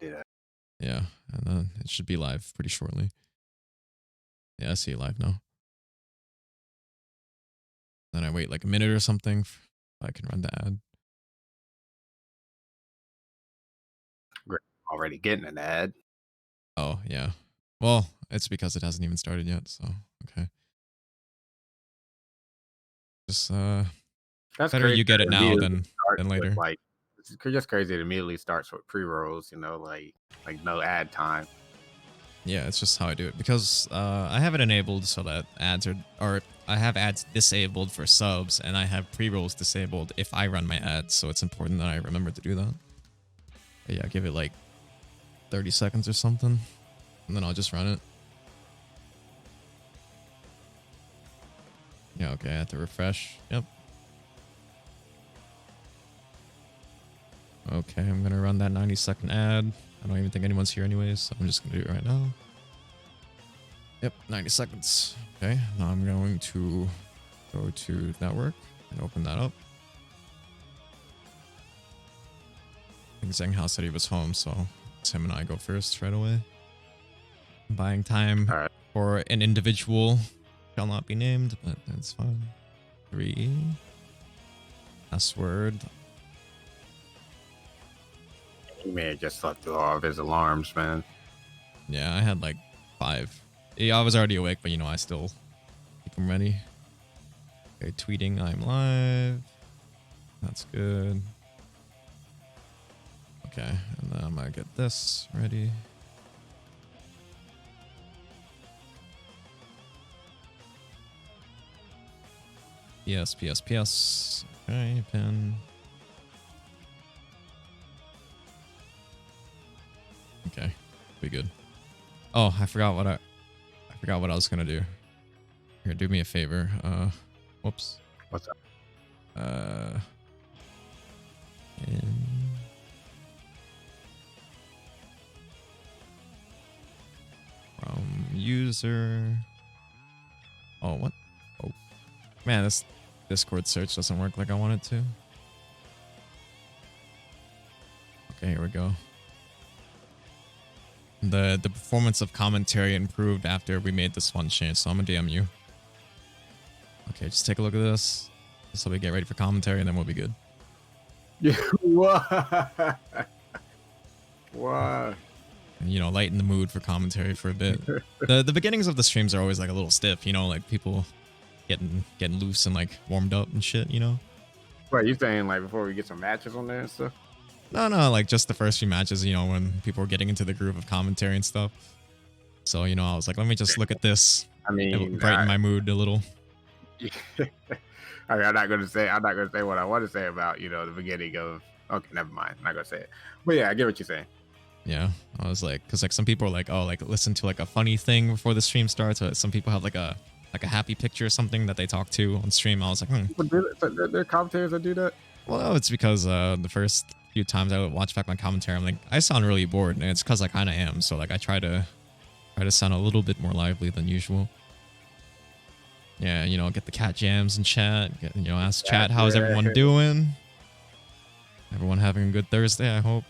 do that. Yeah, and then it should be live pretty shortly. Yeah, I see it live now. Then I wait like a minute or something. I can run the ad. Great. Already getting an ad. Oh, yeah. Well, it's because it hasn't even started yet, so okay. Just That's better crazy. you get That it it now immediately than starts with later. like it's just crazy. It immediately starts with pre rolls. Like no ad time. Yeah, it's just how I do it because I have it enabled so that ads are, or I have ads disabled for subs, and I have pre-rolls disabled if I run my ads. So it's important that I remember to do that. But yeah, give it like 30 seconds or something, and then I'll just run it. Yeah, okay, I have to refresh. Yep. Okay, I'm gonna run that 90-second ad. I don't even think anyone's here anyways, so I'm just gonna do it right now. Yep, 90 seconds. Okay, now I'm going to go to network and open that up. I think Zheng Hao said he was home, so Tim and I go first right away. Buying time All right. for an individual shall not be named, but that's fine. 3. Password. He may have just slept through all of his alarms, man. Yeah, I had like 5. Yeah, I was already awake, but you know, I still keep them ready. Okay, tweeting, I'm live. That's good. Okay, and then I'm gonna get this ready. PS. Okay, pin. Okay, be good. Oh, I forgot what I was gonna do. Here, do me a favor. Whoops. What's up? From user. Oh, what? Oh, man, this Discord search doesn't work like I want it to. Okay, here we go. The performance of commentary improved after we made this one change, so I'm gonna DM you. Okay, just take a look at this. So we get ready for commentary, and then we'll be good. Yeah. What? What? And, you know, lighten the mood for commentary for a bit. The beginnings of the streams are always like a little stiff, you know, like people getting loose and like warmed up and shit, you know. What you saying? Like before we get some matches on there and stuff? No, like just the first few matches, you know, when people were getting into the groove of commentary and stuff. So, you know, I was like, let me just look at this. I mean, Brighten my mood a little. I mean, I'm not gonna say what I want to say about the beginning of. Okay, never mind. I'm not gonna say it. But yeah, I get what you're saying. Yeah, I was like, because like some people are like, oh, like listen to like a funny thing before the stream starts. Or some people have like a happy picture or something that they talk to on stream. I was like, There are commentators that do that. Well, no, it's because the first few times I would watch back my commentary, I'm like, I sound really bored, and it's because I kind of am. So like, I try to sound a little bit more lively than usual. Yeah, you know, get the cat jams in chat. Ask chat, how's everyone doing? Everyone having a good Thursday, I hope.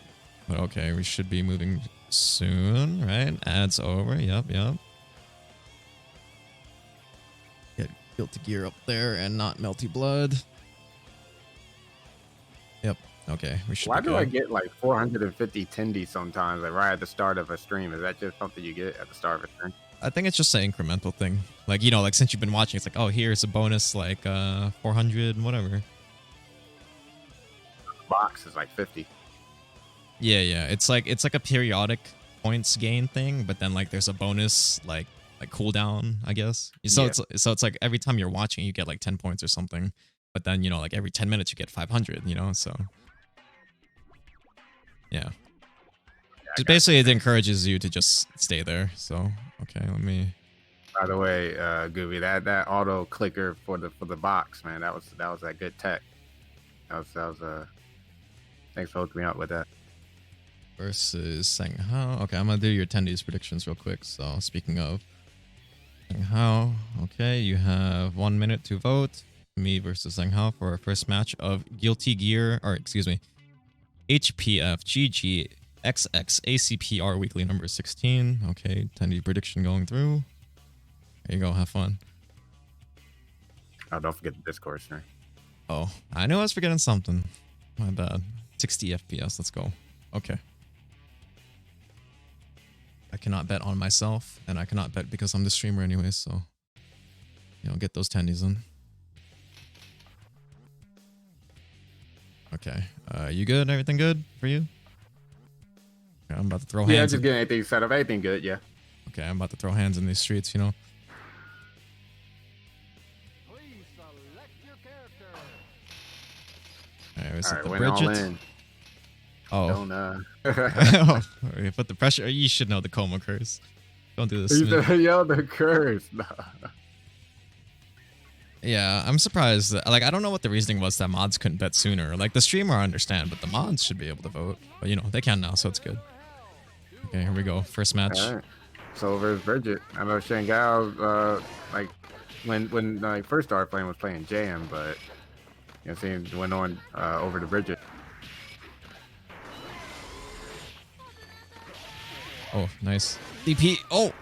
But okay, we should be moving soon, right? Ads over. Yep. Get Guilty Gear up there and not Melty Blood. Yep. Okay, we should. Why do I get like 450 tendies sometimes, like right at the start of a stream? Is that just something you get at the start of a stream? I think it's just an incremental thing. Like, you know, like since you've been watching, it's like, oh, here's a bonus, like 400, whatever. The box is like 50. Yeah. It's like a periodic points gain thing, but then like there's a bonus like cooldown, I guess. So it's like every time you're watching, you get like 10 points or something. But then, you know, like every 10 minutes you get 500, you know, so yeah. Just basically it encourages you to just stay there. So okay, let me. By the way, Gooby, that auto clicker for the box, man, that was that good tech. That was thanks for hooking me up with that. Versus Zheng Hao. Okay, I'm gonna do your attendees predictions real quick. So speaking of Zheng Hao, okay, you have 1 minute to vote. Me versus Zheng Hao for our first match of HPF HPF GGXXACPR Weekly number 16. Okay, attendee prediction going through. There you go. Have fun. Oh, don't forget the Discord stream. Oh, I knew I was forgetting something. My bad. 60 FPS. Let's go. Okay. I cannot bet on myself, and I cannot bet because I'm the streamer anyway, so get those tendies in. Okay. You good? Everything good for you? Okay, I'm about to throw hands. Yeah, just getting anything set up. Anything good, yeah. Okay, I'm about to throw hands in these streets, Please select your character. Alright, we set Alright, the went all Bridget. in. Oh. Don't, You put the pressure. You should know the coma curse. Don't do this to me. Yo, the curse. Nah. Yeah, I'm surprised. Like, I don't know what the reasoning was that mods couldn't bet sooner. Like, the streamer, I understand, but the mods should be able to vote. But, they can now, so it's good. Okay, here we go. First match. All right. So versus Bridget. I know Shanghai, like, when I first started playing, was playing Jam, but, seeing went on over to Bridget. Oh, nice. DP. Oh!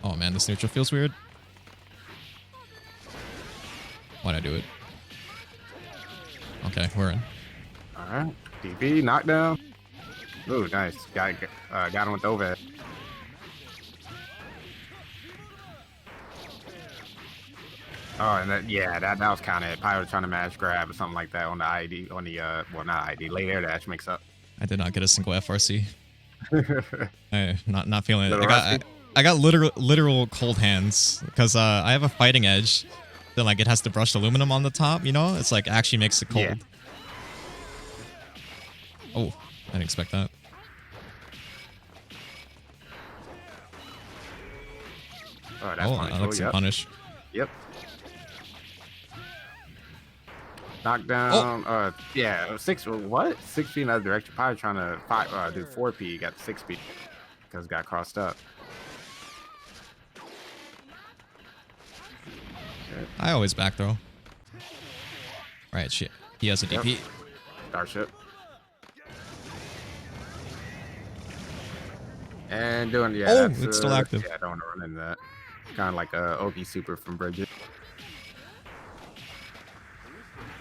Oh, man, this neutral feels weird. Why'd I do it? Okay, we're in. All right. DP, knockdown. Ooh, nice. Got him with the overhead. Oh, and that was kind of it. Probably was trying to mash grab or something like that on the ID, well, not ID, late air dash mix up. I did not get a single FRC. Not feeling it. Little rusty? I got literal cold hands because I have a fighting edge. Then like it has to brush aluminum on the top. It's like actually makes it cold. Yeah. Oh, I didn't expect that. Oh, that's That looks yep. punish. Yep. Knockdown. Oh. Yeah, 6 feet in that direction. Probably trying to do 4P. Got 6 feet because it got crossed up. Shit. I always back throw. Right, shit. He has a DP. Yep. Starship. And doing it's still active. Yeah, I don't want to run into that. Kind of like a Oki super from Bridget.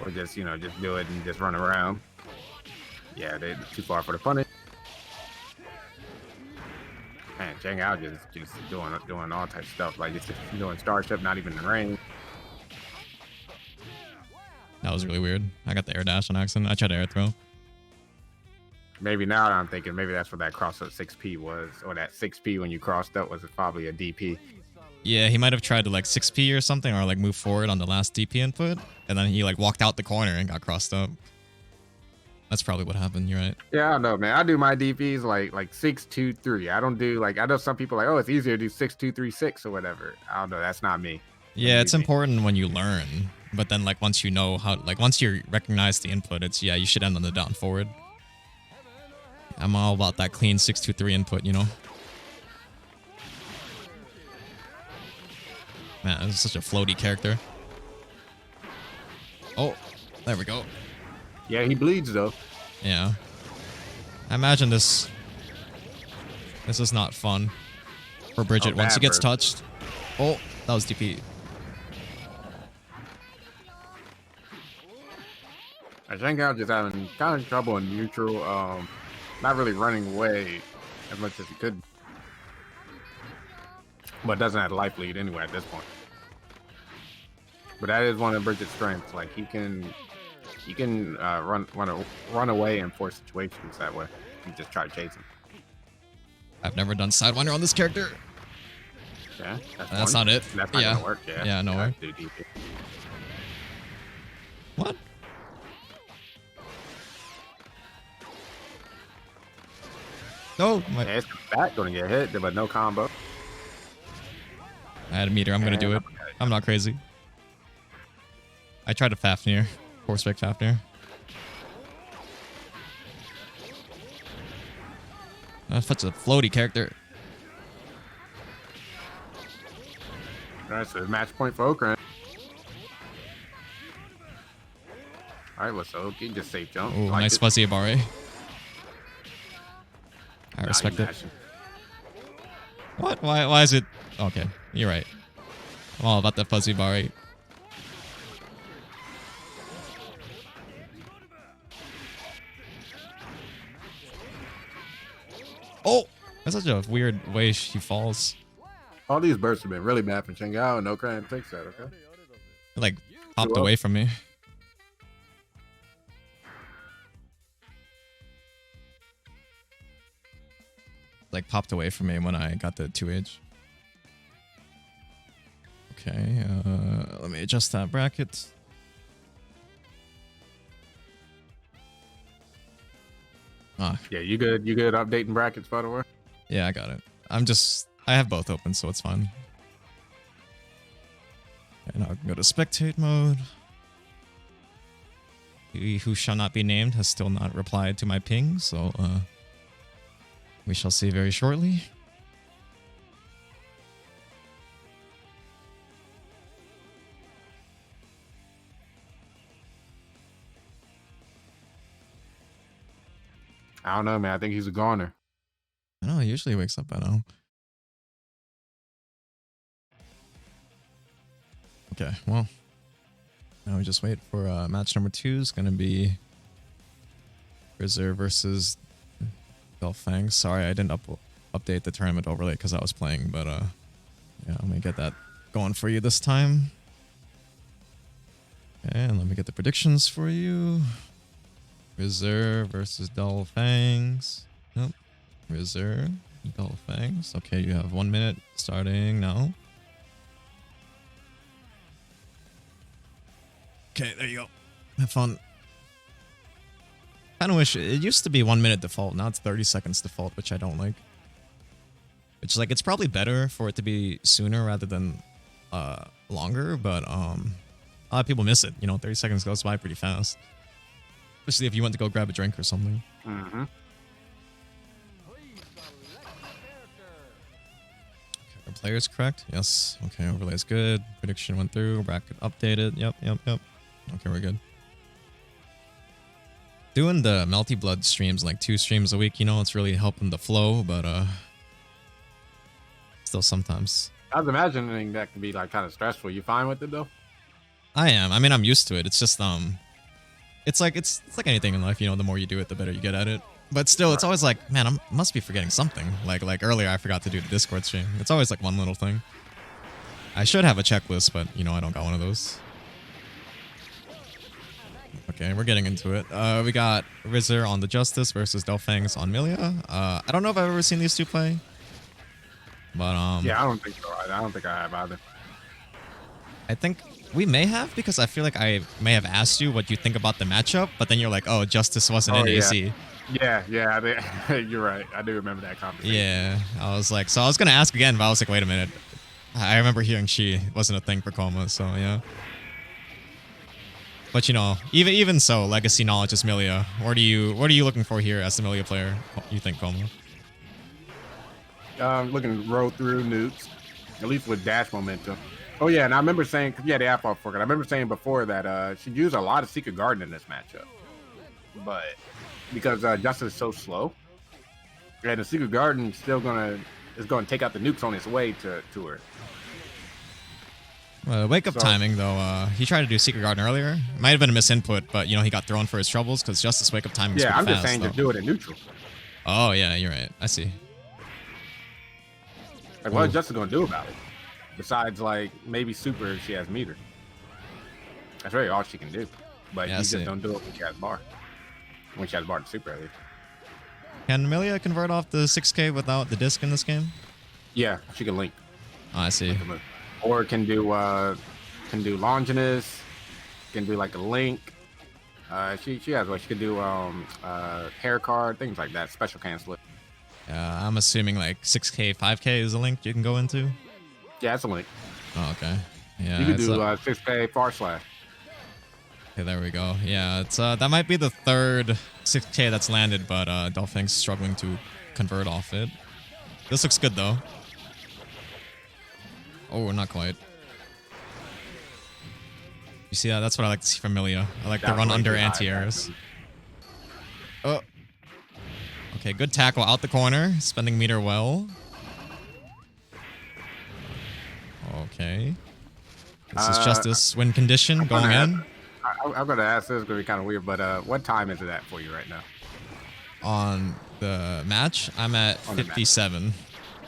Or just just do it and just run around. Yeah, they're too far for the punish. Man, Chang Ao just doing all types of stuff, like just doing Starship, not even in range. That was really weird. I got the air dash on accident. I tried to air throw. Maybe now I'm thinking maybe that's what that cross up 6P was, or that 6P when you crossed up was probably a DP. Yeah, he might have tried to like 6P or something, or like move forward on the last DP input, and then he like walked out the corner and got crossed up. That's probably what happened. You're right. Yeah, I don't know, man. I do my DPs like 6-2-3. I don't do I know some people it's easier to do 6-2-3-6 or whatever. I don't know. That's not me. Yeah, it's important when you learn, but then like once you know how, once you recognize the input, it's you should end on the down forward. I'm all about that clean 6-2-3 input, Man, this is such a floaty character. Oh, there we go. Yeah, he bleeds though. Yeah. I imagine this is not fun for Bridget once he gets touched. Oh, that was DP. I think I'm just having kind of trouble in neutral. Not really running away as much as he could. But doesn't have life lead anyway at this point. But that is one of Bridget's strengths. Like he can run away in force situations that way. You just try to chase him. I've never done Sidewinder on this character. Yeah, that's not it. That's not gonna work. Yeah, no way. What? No, it's back gonna get hit, but no combo. I had a meter. I'm gonna do it. I'm not crazy. I tried to Fafnir. Force spec Fafnir. That's such a floaty character. Alright, so match point for Okran. All right, let's go. You just safe jump. Oh, Like nice it. fuzzy Abare. I Nah, respect you it. mashing. What? Why is it? Okay, you're right. I'm all about that fuzzy Abare. Oh, that's such a weird way she falls. All these bursts have been really bad for Chang'ao. No credit takes that, okay? It, like popped 2-0. away from me. Like popped away from me when I got the 2H. Okay, let me adjust that bracket. Ah, Yeah, you good? You good updating brackets, by the way? yeah, I got it. I have both open, so it's fine. Okay, now I can go to spectate mode. He who shall not be named has still not replied to my ping, so we shall see very shortly. I don't know, man. I think he's a goner. I know, he usually wakes up by now. Okay, well. Now we just wait for match number 2 is going to be Reserve versus Dolphang. Sorry, I didn't update the tournament overlay because I was playing, but yeah, let me get that going for you this time. Okay, and let me get the predictions for you. Reserve versus Dolphangs. Nope. Reserve, Dolphangs. Okay, you have 1 minute starting now. Okay, there you go. Have fun. Kind of wish it used to be 1 minute default. Now it's 30 seconds default, which I don't like. Which like it's probably better for it to be sooner rather than longer, but a lot of people miss it. You know, 30 seconds goes by pretty fast. Especially if you went to go grab a drink or something. Mm-hmm. Okay, our player's correct. Yes. Okay, overlay is good. Prediction went through. Bracket updated. Yep. Okay, we're good. Doing the Melty Blood streams, like 2 streams a week, you know, it's really helping the flow, but still sometimes. I was imagining that could be like kind of stressful. You fine with it though? I am. I mean, I'm used to it. It's just it's like anything in life, you know, the more you do it, the better you get at it. But still, it's always like, man, I must be forgetting something. Like earlier, I forgot to do the Discord stream. It's always like one little thing. I should have a checklist, but you know, I don't got one of those. Okay, we're getting into it. We got Rizzer on the Justice versus Dolphangs on Milia. I don't know if I've ever seen these two play, but Yeah, I don't think so. I don't think I have either. I think we may have, because I feel like I may have asked you what you think about the matchup, but then you're like, oh, Justice wasn't in yeah. AC. Yeah, you're right. I do remember that conversation. Yeah, I was like, so I was gonna ask again, but I was like, wait a minute. I remember hearing she wasn't a thing for Coma, so yeah. But you know, even so, legacy knowledge is Milia. What are you looking for here as the Milia player? You think Coma? Looking to roll through nukes, at least with dash momentum. Oh yeah, and I remember saying, the Apple fork. I remember saying before that she'd use a lot of Secret Garden in this matchup, but because Justice is so slow, and the Secret Garden is gonna take out the nukes on its way to her. Wake up timing though. He tried to do Secret Garden earlier. Might have been a misinput, but you know he got thrown for his troubles because Justice wake up timing. Yeah, I'm just fast, saying, though. just do it in neutral. Oh yeah, you're right. I see. Like, what is Justice gonna do about it? Besides, like, maybe super if she has meter. That's really all she can do. But Yeah, you just don't do it when she has bar. When she has bar to super, at least. Can Milia convert off the 6K without the disc in this game? Yeah, she can link. Oh, I see. Or can do Longinus, can do like a link. She has what she can do hair card, things like that, special cancel it. I'm assuming like 6K, 5K is a link you can go into. Yeah, it's a link. Oh, okay. Yeah, You can do 6K far slash. Okay, there we go. Yeah, it's that might be the third 6K that's landed, but Dolphing's struggling to convert off it. This looks good though. Oh, not quite. You see that? That's what I like to see from Milia. I like to That's run way under too high, anti-airs. Oh. Okay, good tackle out the corner. Spending meter well. Okay. This is Justice. Win condition going in. I'm gonna ask this. It's gonna be kind of weird, but what time is it at for you right now? On the match, I'm at On the match. 57.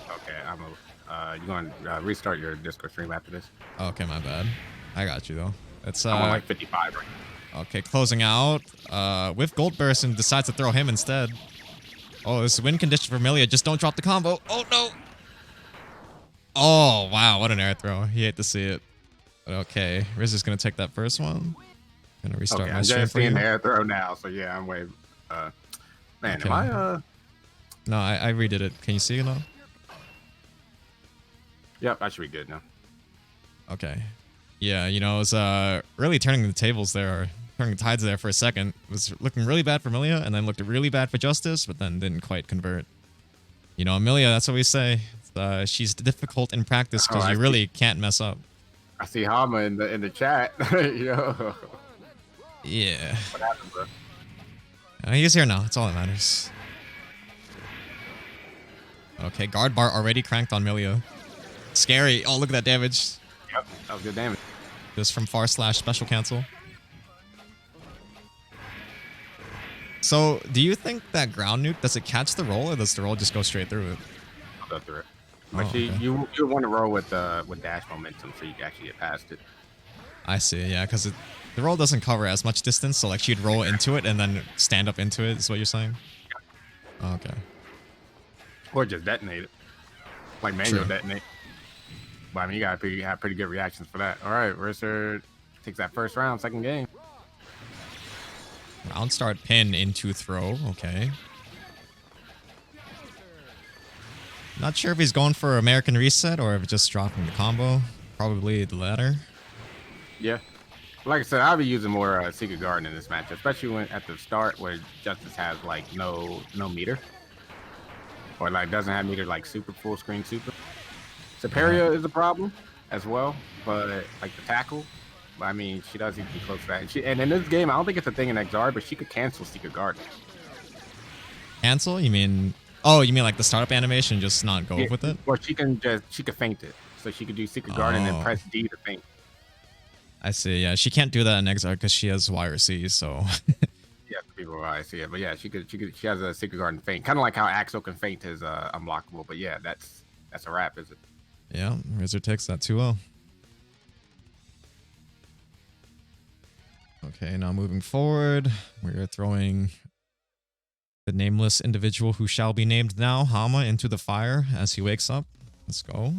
Okay, you going to restart your Discord stream after this? Okay, my bad. I got you though. It's I'm on like 55 right now. okay, closing out. With Gold Burst and decides to throw him instead. Oh, this is win condition for Milia. Just don't drop the combo. Oh no. Oh wow, what an air throw. You hate to see it. Okay, Riz is gonna take that first one. Gonna restart Okay, my I'm stream just for you. seeing the air throw now, so yeah, I'm way. Man, Okay. am I? No, I redid it. Can you see it now? Yep, I should be good now. Okay. Yeah, you know, it was really turning the tables there, or turning the tides there for a second. It was looking really bad for Milia, and then looked really bad for Justice, but then didn't quite convert. You know, Milia, that's what we say. She's difficult in practice because you really can't mess up. I see Hama in the chat. Yo. Yeah. What happened, bro? He's here now. That's all that matters. Okay, guard bar already cranked on Milia. Scary. Oh, look at that damage. Yep, that was good damage. Just from far slash special cancel. So, do you think that ground nuke, does it catch the roll, or does the roll just go straight through it? I'll go through it. But Oh, okay. you want to roll with dash momentum so you can actually get past it. I see, yeah, because the roll doesn't cover as much distance, so like she'd roll into it and then stand up into it, is what you're saying? Okay. Or just detonate it. Like manual True. detonate. But I mean, you gotta have pretty good reactions for that. All right, Risser takes that first round, second game. Round start pin into throw, okay. Not sure if he's going for American Reset or if just dropping the combo. Probably the latter. Yeah. Like I said, I'll be using more Secret Garden in this match, especially when at the start where Justice has like no meter. Or like doesn't have meter like super full screen super. Superior is a problem as well, but like the tackle, I mean, she doesn't even close to that. And in this game, I don't think it's a thing in XR, but she could cancel Secret Garden. Cancel? You mean... Oh, you mean like the startup animation, just not go with it? Or she can feint it. So she could do Secret Garden and press D to feint. I see, yeah. She can't do that in XR because she has Y or C, so... Yeah, people will I see it. But yeah, she has a Secret Garden feint. Kind of like how Axel can feint his unblockable. But yeah, that's a wrap, is it? Yeah, Rizzer takes that 2-0. Okay, now moving forward, we're throwing the nameless individual who shall be named now, Hama, into the fire as he wakes up. Let's go.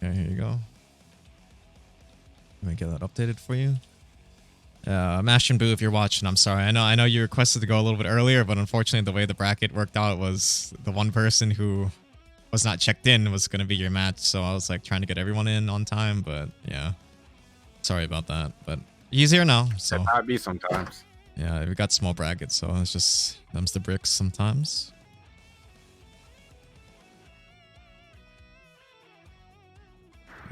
Okay, here you go. Let me get that updated for you. Mash and Boo, if you're watching, I'm sorry. I know you requested to go a little bit earlier, but unfortunately the way the bracket worked out was the one person who was not checked in was going to be your match, so I was like trying to get everyone in on time, but yeah. Sorry about that, but he's here now, so... That might be sometimes. Yeah, we got small brackets, so it's just... them's the bricks sometimes.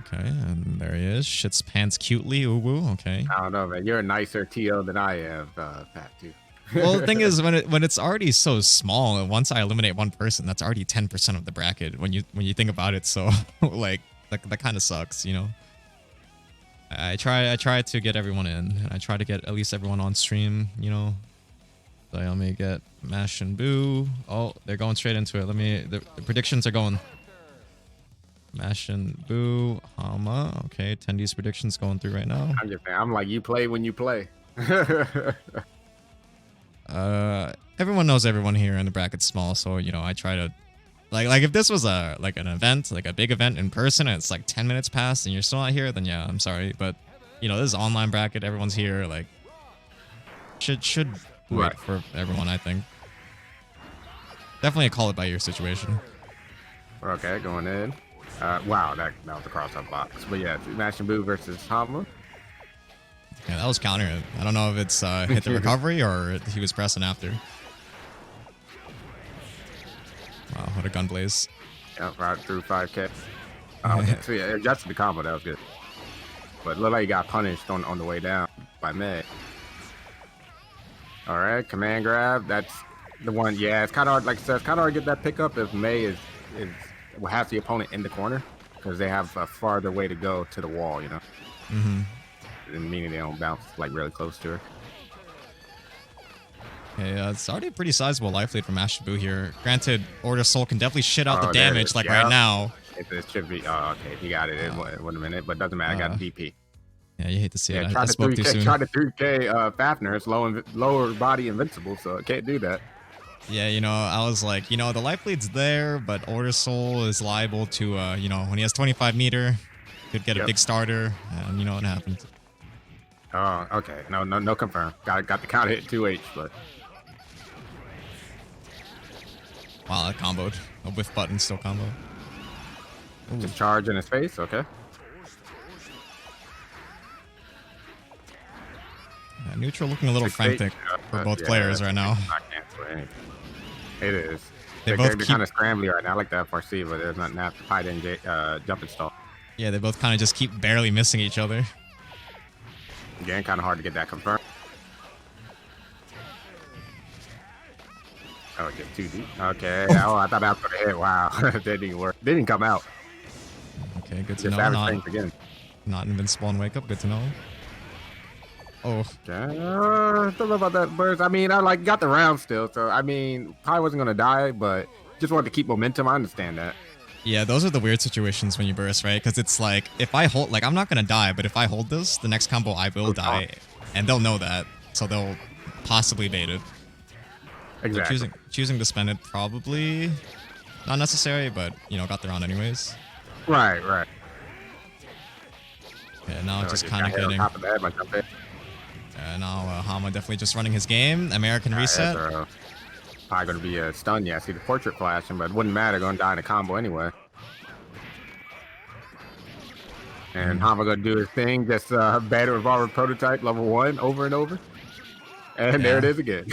Okay, and there he is. Shits pants cutely, ooh woo, okay. I don't know, man. You're a nicer TO than I am, Pat, too. Well, the thing is, when it's already so small, once I eliminate one person, that's already 10% of the bracket. When you think about it, so like that kind of sucks, you know. I try to get everyone in, and I try to get at least everyone on stream, you know. So let me get Mash and Boo. Oh, they're going straight into it. The predictions are going. Mash and Boo, Hama. Okay, Tendy's predictions going through right now. I'm just saying, I'm like, you play when you play. Everyone knows everyone here, and the bracket's small, so you know I try to like if this was an event, like a big event in person, and it's like 10 minutes past and you're still not here, then yeah, I'm sorry, but you know this is online bracket, everyone's here, like should wait Right. for everyone. I think definitely a call it by your situation. Okay, going in. Wow, that was a cross-up box. But yeah, Mash and Boo versus Hama. Yeah, that was counter. I don't know if it's hit the recovery or he was pressing after. Wow, what a gun blaze. Yep, right through 5K. Okay, so yeah, adjusted the combo. That was good. But looked like he got punished on the way down by May. All right, command grab. That's the one. Yeah, it's kind of hard. Like I said, it's kind of hard to get that pickup if May will have the opponent in the corner because they have a farther way to go to the wall. You know, meaning they don't bounce like really close to her. Okay, it's already a pretty sizable life lead from Ashabu here. Granted, Order Soul can definitely shit out the damage like right now. It should be. Oh, okay, he got it in 1 minute, but doesn't matter. I got a DP. Yeah, you hate to see it. Tried I to spoke too soon. Tried to 3K Fafner. It's lower body invincible, so it can't do that. Yeah, you know, I was like, you know, the life lead's there, but Order Soul is liable to, you know, when he has 25 meter, could get a big starter, and you know what happened. Oh, okay. No confirm. Got the counter hit 2H, but. Wow, that comboed. A whiff button still combo. Just charge in his face, okay. Neutral looking a little frantic for both players right now. Not cancel anything. It is. They're kind of scrambly right now. I like that FRC, but there's nothing after Pide and jump install. Yeah, they both kind of just keep barely missing each other. Again, kind of hard to get that confirmed. Oh, it gets too deep. Okay. Oh, I thought that was going to hit. Wow. That didn't work. Didn't come out. Okay, good to know. Not invincible on wake up. Good to know. Oh. Don't know about that burst. I mean, I got the round still, so I mean, probably wasn't gonna die, but just wanted to keep momentum. I understand that. Yeah, those are the weird situations when you burst, right? Because it's like if I hold, like I'm not gonna die, but if I hold this, the next combo I will die, and they'll know that, so they'll possibly bait it. Exactly. So choosing to spend it probably not necessary, but you know, got the round anyways. Right. Yeah, now just kind of getting. Now Hama definitely just running his game. American reset. Probably going to be a stun. Yeah, I see the portrait flashing, but it wouldn't matter. Going to die in a combo anyway. And Hama going to do his thing. Just Battle Revolver prototype level 1 over and over. And there it is again.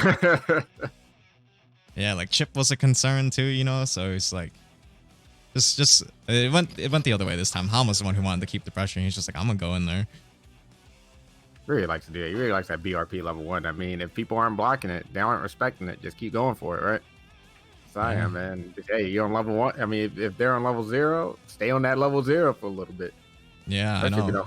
Yeah, like Chip was a concern too, you know. So it's like, just it went the other way this time. Hama's the one who wanted to keep the pressure. And he's just like, I'm gonna go in there. Really likes to do it. He really likes that BRP level 1. I mean, if people aren't blocking it, they aren't respecting it, just keep going for it, right? So I am, man. Just, hey, you're on level 1. I mean, if they're on level 0, stay on that level 0 for a little bit. Yeah, I know.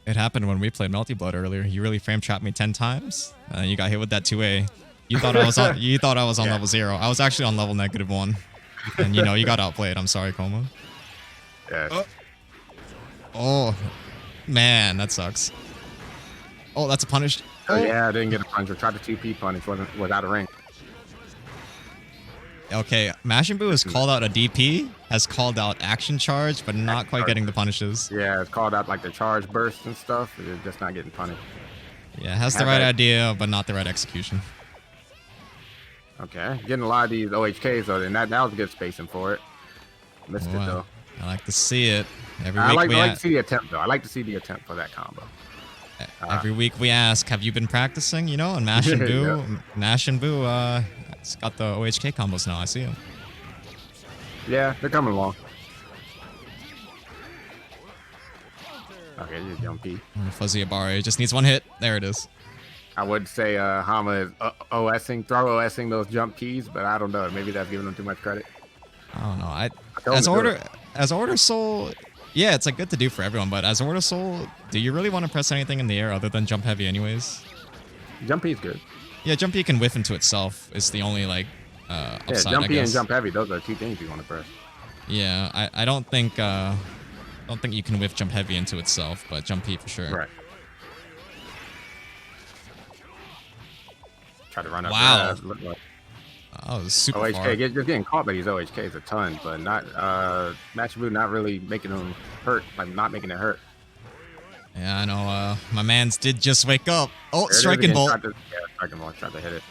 It happened when we played Melty Blood earlier. You really frame trapped me 10 times. You got hit with that 2A. You thought I was on. You thought I was on level 0. I was actually on level -1. And you know, you got outplayed. I'm sorry, Coma. Yeah. Oh, man, that sucks. Oh, that's a punish. Oh, yeah, I didn't get a punish. I tried the 2P punish, was out of range. Okay, Mashinbu has called out a DP, has called out action charge, but not quite getting the punishes. Yeah, it's called out like the charge burst and stuff. You're just not getting punished. Yeah, has the right idea, but not the right execution. Okay, getting a lot of these OHKs though, and that was a good spacing for it. Missed it though. I like to see it. I like to see the attempt though. I like to see the attempt for that combo. Every week we ask, have you been practicing? You know, and Mashinbu, it's got the OHK combos now. I see him. Yeah, they're coming along. Okay, just jumpy. Fuzzy Abari just needs one hit. There it is. I would say Hama is OSing, throw OSing those jump keys, but I don't know. Maybe that's giving them too much credit. I don't know. As Order Soul, yeah, it's like good to do for everyone, but as Order Soul, do you really want to press anything in the air other than jump heavy anyways? Jump is good. Yeah, jump can whiff into itself. Is the only like upside, jump I guess. and jump heavy, those are two things you want to press. Yeah, I don't think you can whiff jump heavy into itself, but jump P for sure. Right. Try to run up. Wow. Oh, it was super OHK, far. just getting caught by these OHKs a ton, but not Matchabu not really making them hurt, like not making it hurt. Yeah, I know. My mans did just wake up. Oh, striking bolt. Striking bolt, tried to hit it.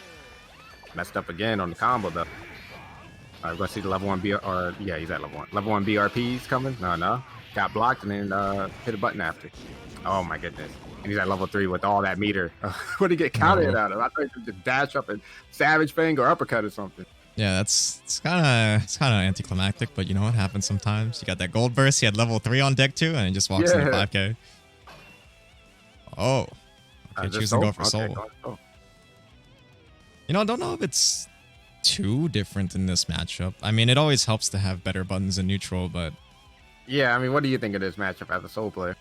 Messed up again on the combo though. We're gonna see the level 1 yeah, he's at level 1. Level 1 BRPs coming. No. Got blocked and then hit a button after. Oh my goodness. And he's at level 3 with all that meter. What did he get counted out of? I thought he could just dash up and Savage Fang or uppercut or something. Yeah, it's kind of anticlimactic, but you know what happens sometimes. You got that gold burst. He had level 3 on deck too, and he just walks into Yeah. 5k. Oh, okay, Is this choosing to go for Okay, soul. go Soul. You know, I don't know if it's too different in this matchup. I mean, it always helps to have better buttons in neutral, but Yeah, I mean, what do you think of this matchup as a soul player?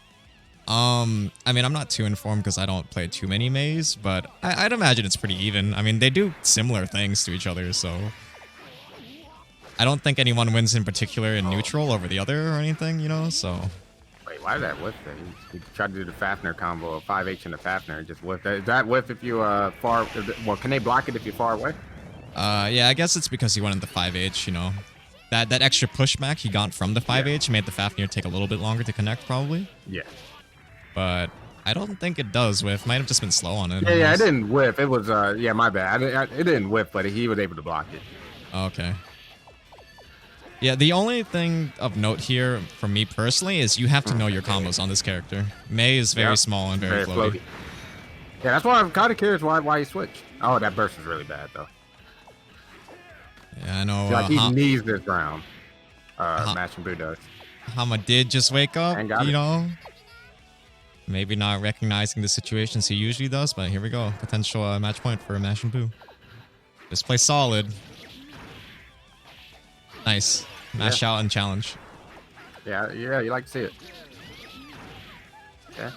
I mean, I'm not too informed because I don't play too many Mays, but I'd imagine it's pretty even. I mean, they do similar things to each other, so I don't think anyone wins in particular in neutral over the other or anything, you know, so. Wait, why did that whiff there? He tried to do the Fafnir combo, 5H and the Fafnir, and just whiffed. Is that whiff if you far? Well, can they block it if you're far away? Yeah, I guess it's because he went into 5H, you know. That extra pushback he got from the 5H made the Fafnir take a little bit longer to connect, probably. Yeah. But I don't think it does whiff. Might have just been slow on it. Yeah, it didn't whiff. It was, yeah, my bad. It didn't whiff, but he was able to block it. Okay. Yeah, the only thing of note here for me personally is you have to know your combos on this character. Mei is very small and very floaty. Yeah, that's why I'm kind of curious why he switched. Oh, that burst is really bad, though. Yeah, I know. Like he needs this round. Mashing Boo does. Hama did just wake up, you know. Maybe not recognizing the situations he usually does, but here we go. Potential match point for Mash and Boo. Just play solid. Nice. Mash out and challenge. Yeah, you like to see it. Yeah.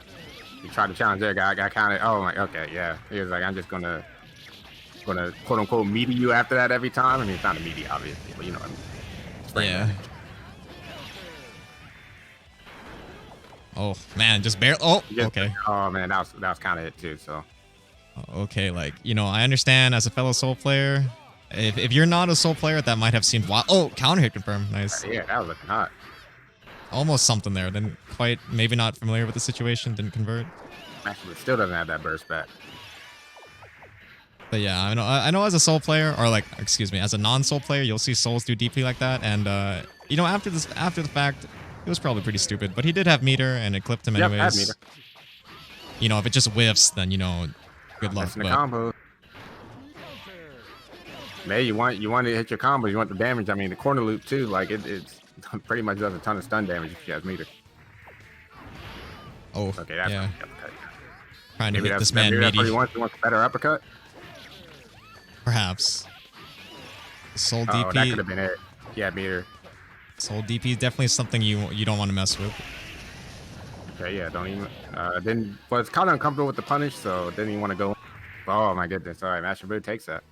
He tried to challenge there, guy. Got counted. Oh my. Okay, yeah. He was like, I'm just gonna quote unquote meaty you after that every time. I mean, it's not a meaty, obviously, but you know what I mean. Yeah. Oh man, just barely. Oh, okay. Oh man, that was kind of it too. So. Okay, like, you know, I understand as a fellow soul player, if you're not a soul player, that might have seemed wild. Oh, counter hit confirmed. Nice. Yeah, that was looking hot. Almost something there. Didn't quite, maybe not familiar with the situation, didn't convert. Actually, still doesn't have that burst back. But yeah, I know as a soul player, or like, excuse me, as a non-soul player, you'll see souls do DP like that, and you know, after the fact, it was probably pretty stupid. But he did have meter, and it clipped him anyways. Yep, had meter. You know, if it just whiffs, then you know, good luck. The combo. May you want to hit your combo. You want the damage. I mean, the corner loop too. Like it's pretty much does a ton of stun damage if she has meter. Oh, okay, that's yeah. uppercut. Trying to Maybe hit this man maybe that's meaty. what he wants a better uppercut. Perhaps. Soul DP. That could have been it. Yeah, meter. Soul DP is definitely something you don't want to mess with. Okay, yeah, don't even. Then, but it's kind of uncomfortable with the punish, so didn't even want to go. Oh my goodness! All right, Master Boo takes that.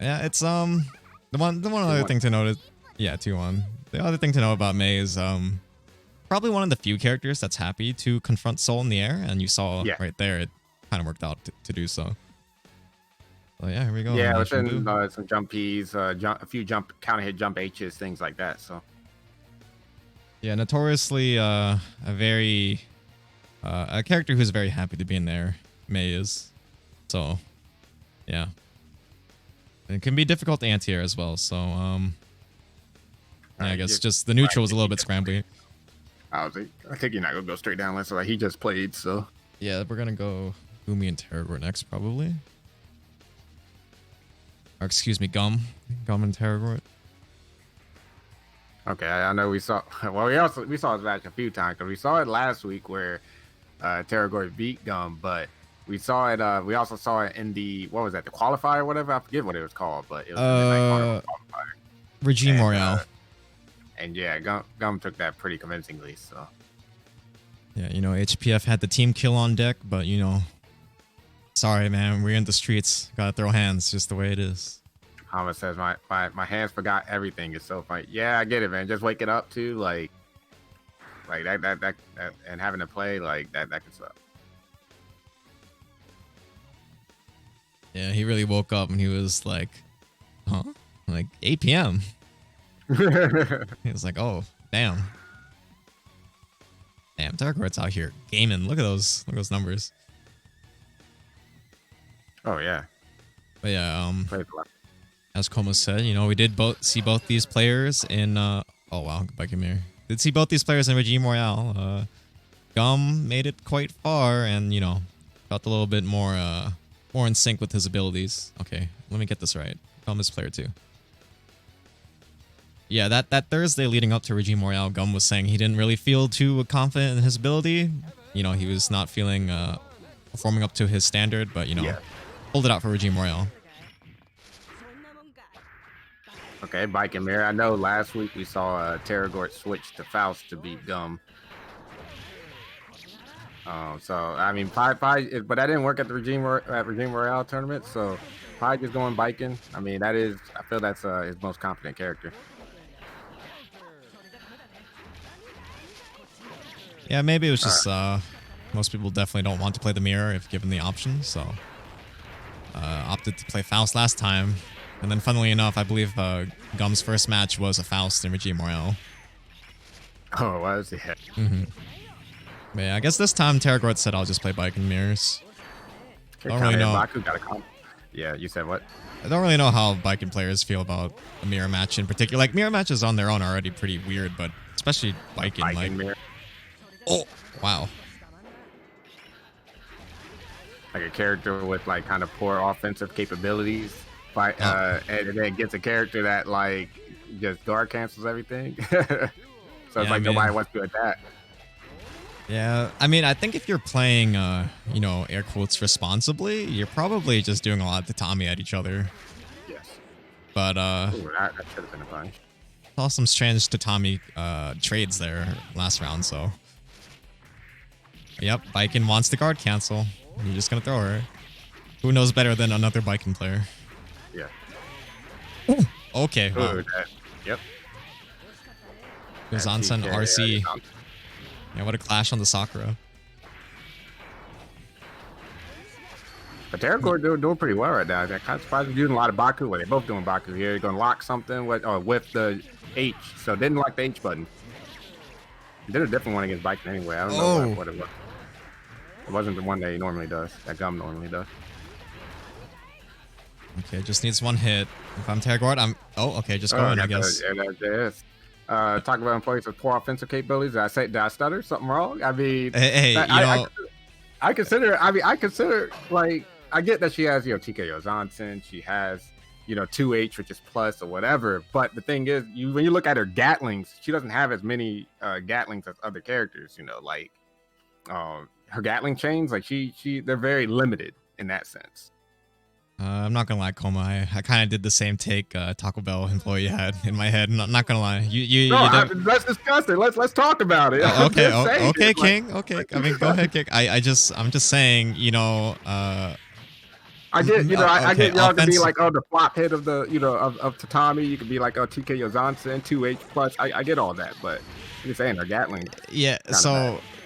Yeah, it's the one other thing to note is, yeah, 2-1. The other thing to know about Mei is probably one of the few characters that's happy to confront Soul in the air, and you saw right there it kind of worked out to do so. So yeah, here we go. Yeah, within some jump P's, a few counter hit jump H's, things like that. So yeah, notoriously a very a character who's very happy to be in there. Mei is. So yeah. It can be difficult to anti-air as well, so yeah, I guess just the neutral was a little bit scrambly. I think you're not gonna go straight down unless like he just played, so yeah, we're gonna go Umi and Terragor next probably. Or excuse me, Gum and Terragor. Okay, I know we saw we saw his match a few times because we saw it last week where Terragor beat Gum, but we saw it. We also saw it in the what was that? The qualifier, or whatever. I forget what it was called, but it was the qualifier. Regime Royale. And yeah, Gum took that pretty convincingly. So yeah, you know, HPF had the team kill on deck, but you know, sorry man, we're in the streets. Gotta throw hands, just the way it is. Hama says my hands forgot everything. It's so funny. Yeah, I get it, man. Just waking up to like that and having to play like that can suck. Yeah, he really woke up and he was like, huh? Like 8 p.m. He was like, oh, damn. Damn, Darkroyd's out here gaming. Look at those numbers. Oh yeah. But yeah, as Koma said, you know, we did see both these players in oh wow, goodbye Kamir. Did see both these players in Regime Royale. Gum made it quite far and, you know, felt a little bit more in sync with his abilities. Okay, let me get this right. Gum is player 2. Yeah, that Thursday leading up to Regime Royale, Gum was saying he didn't really feel too confident in his ability. You know, he was not feeling performing up to his standard, but you know, Yeah. pulled it out for Regime Royale. Okay, Bike and Mirror. I know last week we saw Terragort switch to Faust to beat Gum. So I mean, probably, but that didn't work at the Regime Royale tournament. So probably just going biking. I mean, I feel that's his most confident character. Yeah, maybe it was just most people definitely don't want to play the mirror if given the option, so opted to play Faust last time. And then, funnily enough, I believe Gum's first match was a Faust in Regime Royale. Oh, was yeah. Mm-hmm. But yeah, I guess this time Terragort said I'll just play bike and mirrors. Don't really know. Baku got a yeah, you said what? I don't really know how Viking players feel about a mirror match in particular. Like, mirror matches on their own are already pretty weird, but especially Viking. Like, mirror. Oh, wow. Like a character with like kind of poor offensive capabilities, and then gets a character that like just guard cancels everything. So it's like nobody wants to do that. Yeah, I mean, I think if you're playing, you know, air quotes responsibly, you're probably just doing a lot of tatami at each other. Yes. But Ooh, that should have been a punch. saw some strange tatami trades there last round, so. Yep, Viking wants to guard cancel. You're just gonna throw her. Who knows better than another Viking player? Yeah. Ooh, okay. Wow. Ooh, yep. Zansen RC. Yeah, what a clash on the Sakura. But Terragort doing pretty well right now. I'm kind of surprised he's doing a lot of Baku. Well, they're both doing Baku here. You're gonna lock something with the H. So didn't like the H button. He did a different one against Viking anyway. I don't know what it was. It wasn't the one that he normally does. That Gum normally does. Okay, just needs one hit. If I'm Terragort, I'm. Oh, okay, just go in, I guess. Talk about employees with poor offensive capabilities. Did I stutter? Something wrong? I mean, hey, I consider. Like, I get that she has TKO Zansen. She has 2H, which is plus or whatever. But the thing is, when you look at her Gatlings, she doesn't have as many Gatlings as other characters. Like her Gatling chains, like they're very limited in that sense. I'm not gonna lie, Koma. I kind of did the same take Taco Bell employee had in my head. Not gonna lie. Let's discuss it. Let's talk about it. Okay, King. Okay, I mean, go ahead, King. I'm just saying. I get, I get y'all can be like, the flop hit of the, of Tatami. You could be like, TKO Zansen, 2H plus. I get all that, but you're saying her Gatling. Yeah.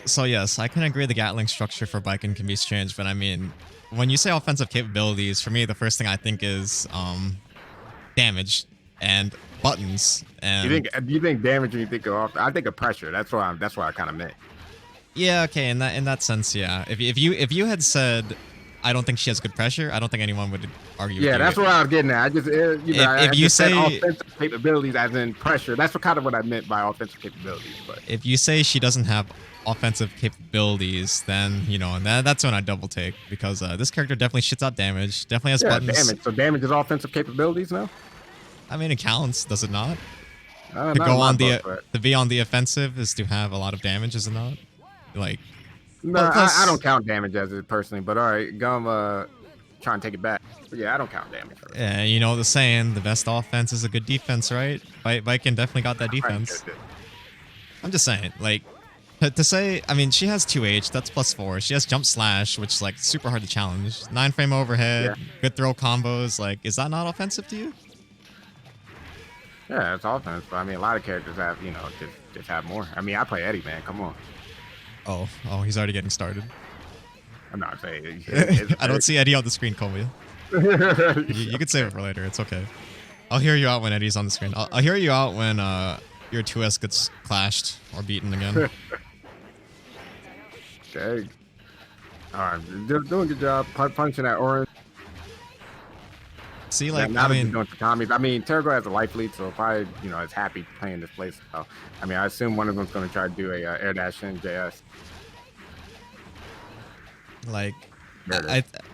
So yes, I can agree the Gatling structure for Viking can be strange, but I mean, when you say offensive capabilities, for me, the first thing I think is damage and buttons. And you think damage when you think of I think of pressure. That's what I kind of meant. Yeah. Okay. In that sense, yeah. If you had said, I don't think she has good pressure, I don't think anyone would argue. Yeah, with that's you. what I was getting at. I just, if you say offensive capabilities as in pressure, that's what I meant by offensive capabilities. But if you say she doesn't have offensive capabilities, then that's when I double take, because this character definitely shits out damage. Definitely has buttons. Damage. So damage is offensive capabilities now. I mean, it counts, does it not? To be on the offensive is to have a lot of damage, is it not? Like. No, I don't count damage as it personally, but all right, Gum trying to take it back. But yeah, I don't count damage. Yeah, you know the saying, the best offense is a good defense, right? Viking definitely got that defense. I'm just saying, like, to say, I mean, she has 2H, that's +4. She has jump slash, which is like super hard to challenge. 9-frame overhead, good throw combos. Like, is that not offensive to you? Yeah, it's offense, but I mean, a lot of characters have, just have more. I mean, I play Eddie, man. Come on. Oh, he's already getting started. I'm not saying. I don't see Eddie on the screen, Colby. You can save it for later. It's okay. I'll hear you out when Eddie's on the screen. I'll hear you out when your 2S gets clashed or beaten again. Okay. All right, doing a good job punching that orange. See, like, I mean, Terragort has a life lead, so probably, is happy playing this place. So, I mean, I assume one of them's going to try to do a air dash in JS. Like,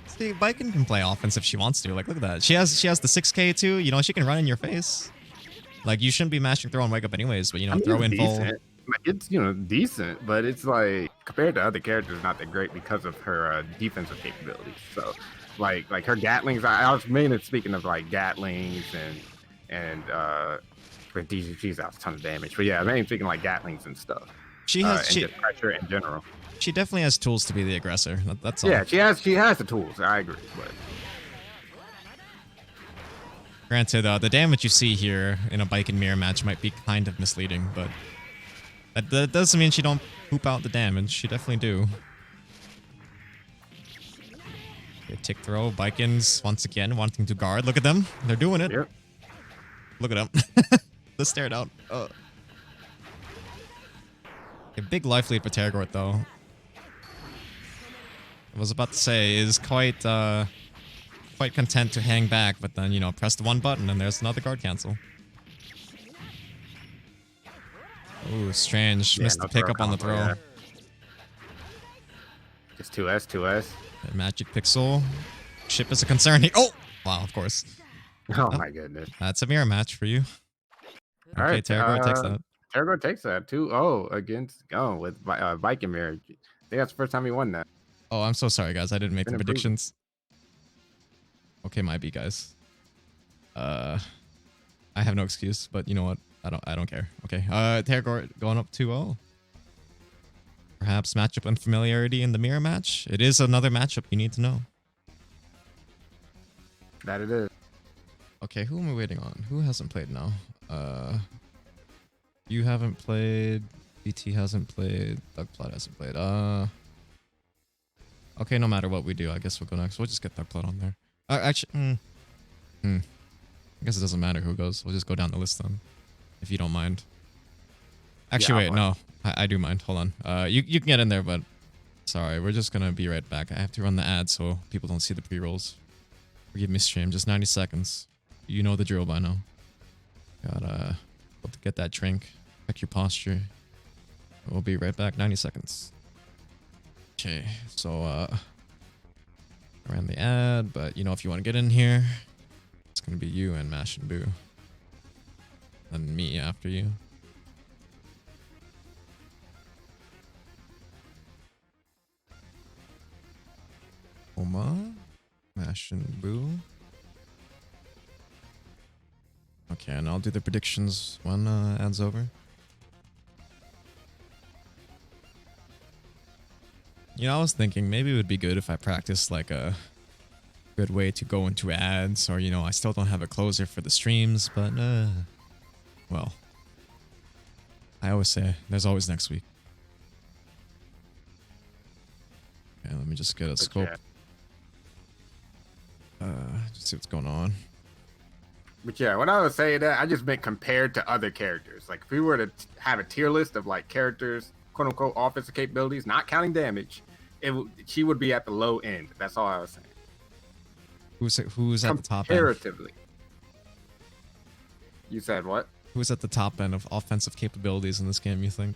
See, Viking can play offense if she wants to. Like, look at that. She has the 6K too. You know, she can run in your face. Like, you shouldn't be mashing throw and wake up anyways, but you know, I mean, throw it's in full. decent. Like, it's decent, but it's like compared to other characters, not that great because of her defensive capabilities. So, like her Gatlings. I was mainly speaking of like Gatlings and for DGG's out a ton of damage. But yeah, I'm mainly speaking like Gatlings and stuff. She has and just pressure in general. She definitely has tools to be the aggressor. That's all. Yeah, she has the tools. I agree, but. Granted, the damage you see here in a bike and mirror match might be kind of misleading, but that doesn't mean she don't poop out the damage. She definitely do. Okay, tick throw, Vikings once again wanting to guard. Look at them. They're doing it. Yep. Look at them. The stare down. A big life lead for Terragort, though. I was about to say, is quite content to hang back, but then, you know, press the one button and there's another guard cancel. Ooh, strange. Missed the pickup on the throw. Yeah. Just 2S. And Magic Pixel. Ship is a concern. Oh! Wow, of course. Oh my goodness. That's a mirror match for you. All right, Terragort takes that. Terragort takes that 2-0 against with Viking Mirror. I think that's the first time he won that. Oh, I'm so sorry, guys. I didn't make the Been improved. predictions. Okay, might be, guys. I have no excuse, but you know what? I don't care. Okay. Terragort going up 2-0. Perhaps matchup unfamiliarity in the mirror match. It is another matchup you need to know. That it is. Okay, who am I waiting on? Who hasn't played now? You haven't played. BT hasn't played. Dougplot hasn't played. Okay, no matter what we do, I guess we'll go next. We'll just get Dougplot on there. Actually, I guess it doesn't matter who goes. We'll just go down the list then, if you don't mind. Actually, Yeah, wait, no, I do mind. Hold on. You can get in there, but sorry, we're just gonna be right back. I have to run the ad so people don't see the pre-rolls. Forgive me, stream. Just 90 seconds. You know the drill by now. Gotta get that drink. Check your posture. We'll be right back. 90 seconds. Okay, so I ran the ad, but you know, if you want to get in here, it's gonna be you and Mash and Boo, and me after you. Oma, Mash and Boo. Okay, and I'll do the predictions when ad's over. You know, I was thinking maybe it would be good if I practiced like a good way to go into ads, or you know, I still don't have a closer for the streams, but well, I always say there's always next week. Okay, let me just get a scope. Just see what's going on. But yeah, when I was saying that, I just meant compared to other characters. Like if we were to have a tier list of like characters, quote unquote, offensive capabilities, not counting damage, she would be at the low end. That's all I was saying. Who's at the top end? Comparatively. You said what? Who's at the top end of offensive capabilities in this game, you think?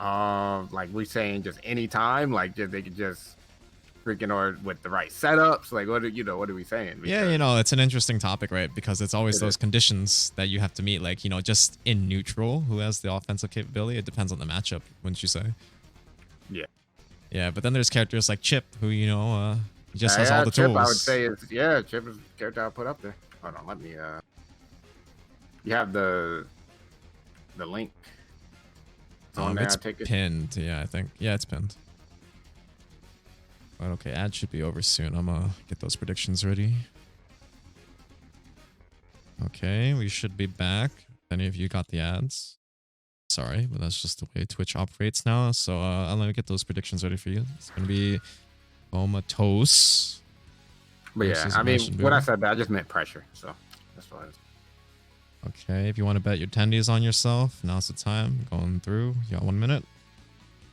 Like we saying just any time, like they could just freaking, or with the right setups, like what are we saying? Because, yeah, you know, it's an interesting topic, right? Because it's always those conditions that you have to meet, like, you know, just in neutral, who has the offensive capability? It depends on the matchup, wouldn't you say? Yeah. Yeah, but then there's characters like Chip, who, you know, just has all the Chip, tools. I would say Chip is the character I'll put up there. Hold on, let me you have the link. It's pinned. Yeah, I think. Yeah, it's pinned. But okay, ad should be over soon. I'm gonna get those predictions ready. Okay, we should be back. If any of you got the ads. Sorry, but that's just the way Twitch operates now. So I'll let me get those predictions ready for you. It's gonna be Comatose. But yeah, I mean, when I said that, I just meant pressure. So that's what I was. Okay, if you want to bet your tendies on yourself, now's the time. Going through. You got 1 minute.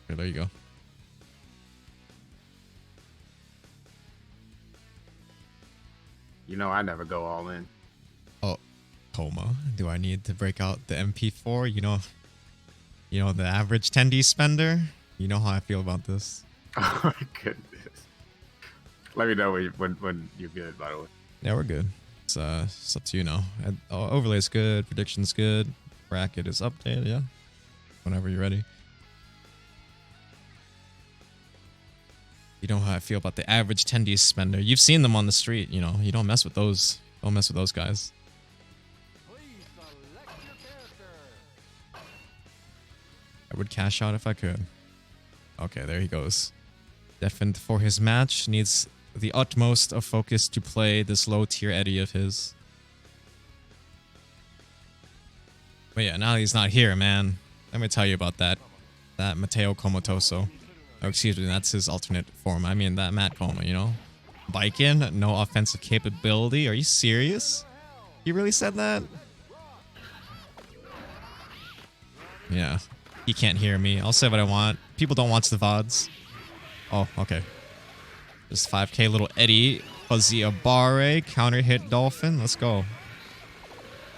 Okay, there you go. You know, I never go all in. Oh, Coma. Do I need to break out the MP4? You know the average tendy spender. You know how I feel about this. Oh my goodness. Let me know when you're good, by the way. Yeah, we're good. It's up to you now. Overlay's good. Prediction's good. Bracket is updated. Yeah. Whenever you're ready. You know how I feel about the average 10D spender. You've seen them on the street. You know, you don't mess with those. Don't mess with those guys. Please select your character. I would cash out if I could. Okay, there he goes. Defined for his match. Needs the utmost of focus to play this low tier Eddie of his. But yeah, now he's not here, man. Let me tell you about that. That Mateo Comotoso. Oh, excuse me, that's his alternate form. I mean, that Matt Coma, you know? Bikin, no offensive capability. Are you serious? You really said that? Yeah. He can't hear me. I'll say what I want. People don't watch the VODs. Oh, okay. Just 5k little Eddie. Fuzzy Abare. Counter hit Dolphin. Let's go.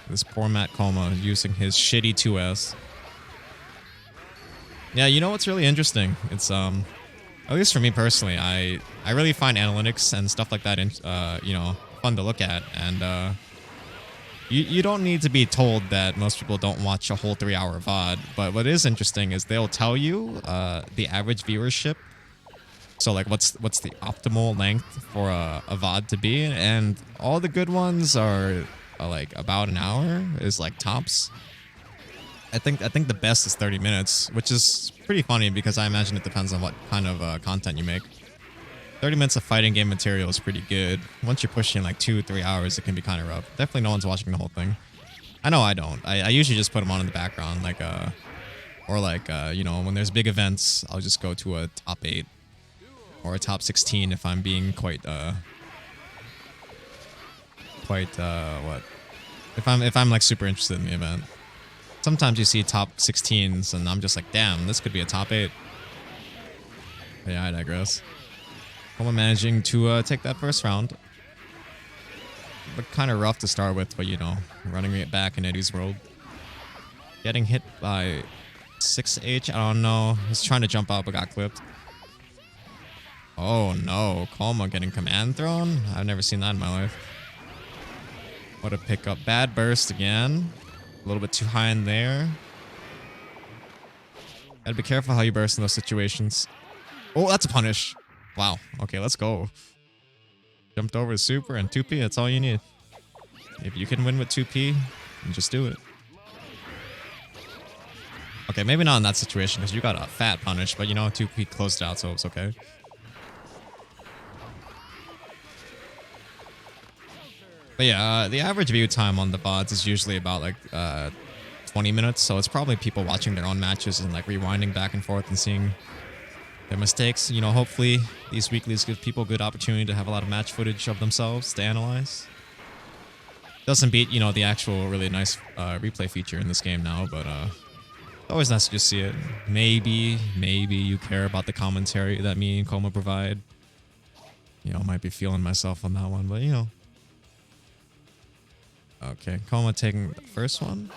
This poor Matt Coma using his shitty 2S. Yeah, you know what's really interesting? It's at least for me personally, I really find analytics and stuff like that you know, fun to look at, and you don't need to be told that most people don't watch a whole 3-hour VOD, but what is interesting is they'll tell you the average viewership. So like what's the optimal length for a VOD to be, and all the good ones are like about an hour is like tops. I think the best is 30 minutes, which is pretty funny because I imagine it depends on what kind of content you make. 30 minutes of fighting game material is pretty good. Once you're pushing like 2-3 hours, it can be kind of rough. Definitely no one's watching the whole thing. I know I don't. I usually just put them on in the background, like or like you know, when there's big events, I'll just go to a top 8 or a top 16 if I'm being quite what? If I'm like super interested in the event. Sometimes you see top 16s and I'm just like, damn, this could be a top 8. But yeah, I digress. I'm managing to take that first round. But kind of rough to start with, but you know, running it back in Eddie's world. Getting hit by 6H, I don't know. He's trying to jump out but got clipped. Oh no, Coma getting command thrown? I've never seen that in my life. What a pickup. Bad burst again. A little bit too high in there. Gotta be careful how you burst in those situations. Oh, that's a punish. Wow. Okay, let's go. Jumped over the super and 2P, that's all you need. If you can win with 2P, then just do it. Okay, maybe not in that situation because you got a fat punish, but you know, 2P closed out, so it's okay. But yeah, the average view time on the VODs is usually about like 20 minutes, so it's probably people watching their own matches and like rewinding back and forth and seeing their mistakes. You know, hopefully these weeklies give people good opportunity to have a lot of match footage of themselves to analyze. Doesn't beat, you know, the actual really nice replay feature in this game now, but always nice to just see it. Maybe you care about the commentary that me and Coma provide. You know, might be feeling myself on that one, but you know. Okay, Coma taking the first one.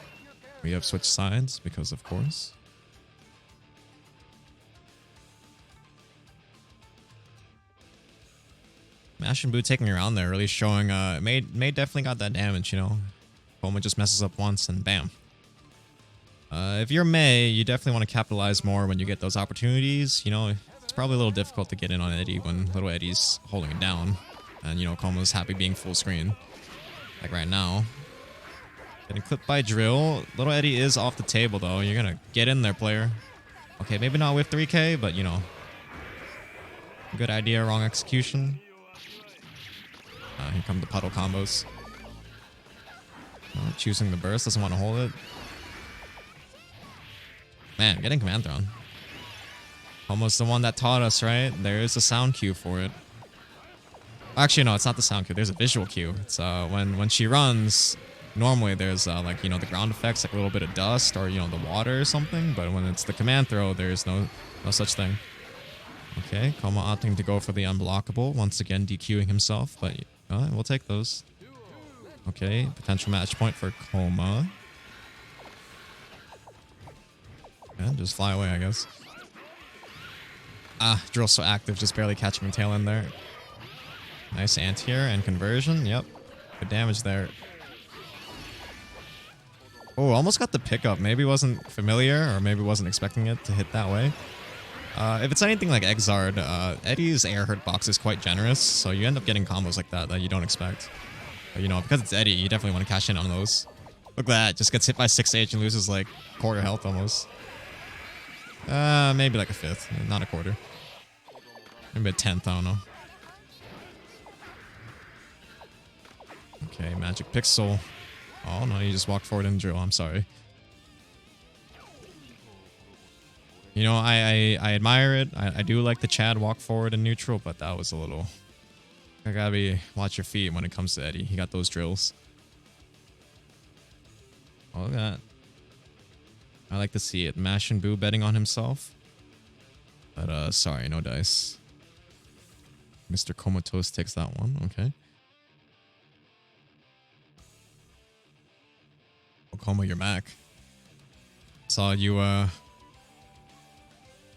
We have switched sides because, of course. Mash and Boo taking around there, really showing. May definitely got that damage, you know. Coma just messes up once and bam. If you're May, you definitely want to capitalize more when you get those opportunities. You know, it's probably a little difficult to get in on Eddie when little Eddie's holding it down, and you know, Coma's happy being full screen. Like right now. Getting clipped by Drill. Little Eddie is off the table though. You're gonna get in there, player. Okay, maybe not with 3K, but you know. Good idea, wrong execution. Here come the puddle combos. Choosing the burst, doesn't want to hold it. Man, getting command thrown. Almost the one that taught us, right? There is a sound cue for it. Actually, no, it's not the sound cue. There's a visual cue. It's when she runs, normally there's like, you know, the ground effects, like a little bit of dust or, you know, the water or something. But when it's the command throw, there's no such thing. Okay, Coma opting to go for the unblockable. Once again, DQing himself, but we'll take those. Okay, potential match point for Coma. And just fly away, I guess. Ah, Drill's so active, just barely catching the tail end there. Nice anti-air and conversion. Yep. Good damage there. Oh, almost got the pickup. Maybe wasn't familiar, or maybe wasn't expecting it to hit that way. If it's anything like Exard, Eddie's air hurt box is quite generous, so you end up getting combos like that you don't expect. But, you know, because it's Eddie, you definitely want to cash in on those. Look at that. Just gets hit by 6H and loses like quarter health almost. Maybe like a fifth. Not a quarter. Maybe a tenth, I don't know. Okay, Magic Pixel. Oh, no, you just walked forward and drill. I'm sorry. You know, I admire it. I do like the Chad walk forward and neutral, but that was a little... I gotta watch your feet when it comes to Eddie. He got those drills. Oh, look at that. I like to see it. Mash and Boo betting on himself. But, sorry, no dice. Mr. Comatose takes that one. Okay. Coma, you're back. Saw you,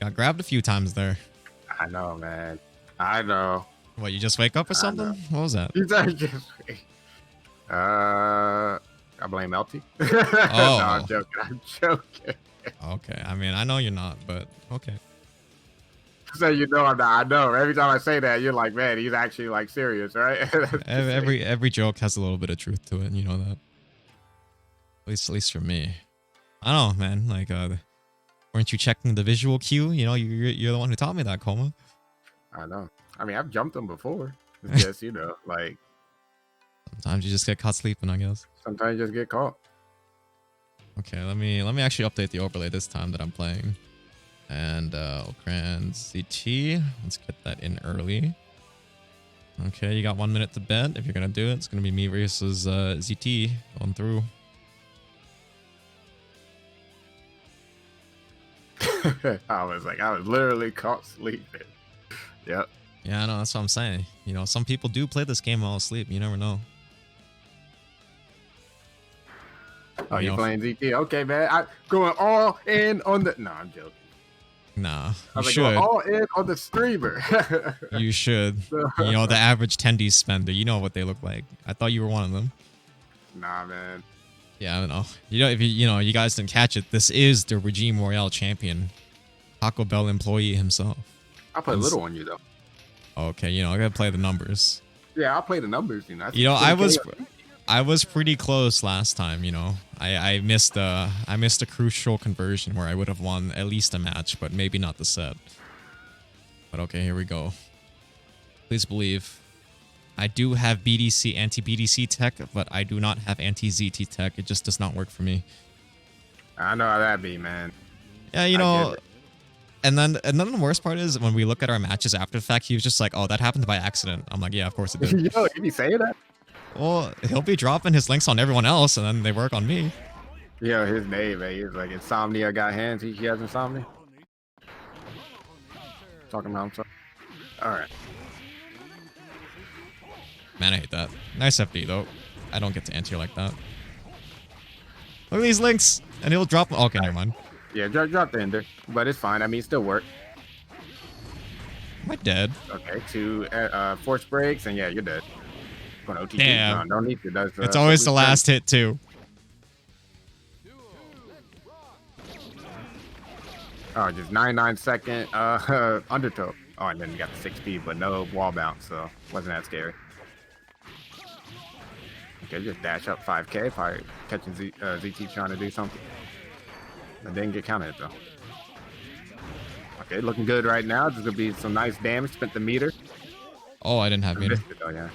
got grabbed a few times there. I know, man. I know. What, you just wake up or something? What was that? I blame LT. Oh. No, I'm joking. Okay, I mean, I know you're not, but okay. So you know I'm not. I know. Every time I say that, you're like, man, he's actually like serious, right? every joke has a little bit of truth to it, you know that. At least for me. I don't know, man. Like, weren't you checking the visual cue? You know, you're the one who taught me that, Coma. I know. I mean, I've jumped him before. It's just, you know, like... Sometimes you just get caught sleeping, I guess. Sometimes you just get caught. Okay, let me actually update the overlay this time that I'm playing. And, Okran ZT. Let's get that in early. Okay, you got 1 minute to bet. If you're gonna do it, it's gonna be me versus, ZT going through. I was literally caught sleeping. Yep. Yeah, I know, that's what I'm saying. You know, some people do play this game while asleep. You never know. Oh, you playing ZT? Okay, man. I going all in on the... No, I'm joking. Nah, I was you should. Going all in on the streamer. You should. You know, the average 10D spender. You know what they look like. I thought you were one of them. Nah, man. Yeah, I don't know. You know, if you guys didn't catch it, this is the Regime Royale champion, Taco Bell employee himself. I'll play a little on you though. Okay, you know, I gotta play the numbers. Yeah, I'll play the numbers. You know, I was pretty close last time. You know, I missed a crucial conversion where I would have won at least a match, but maybe not the set. But okay, here we go. Please believe. I do have BDC, anti-BDC tech, but I do not have anti-ZT tech. It just does not work for me. I know how that be, man. Yeah, you know, and then the worst part is when we look at our matches after the fact, he was just like, oh, that happened by accident. I'm like, yeah, of course it did. Yo, did he say that? Well, he'll be dropping his links on everyone else, and then they work on me. Yeah, his name, man. He's like, Insomnia got hands. He has insomnia. Talking about himself. All right. Man, I hate that. Nice FD, though. I don't get to anti like that. Look at these links! And he'll drop... Okay, never mind. Yeah, drop the ender. But it's fine. I mean, it still work. Am I dead? Okay, 2 force breaks, and yeah, you're dead. Going OTG. Damn. No, don't need to. That's, it's always the last hit, too. Oh, just 99-second undertow. Oh, and then you got the 6P, but no wall bounce, so wasn't that scary. Okay, just dash up 5K, probably catching ZT trying to do something. But didn't get counted, though. Okay, looking good right now. There's going to be some nice damage. Spent the meter. Oh, I didn't have meter. Missed it, though, yeah.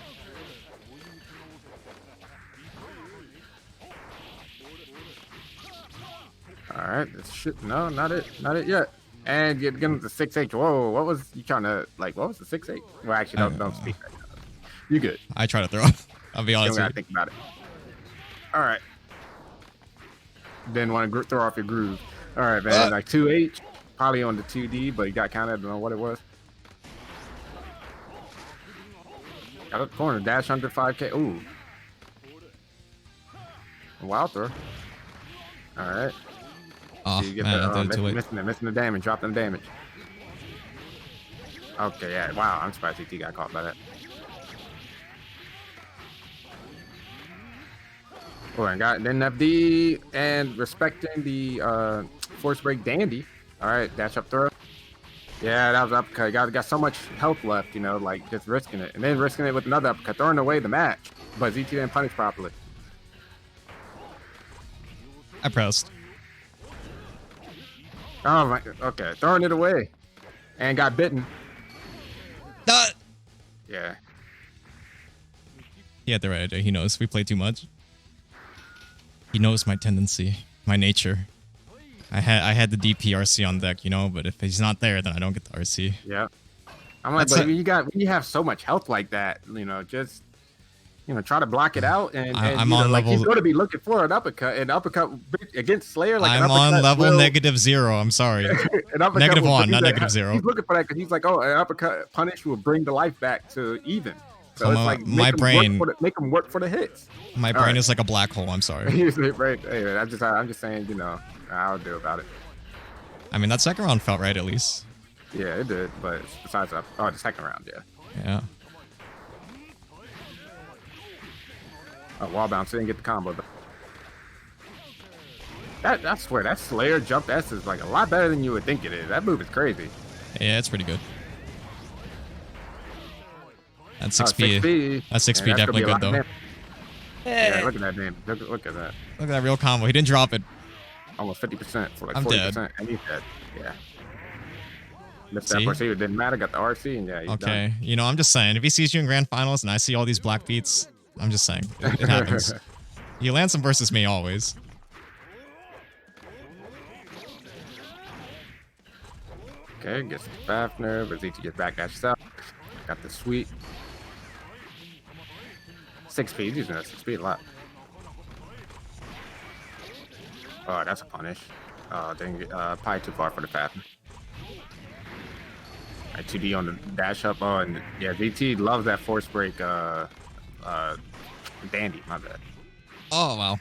All right, this shit. No, not it yet. And you're getting the 6H. Whoa, what was you trying to like? What was the 6H? Well, actually, don't speak right now. You good? I try to throw up. I'll be honest. You don't gotta think about it. All right. Didn't want to throw off your groove. All right, man. Like 2H, probably on the 2D, but he got counted. I don't know what it was. Got up the corner, dash under 5K. Ooh. Wild throw. All right. Oh, you get man, missing the damage, dropping the damage. Okay, yeah. Wow, I'm surprised CT got caught by that. Oh, and got then FD and respecting the force break dandy. All right, dash up throw. Yeah, that was uppercut. Got so much health left, you know, like just risking it, and then risking it with another uppercut, throwing away the match. But ZT didn't punish properly. I pressed. Oh my, okay, throwing it away, and got bitten. Yeah. He had the right idea. He knows we play too much. He knows my tendency, my nature. I had the DP RC on deck, you know, but if he's not there, then I don't get the RC. Yeah. I'm like, That's but you have so much health like that, you know, just try to block it out, and I'm you know, on like level. he's going to be looking for an uppercut against Slayer. Like I'm on level -0. I'm sorry. -1, not -0. He's looking for that because he's like, oh, an uppercut punish will bring the life back to even. So it's like my brain, make him work for the hits. My brain is like a black hole. I'm sorry. Hey, I'm just saying, you know, I'll do about it. I mean, that second round felt right at least. Yeah, it did. But besides that, the second round, yeah. Yeah. Wall bounce didn't get the combo. I swear that Slayer jump S is like a lot better than you would think it is. That move is crazy. Yeah, it's pretty good. That 6P, 6P. that 6P definitely good though. Yeah, look at that name. Look at that. Look at that real combo. He didn't drop it. Almost 50% for like I'm 40%. dead. And he's dead. Yeah. Missed that RC. It didn't matter. Got the RC and yeah, he's okay. done. You know, I'm just saying, if he sees you in grand finals and I see all these black beats, I'm just saying, it happens. You land some versus me always. Okay, gets the Fafner, but Zeke gets back dash out. Got the sweep. 6P, he's using that 6P a lot. Oh, that's a punish. Oh, dang it. Probably too far for the Fafner. Right, 2D on the dash up. Oh, and yeah, ZT loves that force break. Dandy, my bad. Oh, wow.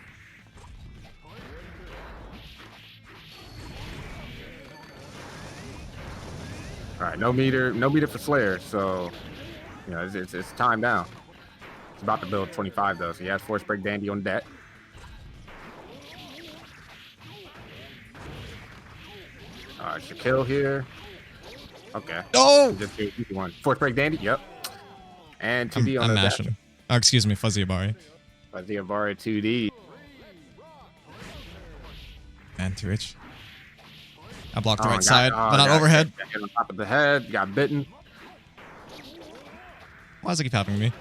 All right, no meter for Slayer, so you know it's time now. It's about to build 25 though, so he has force break dandy on deck. Should kill here. Okay. No. Just do easy one. Force break dandy. Yep. And 2D on I'm the mashing. deck. Oh, excuse me, Fuzzy Abari. Fuzzy Abari 2D. And 2H. I blocked the right side, but not overhead. Got on top of the head. Got bitten. Why does it keep happening to me?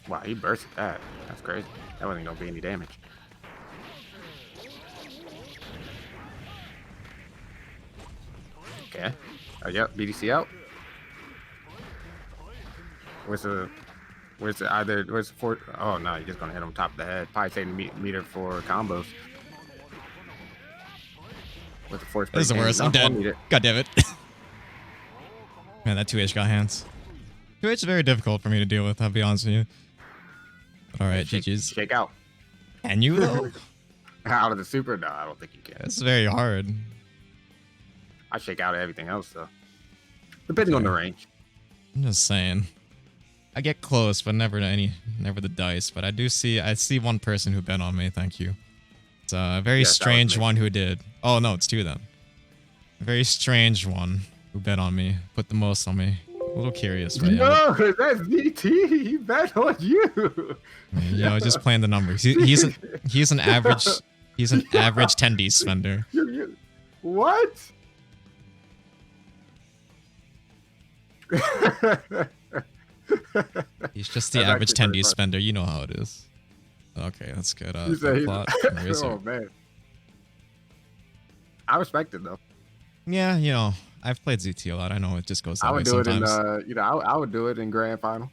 Wow, he bursted that. That's crazy. That wasn't gonna be any damage. Okay. Yep. BDC out. Where's the fort? Oh no, you're just gonna hit him top of the head. Probably taking meter for combos. With the force. This is the worst. I'm dead. God damn it. Man, that 2H got hands. 2H is very difficult for me to deal with, I'll be honest with you. But alright, GG's. Shake out. Can you though? Out of the super? No, I don't think you can. It's very hard. I shake out everything else though. Depending on the range. I'm just saying. I get close, but never the dice. But I see one person who bet on me, thank you. It's a very strange one who did. Oh no, it's two of them. A very strange one who bet on me, put the most on me. A little curious, but yeah. No, that's VT. He bet on you. You know, just playing the numbers. He's an average average 10D spender. What? He's just the average 10D spender. You know how it is. Okay, that's good. Plot. Oh man, I respect it though. Yeah, you know, I've played ZT a lot. I know it just goes that way sometimes. I would do it in grand final.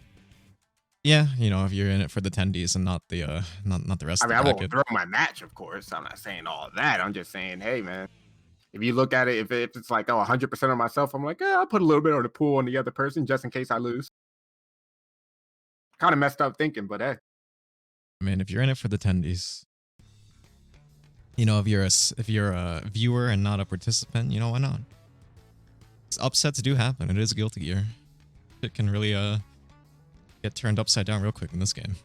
Yeah, you know, if you're in it for the 10Ds and not the not the rest of the bracket. I won't throw my match, of course. I'm not saying all of that. I'm just saying, hey man, if you look at it, if it's like 100% on myself, I'm like, I'll put a little bit on the pool on the other person just in case I lose. Kind of messed up thinking, but hey. I mean, if you're in it for the 10Ds, you know, if you're a viewer and not a participant, you know, why not? Upsets do happen. It is Guilty Gear. It can really get turned upside down real quick in this game.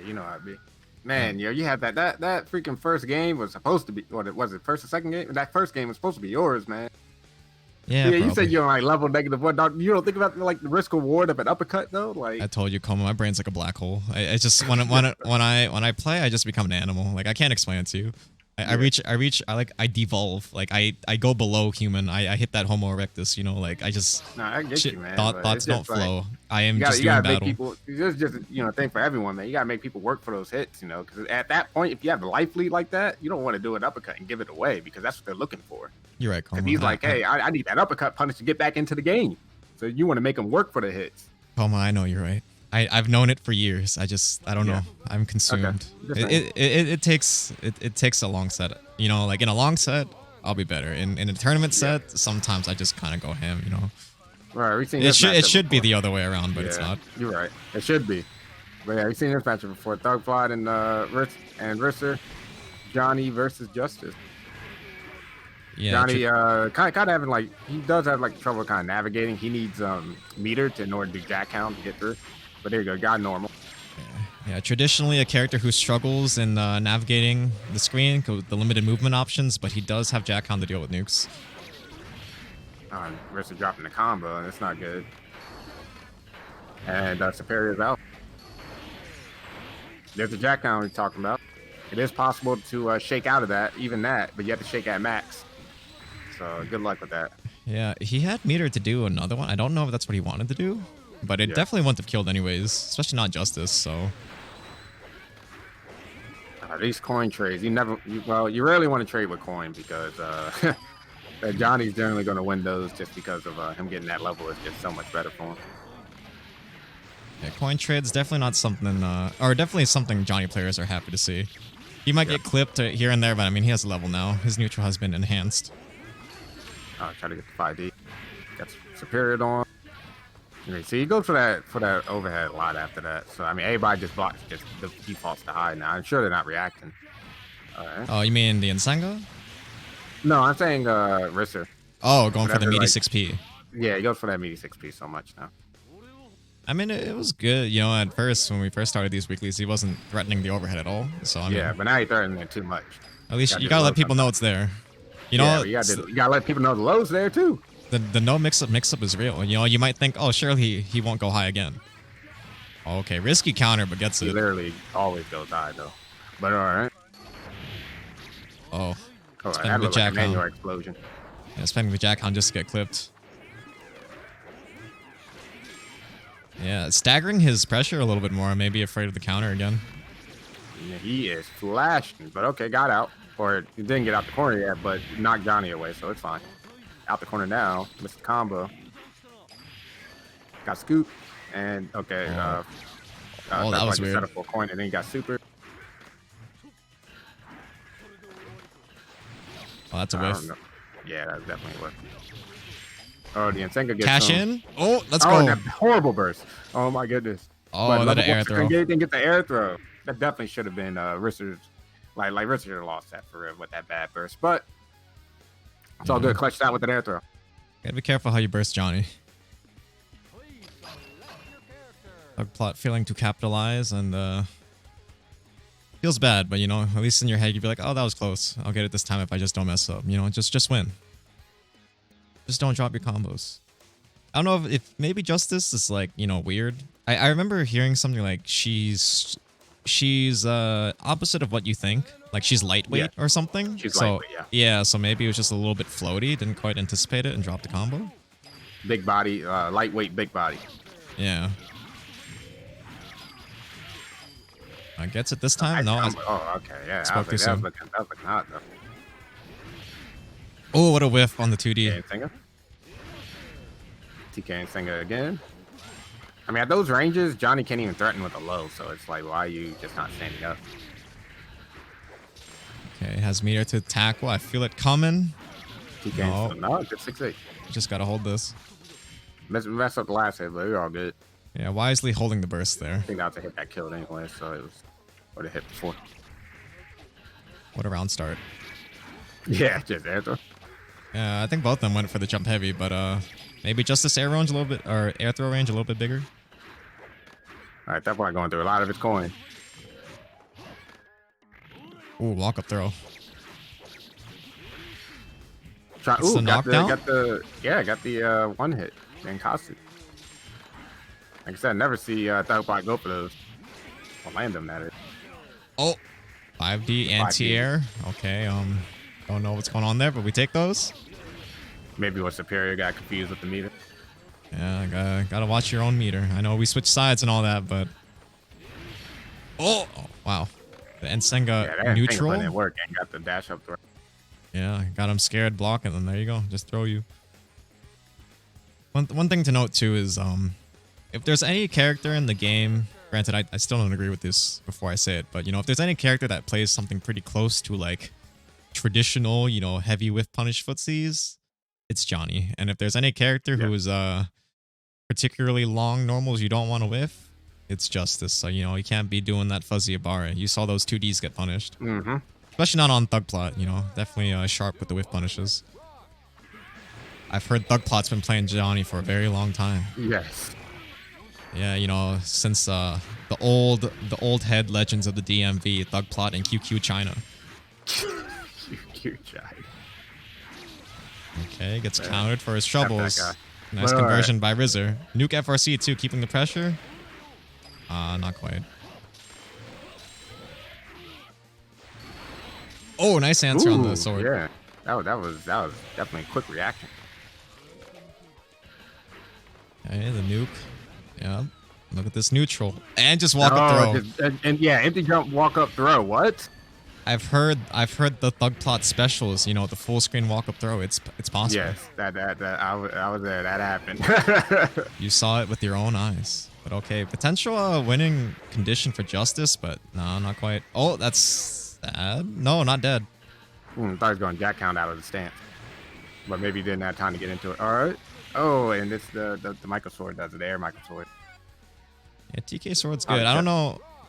You know how it be. Man, yo, you had that freaking first game was supposed to be what it was it first or second game? That first game was supposed to be yours, man. Yeah, You probably. said you're on like level -1. Dog. You don't think about like the risk reward of an uppercut though? Like I told you, Coma, my brain's like a black hole. I just when I play, I just become an animal. Like I can't explain it to you. I devolve. Like I go below human. I hit that Homo erectus. You know, like I just nah, I get you, man. thoughts don't flow. I am you just gotta doing make battle. people. It's just a thing for everyone, man. You gotta make people work for those hits, you know, because at that point, if you have a life lead like that, you don't want to do an uppercut and give it away because that's what they're looking for. You're right, Coma. Because he's like, hey, I need that uppercut punish to get back into the game. So you want to make him work for the hits. Coma, I know you're right. I've known it for years. I don't know. I'm consumed. Okay. It takes a long set. You know, like in a long set, I'll be better. In a tournament set, sometimes I just kind of go ham. You know. Right. We've seen it should be the other way around, but it's not. You're right. It should be. But yeah, we've seen this matchup before. Thugfly and Risser, Johnny versus Justice. Yeah, Johnny kind of having like he does have like trouble kind of navigating. He needs meter in order to do jack count to get through. But there you go, got normal. Yeah, traditionally a character who struggles in navigating the screen with the limited movement options, but he does have jack count to deal with nukes. Risser dropping the combo, and it's not good. And Superior's out. There's the jack count we're talking about. It is possible to shake out of that, even that, but you have to shake at max. So good luck with that. Yeah, he had meter to do another one. I don't know if that's what he wanted to do, but it definitely wouldn't have killed anyways, especially not Justice, so. These coin trades, you rarely want to trade with coin because Johnny's generally going to win those just because of him getting that level is just so much better for him. Yeah, coin trade's definitely not something, or definitely something Johnny players are happy to see. He might get clipped here and there, but I mean, he has a level now. His neutral has been enhanced. Try to get the 5D. Got Superior on. See, he goes for that overhead a lot after that. So I mean, everybody just blocks, just the defaults to high now. I'm sure they're not reacting. All right. Oh, you mean the Nsenga? No, I'm saying Risser. Oh, going for the meaty like, 6P. Yeah, he goes for that meaty 6P so much now. I mean, it was good. You know, at first, when we first started these weeklies, he wasn't threatening the overhead at all. So I mean, yeah, but now he's threatening it too much. At least you gotta let people know it's there. You know, yeah, you gotta let people know the low's there too. The no mix-up is real. You know, you might think, oh, surely he won't go high again. Okay, risky counter, but gets He it. literally always goes high though. But all right. Oh, That looked like a manual explosion. Yeah, spending the jack hound just to get clipped. Yeah, staggering his pressure a little bit more. Maybe afraid of the counter again. Yeah, he is flashing, but okay, got out. Or he didn't get out the corner yet, but knocked Johnny away, so it's fine. Out the corner now, missed the combo. Got scoop, and okay. That was weird. Set up for a coin, and then he got super. Oh, that's a whiff. Yeah, that's definitely a whiff. Oh, the Nsenga gets Cash some. in. Oh, let's Oh, go. that horrible burst. Oh my goodness. Oh, that air throw. Didn't get the air throw. That definitely should have been Risser's. Like Risser lost that for real with that bad burst, but it's all good. Clutched out with an air throw. Gotta be careful how you burst Johnny. Bug plot failing to capitalize and feels bad, but you know, at least in your head you'd be like, oh, that was close. I'll get it this time if I just don't mess up. You know, just win. Just don't drop your combos. I don't know if maybe Justice is like, you know, weird. I remember hearing something like she's opposite of what you think. Like she's lightweight or something. She's lightweight, yeah. Yeah, so maybe it was just a little bit floaty. Didn't quite anticipate it and dropped the combo. Big body, lightweight, big body. Yeah. Gets it this time? No. Oh, okay, yeah. Spoke too soon. That was looking hot though. Oh, what a whiff on the 2D. TK Nsenga again. I mean, at those ranges, Johnny can't even threaten with a low, so it's like, why are you just not standing up? Okay, has meter to tackle. I feel it coming. TK no, good 6-8. Just gotta hold this. Mess up the last hit, but we're all good. Yeah, wisely holding the burst there. I think that was a hit that killed anyway, so it was what it hit before. What a round start. Yeah, just air throw. Yeah, I think both of them went for the jump heavy, but maybe Justice air range a little bit, or air throw range a little bit bigger. All right, that boy going through a lot of his coin. Ooh, walk up throw. Ooh, the knockdown? got the one hit in Kasu. Like I said, I never see Thugpod go for those. Or land them, that is. Oh, 5D anti-air. Okay, don't know what's going on there, but we take those. Maybe what Superior got confused with the meter. Yeah, gotta watch your own meter. I know we switched sides and all that, but oh wow, the Ensenga Yeah, neutral. Put in work and got the dash up throw. Yeah, got him scared blocking, and there you go, just throw you. One thing to note too is if there's any character in the game, granted I still don't agree with this before I say it, but you know, if there's any character that plays something pretty close to like traditional, you know, heavy whiff punish footsies, it's Johnny. And if there's any character who is particularly long normals you don't want to whiff, it's Justice. So you know, you can't be doing that fuzzy Ibarra. You saw those 2Ds get punished. Mm-hmm. Especially not on Thugplot, you know, definitely sharp with the whiff punishes. I've heard Thugplot's been playing Johnny for a very long time. Yes. Yeah, you know, since the old head legends of the DMV, Thugplot and QQ China. QQ China. Okay, gets countered for his troubles. Nice But, conversion by Rizzer. Nuke FRC too, keeping the pressure. Not quite. Oh, nice answer on the sword. Yeah, that was definitely a quick reaction. Okay, the nuke. Yeah. Look at this neutral. And just walk up throw. And yeah, empty jump, walk up throw. What? I've heard the Thugplot specials, you know, the full screen walk up throw. It's possible. Yes, I was there. That happened. You saw it with your own eyes. But okay, potential winning condition for Justice, but no, not quite. Oh, that's sad. No, not dead. Thought he was going jack count out of the stance, but maybe he didn't have time to get into it. All right. Oh, and it's the Michael Sword does it. The air Michael Sword. Yeah, TK Sword's good. I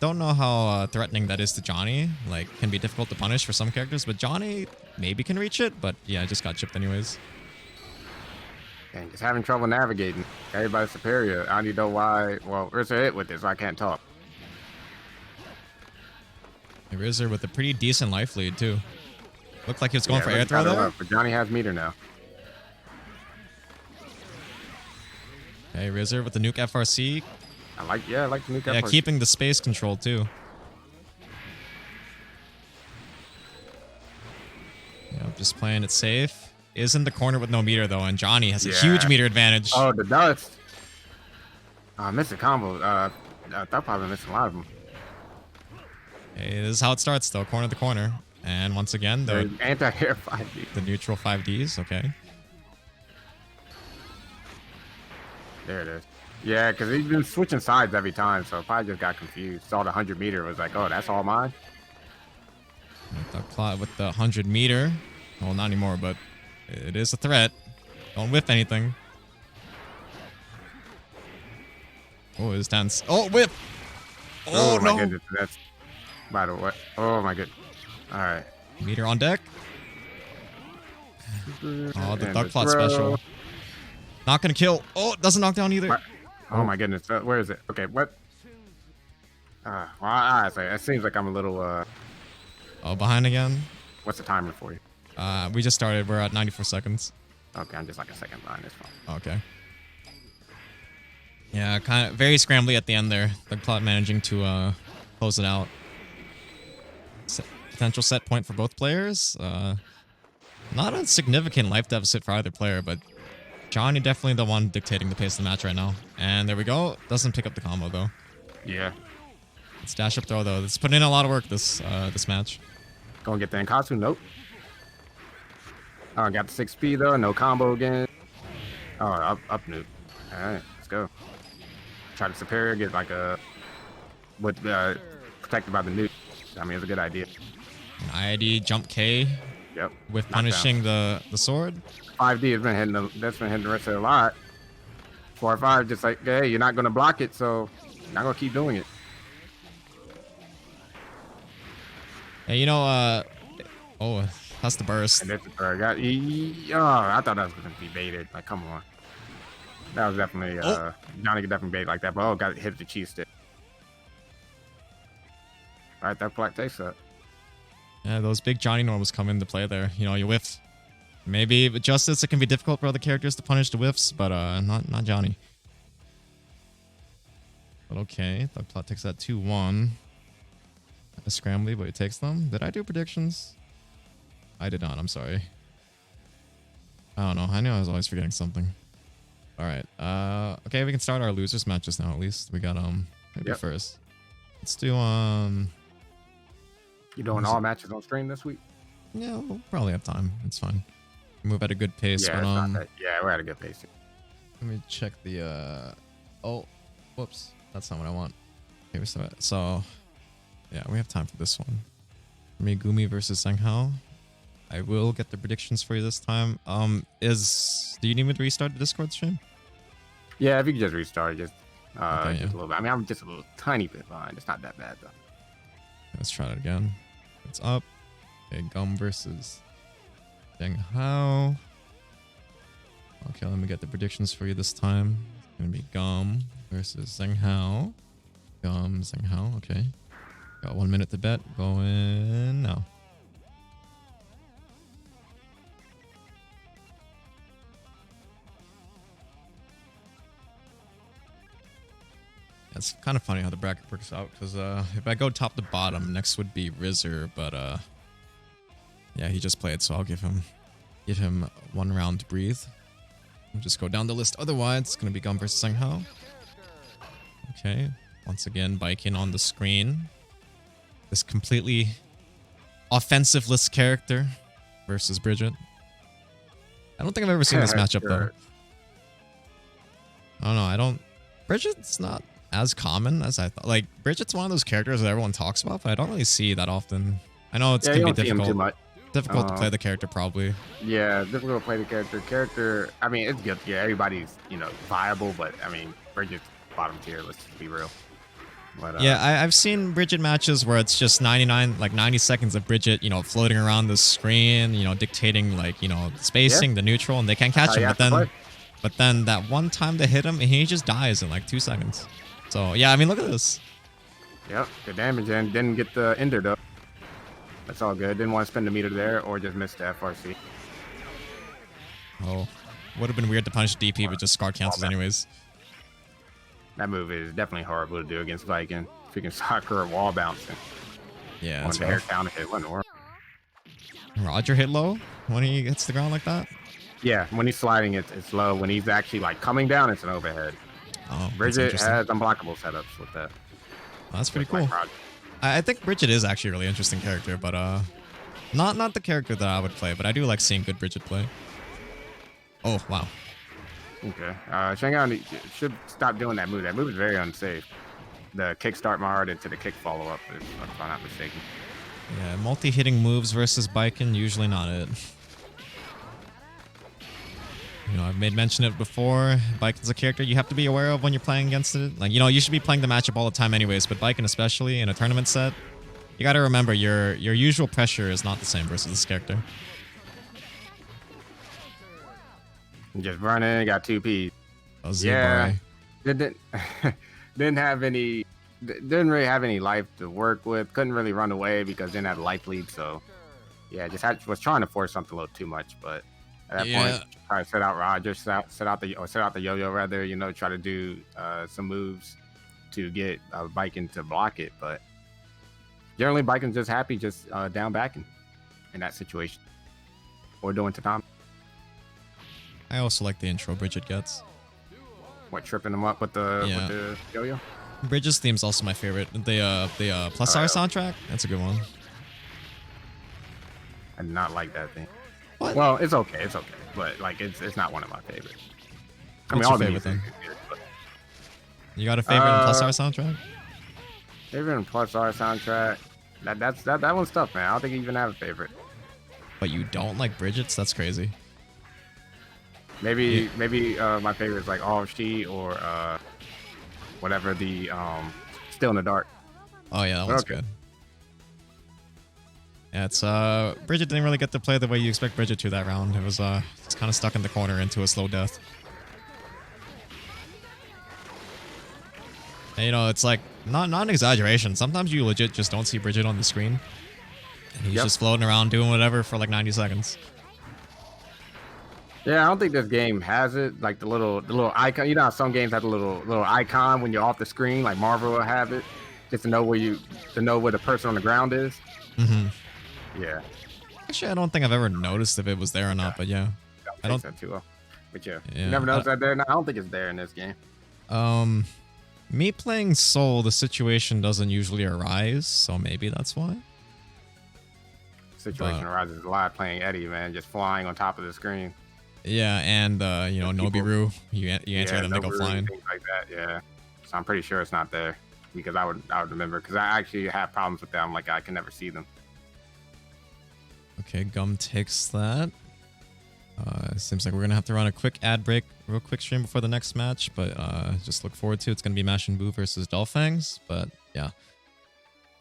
don't know how threatening that is to Johnny. Like, can be difficult to punish for some characters, but Johnny maybe can reach it. But yeah, just got chipped anyways. And just having trouble navigating. Everybody's superior. I don't know why. Well, Rizzer hit with this, so I can't talk. Rizzer with a pretty decent life lead too. Looked like he was going for air throw there. But Johnny has meter now. Okay, Rizzer with the nuke FRC. I like the nuke. Yeah, keeping the space control too. Yeah, just playing it safe. Is in the corner with no meter though, and Johnny has a huge meter advantage. Oh, the dust. I missed a combo. That probably missed a lot of them. Okay, this is how it starts though, corner to corner. And once again, the anti-air 5D. The neutral 5Ds, okay. There it is. Yeah, because he's been switching sides every time, so probably just got confused. Saw the 100 meter, was like, oh, that's all mine? Thugplot with the 100 meter. Well, not anymore, but it is a threat. Don't whiff anything. Oh, it's tense. Oh, whip! Oh, my no! Goodness, that's... By the way, oh my goodness. All right. Meter on deck. Oh, the Thugplot special. Not gonna kill. Oh, it doesn't knock down either. What? Oh my goodness. Where is it? Okay, what? Well, it seems like I'm a little... Oh, behind again? What's the timer for you? We just started. We're at 94 seconds. Okay, I'm just like a second behind this one. Okay. Yeah, kind of very scrambly at the end there. Thugplot managing to close it out. Potential set point for both players. Not a significant life deficit for either player, but Johnny definitely the one dictating the pace of the match right now. And there we go. Doesn't pick up the combo though. Yeah. It's dash up throw though. It's putting in a lot of work this match. Gonna get the Nkatsu? Nope. Oh, got the 6P though. No combo again. Oh, up nuke. All right, let's go. Try to superior, get like a protected by the nuke. I mean, it's a good idea. IID jump K. Yep. With punishing the sword. 5D has been hitting that's been hitting the rest of it a lot. 4 or 5 just like, hey, you're not gonna block it, so you're not gonna keep doing it. Yeah, you know, oh, that's the burst. And that's the bird. I thought that was gonna be baited. Like, come on. That was definitely Johnny could definitely bait like that, but got hit the cheese stick. All right, that flat takes up. Yeah, those big Johnny normals come into play there. You know, you whiff. Maybe with Justice, it can be difficult for other characters to punish the whiffs, but not Johnny. But okay, the plot takes that 2-1. A scrambly, but he takes them. Did I do predictions? I did not, I'm sorry. I don't know, I knew I was always forgetting something. Alright, okay, we can start our losers matches now at least. We got, maybe first. Let's do, You doing all matches on stream this week? yeah, we'll probably have time. It's fine. Move at a good pace, Yeah, but, it's not that, yeah, we're at a good pace. let me check the, oh, whoops. That's not what I want. Okay, so, yeah, we have time for this one. Megumi versus Senghao. I will get the predictions for you this time. Do you need me to restart the Discord stream? Yeah, if you could just restart, just Okay, just yeah. a little bit. I mean, I'm just a little tiny bit behind. It's not that bad though. Let's try that again. It's up. Okay, Gum versus Senghao. Okay, let me get the predictions for you this time. It's gonna be Gum versus Senghao. Gum, Senghao, okay. Got 1 minute to bet. Going now. It's kind of funny how the bracket works out, because if I go top to bottom, next would be Rizzer, but yeah, he just played, so I'll give him 1 round to breathe. We'll just go down the list. Otherwise, it's gonna be Gum versus Senghao. Okay, once again, Baikin on the screen. This completely offensive-less character versus Bridget. I don't think I've ever seen this matchup though. I don't know. Bridget's not as common as I thought. Like, Bridget's one of those characters that everyone talks about, but I don't really see that often. I know it's gonna be difficult. Difficult to play the character, probably. Yeah, difficult to play the character. I mean, it's good. Yeah, everybody's viable, but I mean, Bridget's bottom tier. Let's just be real. But, yeah, I've seen Bridget matches where it's just 90 seconds of Bridget, floating around the screen, dictating spacing, the neutral, and they can't catch him. But then that one time they hit him, and he just dies in like 2 seconds. So yeah, I mean, look at this. Yep, good damage, and didn't get the ender though. That's all good. Didn't want to spend the meter there, or just missed the FRC. Oh, would have been weird to punish DP, but just Scar cancels anyways. That move is definitely horrible to do against Viking. Freaking soccer wall bouncing. Yeah, on that's the air rough. counter hit. What in the world? Roger hit low when he hits the ground like that? Yeah, when he's sliding, it's low. When he's actually like coming down, it's an overhead. Oh, Bridget has unblockable setups with that. Oh, that's pretty cool. I think Bridget is actually a really interesting character, but not the character that I would play, but I do like seeing good Bridget play. Oh, wow. Okay. Shanghai should stop doing that move. That move is very unsafe. The kick start hard into the kick follow up, if I'm not mistaken. Yeah, multi-hitting moves versus Baikin, usually not it. I've made mention of it before. Baikin's a character you have to be aware of when you're playing against it. Like, you should be playing the matchup all the time anyways, but Baikin especially in a tournament set, you gotta remember your usual pressure is not the same versus this character. Just running, got 2P. Oh, yeah, didn't really have any life to work with. Couldn't really run away because didn't have life lead. So yeah, was trying to force something a little too much, but at that point, try to set out Roger, set out the yo-yo rather. Try to do some moves to get Baikin to block it, but generally Baikin's just happy down backing in that situation or doing Tadam. I also like the intro Bridget gets. What, tripping them up with the yo-yo? Bridget's theme's also my favorite. The Plus R soundtrack, that's a good one. I did not like that thing. What? Well, it's okay, but like it's not one of my favorites. What's your favorite thing? You got a favorite in Plus R soundtrack? Favorite in Plus R soundtrack? That one's tough, man. I don't think you even have a favorite. But you don't like Bridget's? That's crazy. Maybe my favorite is like All She or whatever the Still in the Dark. Oh yeah, that one's good. Yeah, it's Bridget didn't really get to play the way you expect Bridget to that round. It was just kind of stuck in the corner into a slow death. And, it's like not an exaggeration. Sometimes you legit just don't see Bridget on the screen. And he's just floating around doing whatever for like 90 seconds. Yeah, I don't think this game has it. Like the little icon. You know how some games have the little icon when you're off the screen, like Marvel will have it, just to know where the person on the ground is. Yeah. Actually, I don't think I've ever noticed if it was there or not, but yeah. I don't think so too well. But yeah. Yeah, You never noticed that there? No, I don't think it's there in this game. Me playing Soul, the situation doesn't usually arise, so maybe that's why. Situation arises a lot playing Eddie, man, just flying on top of the screen. Yeah, and you know, Nobiru, you answer them, they go flying. Things like that, yeah. So I'm pretty sure it's not there because I would remember because I actually have problems with them. Like I can never see them. Okay, Gum takes that. Seems like we're gonna have to run a quick ad break, real quick stream before the next match, but just look forward to it. It's gonna be Mash and Boo versus Dolphangs, but yeah,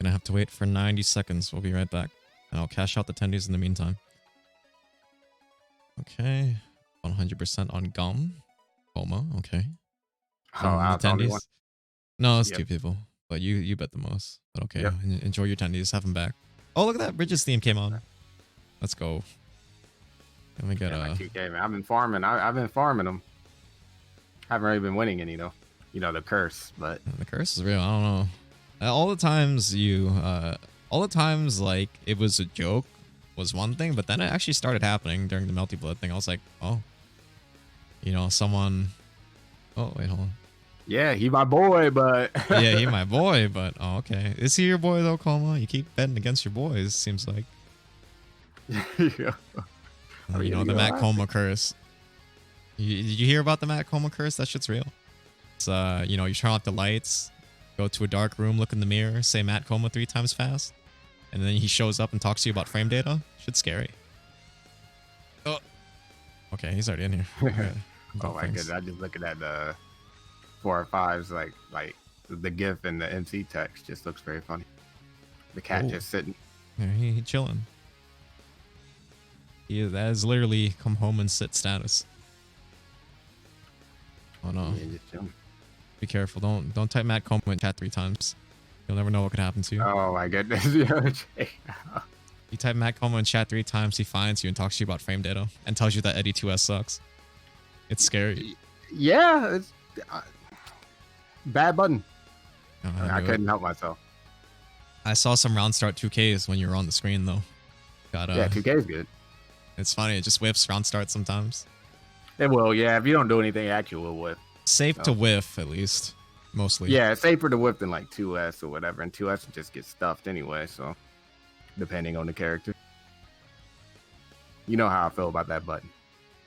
gonna have to wait for 90 seconds. We'll be right back, and I'll cash out the tendies in the meantime. Okay, 100% on Gum, Coma. Okay. Oh, I was the only one. No, it's two people, but you bet the most. But okay, enjoy your tendies. Have them back. Oh, look at that! Bridges theme came on. Let's go. Let me get my 2K, man. I've been farming. I've been farming them. Haven't really been winning any though. You know the curse, but the curse is real. I don't know. All the times like it was a joke was one thing, but then it actually started happening during the Melty Blood thing. I was like, oh, you know, someone. Oh wait, hold on. Yeah, he my boy, but yeah, he my boy, but oh, okay. Is he your boy though, Coma? You keep betting against your boys. Seems like. Yeah. You know, the Matt Coma curse. Did you hear about the Matt Coma curse? That shit's real. It's, you know, you turn off the lights, go to a dark room, look in the mirror, say Matt Coma 3 times fast, and then he shows up and talks to you about frame data. Shit's scary. Oh. Okay, he's already in here. Okay. Oh my goodness, I just looking at the 4 or 5s, like the GIF and the MC text just looks very funny. The cat just sitting. Yeah, he chilling. That is literally come home and sit status. Oh no. Yeah, just chilling. Be careful. Don't type Matt Coma in chat 3 times. You'll never know what could happen to you. Oh my goodness. You type Matt Coma in chat 3 times, he finds you and talks to you about frame data and tells you that Eddie 2S sucks. It's scary. Yeah, it's bad button. I couldn't help myself. I saw some round start 2Ks when you were on the screen though. Yeah, 2K is good. It's funny, it just whiffs round start sometimes. It will, yeah. If you don't do anything, it actually will whiff. Safe to whiff, at least. Mostly. Yeah, it's safer to whiff than like 2S or whatever. And 2S will just get stuffed anyway, so depending on the character. You know how I feel about that button.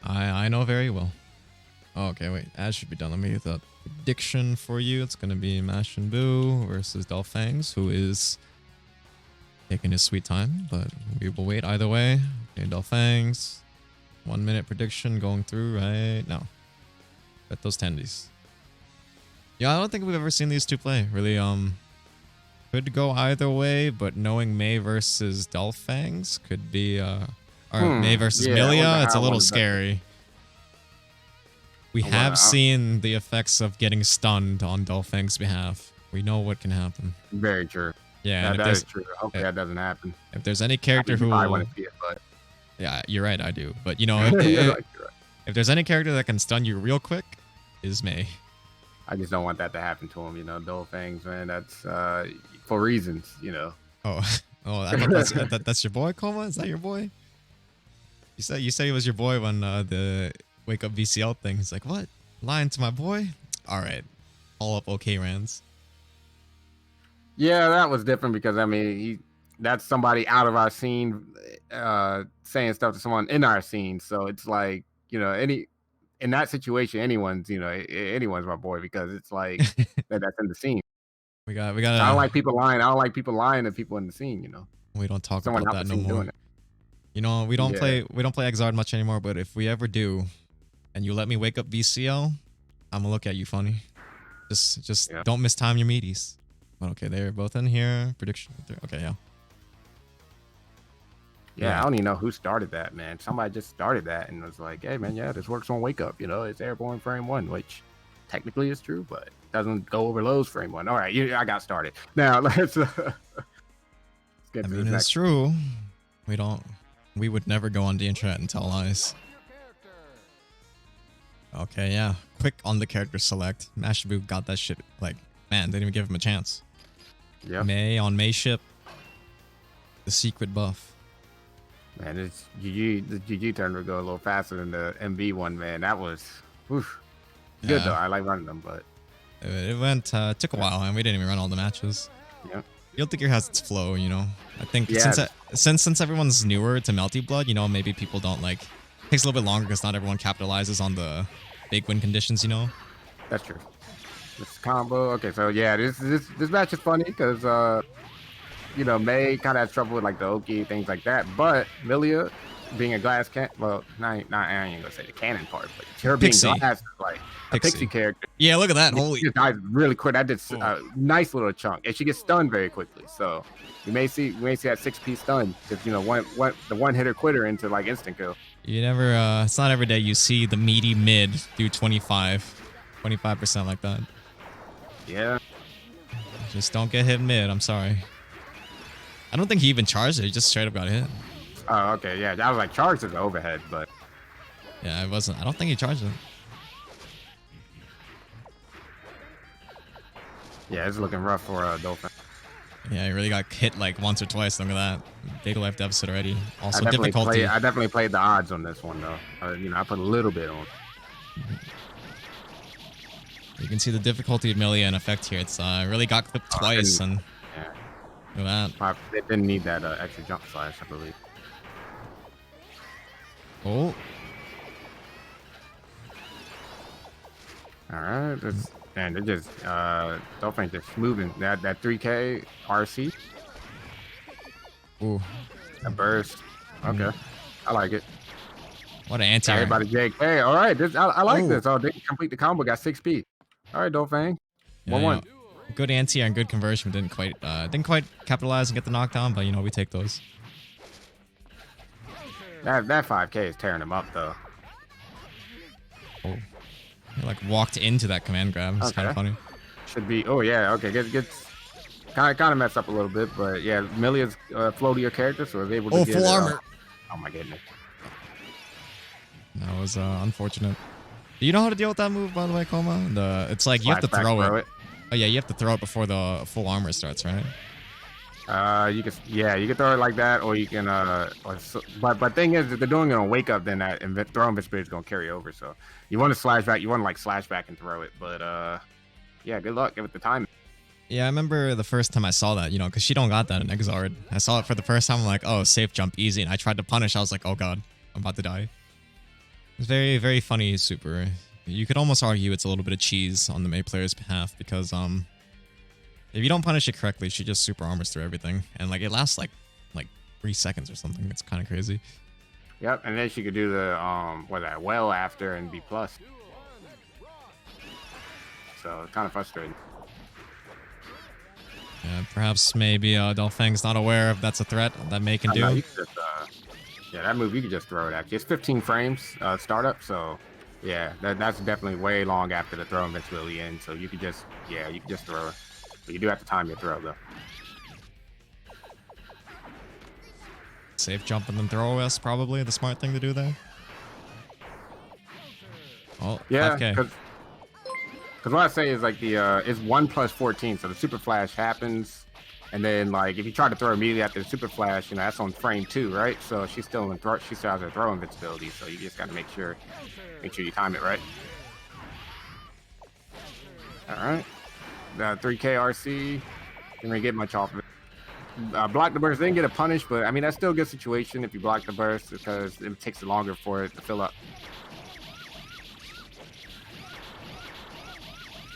I know very well. Oh, okay, wait. Ads should be done. Let me get the prediction for you. It's going to be Mash and Boo versus Dolphangs, who is taking his sweet time, but we will wait either way. Okay, Dolphangs. 1 minute prediction going through right now. Bet those tendies. Yeah, I don't think we've ever seen these two play. Really, could go either way, but knowing May versus Dolphangs could be, or May versus Milia, it's a little scary. We have seen the effects of getting stunned on Dolphang's behalf. We know what can happen. Very true. Yeah, that is true. Hopefully that doesn't happen. If there's any character who I want to see it, but yeah, you're right, I do. But you know, if there's any character that can stun you real quick, is May. I just don't want that to happen to him. You know, Dolphangs, man. That's for reasons. You know. Oh, I thought that's your boy, Coma. Is that your boy? You said he was your boy when the Wake Up VCL thing. He's like, what? Lying to my boy? All right, all up, okay, Rands. Yeah, that was different because I mean, that's somebody out of our scene saying stuff to someone in our scene. So it's like, you know, in that situation, anyone's my boy because it's like that's in the scene. We got. I don't like people lying. I don't like people lying to people in the scene. You know. We don't talk about that no more. You know, we don't play Exard much anymore. But if we ever do, and you let me wake up VCL, I'm gonna look at you funny. Just don't mistime your meaties. But okay, they're both in here. Prediction. Okay, yeah. Yeah, I don't even know who started that, man. Somebody just started that and was like, hey, man, yeah, this works on Wake Up. You know, it's Airborne frame 1, which technically is true, but doesn't go over Lowe's frame 1. All right, I got started. Now, let's Get I to mean, this it's true. We would never go on the internet and tell lies. Okay, yeah. Quick on the character select. Mashabu got that shit, like, man, didn't even give him a chance. Yep. May on May ship. The secret buff. Man, this GG turn would go a little faster than the MB one, man. That was oof. Good Yeah. though. I like running them, but It went, took a while, and we didn't even run all the matches. yeah. Guilty Gear has its flow, you know. I think Yeah. since everyone's newer to Melty Blood, you know, maybe people don't like. Takes a little bit longer because not everyone capitalizes on the big win conditions, you know. That's true. This combo. Okay, so yeah, this match is funny because you know, May kind of has trouble with like the Oki, things like that. But Milia being a glass can, well, I ain't gonna say the cannon part, but her being Pixie. glass is like a pixie character. Yeah, look at that. Holy. She dies really quick. That did a nice little chunk, and she gets stunned very quickly. So we may see that 6-piece stun because you know the one hitter quitter into like instant kill. You never. It's not every day you see the meaty mid do 25% like that. Yeah. Just don't get hit mid. I'm sorry. I don't think he even charged it. He just straight up got hit. Oh, okay. Yeah, that was like charged as an overhead, but Yeah, it wasn't. I don't think he charged it. yeah, it's looking rough for Dolphin. Yeah, he really got hit like once or twice. Look at that. Big life deficit already. Also I difficulty. definitely played the odds on this one though. You know, I put a little bit on. You can see the difficulty of Milia in effect here. It's really got clipped twice, and Yeah. look at that. They didn't need that extra jump slash, I believe. Oh, All right, and they're just Dolphin just moving that 3K RC, ooh, a burst. Okay, I like it. what an anti. Everybody, JK. All right, I like Oh. this. Oh, they complete the combo. Got 6P. All right, Dolphin. Yeah, 1-1. you know, good anti and good conversion. Didn't quite capitalize and get the knockdown, but you know we take those. That 5K is tearing him up though. Oh, he like walked into that command grab. It's kind of Okay. funny. Should be. Oh yeah. Okay. Gets kind of messed up a little bit, but yeah, Milia's floatier character, so was able to Oh, get full it, armor. Oh my goodness. That was unfortunate. Do you know how to deal with that move, by the way, Koma? It's like you have to Flashback, throw it. Oh yeah, you have to throw it before the full armor starts, right? You can throw it like that, or you can but thing is, if they're doing it on wake up, then that throwing invincibility is gonna carry over. So you want to slash back, slash back and throw it, but yeah, good luck with the time. Yeah, I remember the first time I saw that, you know, because she don't got that in Exard. I saw it for the first time, I'm like, oh, safe jump, easy, and I tried to punish. I was like, oh god, I'm about to die. It's very, very funny super. You could almost argue it's a little bit of cheese on the May player's behalf because if you don't punish it correctly, she just super armors through everything, and like it lasts like 3 seconds or something. It's kind of crazy. Yep, and then she could do the well after and B plus. So it's kind of frustrating. Yeah, perhaps maybe Dolphang's not aware if that's a threat that May can do. No, you can just, yeah, that move you can just throw it. Actually, it's 15 frames startup, so yeah, that's definitely way long after the throw invincibility ends. So you could just throw it, but you do have to time your throw though. Safe jump and then throw us probably the smart thing to do there. Oh, Yeah, 5K. because what I say is like it's 1 plus 14, so the super flash happens, and then like if you try to throw immediately after the super flash, you know that's on frame 2, right? So she's still she still has her throw invincibility, so you just got to make sure you time it right. All right, the 3K RC didn't really get much off of it. Block the burst, didn't get a punish, but I mean that's still a good situation if you block the burst because it takes longer for it to fill up.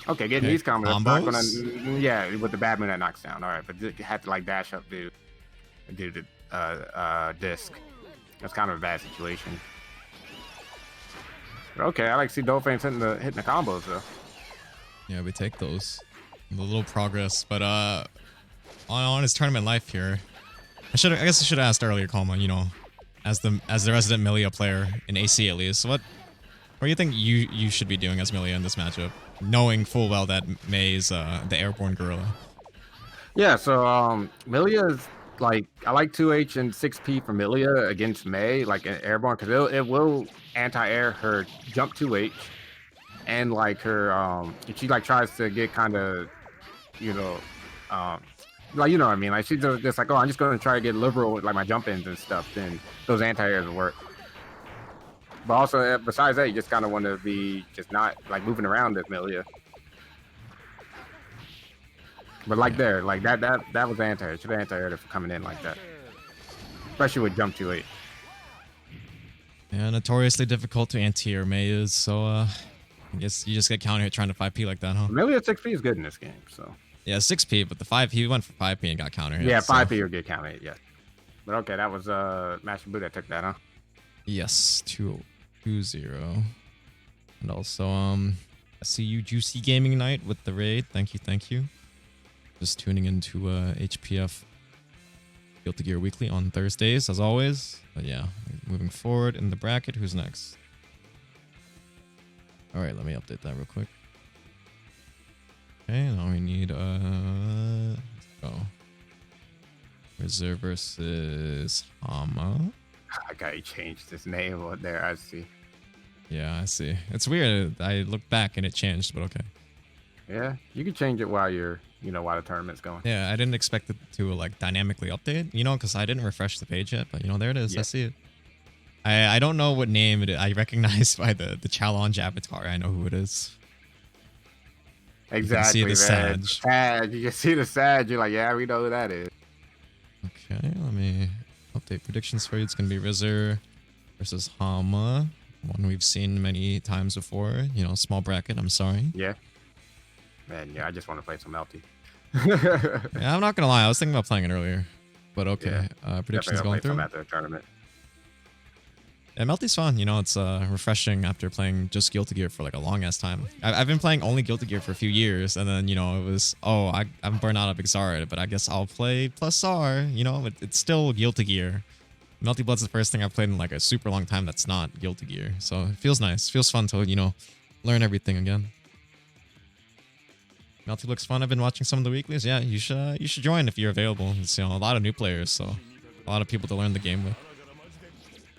Okay, getting these combos. That's not gonna, yeah, with the bad move that knocks down. All right, but you had to like dash up do the disc. That's kind of a bad situation. But okay, I like to see Dolphins hitting the combos though. Yeah, we take those. A little progress, but on his tournament life here, I guess I should have asked earlier, Kalma. You know, as the resident Milia player in AC at least, what do you think you should be doing as Milia in this matchup, knowing full well that May is the airborne gorilla? Yeah, so Milia's like I like 2H and 6P Familia against Mei, like in airborne, because it will anti-air her jump 2H, and like her if she like tries to get kind of, you know, um like, you know what I mean, like she's just like, oh, I'm just gonna try to get liberal with like my jump ins and stuff, then those anti-airs will work. But also besides that, you just kind of want to be just not like moving around this Familia. But like there, like that was anti-air. Should have anti-aired for coming in like that, especially with jump 2-8. Yeah, notoriously difficult to anti-air Mei is, so I guess you just get counter hit trying to 5P like that, huh? Familia 6P is good in this game, so. Yeah, 6P, but the 5 he went for 5P and got counter hit. Yeah, so. 5P will get counter hit, yeah. But okay, that was Master Boo that took that, huh? Yes, 2-0. And also, I see you Juicy Gaming Night with the raid. Thank you. Just tuning into HPF Guilty Gear Weekly on Thursdays, as always. But yeah, moving forward in the bracket, who's next? Alright, let me update that real quick. Okay, now we need, let's go. Reserve versus Hama. I gotta change this name out there, I see. Yeah, I see. It's weird. I looked back and it changed, but okay. Yeah, you can change it while you're, while the tournament's going. Yeah, I didn't expect it to like dynamically update, because I didn't refresh the page yet, but there it is. Yeah. I see it. I don't know what name it is. I recognize by the challenge avatar. I know who it is. Exactly, you can see the man. Sag. You can see the Sag. You're like, yeah, we know who that is. Okay, let me update predictions for you. It's going to be Rizzer versus Hama. One we've seen many times before. Small bracket. I'm sorry. Yeah. Man, yeah, I just want to play some Melty. Yeah, I'm not going to lie. I was thinking about playing it earlier. But okay. Yeah, predictions going through. After the tournament. Yeah, Melty's fun. It's refreshing after playing just Guilty Gear for like a long ass time. I've been playing only Guilty Gear for a few years, and then it was I'm burnt out of Exara, but I guess I'll play plus R. It's still Guilty Gear. Melty Blood's the first thing I've played in like a super long time that's not Guilty Gear, so it feels nice. It feels fun to learn everything again. Melty looks fun. I've been watching some of the weeklies. Yeah, you should join if you're available. It's a lot of new players, so a lot of people to learn the game with.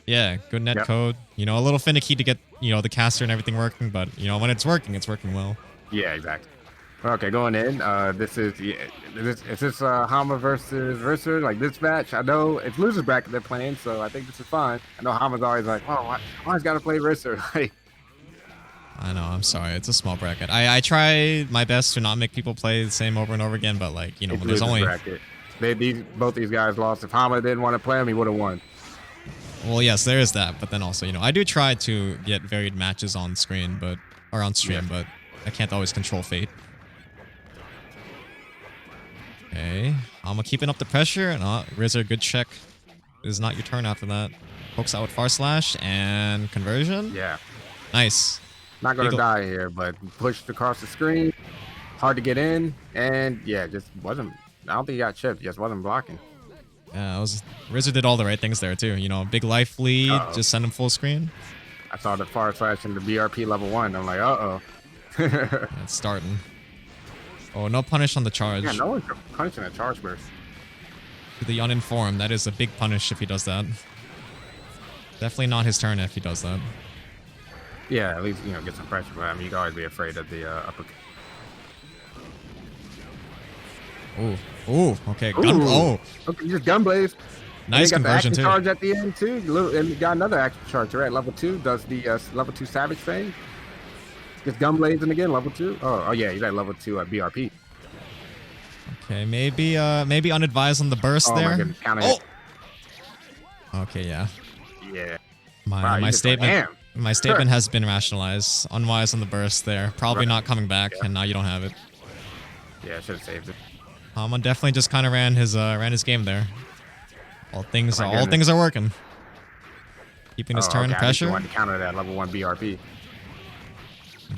Yeah, good net code. A little finicky to get, the caster and everything working, but, when it's working well. Yeah, exactly. Okay, going in. This is Hama versus Verser, like this match. I know it's losers bracket they're playing, so I think this is fine. I know Hama's always like, oh, I always got to play Verser. Like, I know, I'm sorry. It's a small bracket. I try my best to not make people play the same over and over again, but, like, when there's only... bracket. Both these guys lost. If Hama didn't want to play him, he would have won. Well, yes, there is that, but then also, I do try to get varied matches on screen, but I can't always control fate. Okay, I'm keeping up the pressure, and Rizzer, good check. This is not your turn after that. Pokes out with Far Slash and conversion. Yeah, nice. Not gonna die here, but pushed across the screen, hard to get in, and yeah, just wasn't. I don't think he got chipped. Just wasn't blocking. Yeah, Rizzer did all the right things there too. Big life lead, just send him full screen. I saw the Far Slash in the BRP level 1. I'm like, uh-oh. It's starting. Oh, no punish on the charge. Yeah, no one's punishing a charge burst. To the uninformed, that is a big punish if he does that. Definitely not his turn if he does that. Yeah, at least, get some pressure. But I mean, you can always be afraid of the upper. Ooh, okay. Okay, just gun blaze. Nice conversion too. Charge at the end too. And you got another action charge. Right, level 2 does the level 2 Savage thing. Just gun blazing again, level 2. Oh yeah, you got level 2 at BRP. Okay, maybe unadvised on the burst there. My goodness, counter hit. Okay, yeah. Yeah. My statement. My statement has been rationalized. Unwise on the burst there. Probably not coming back, and now you don't have it. Yeah, I should have saved it. Hama definitely just kind of ran his game there. All things are working. Keeping his turn pressure. I want to counter that level 1 BRP.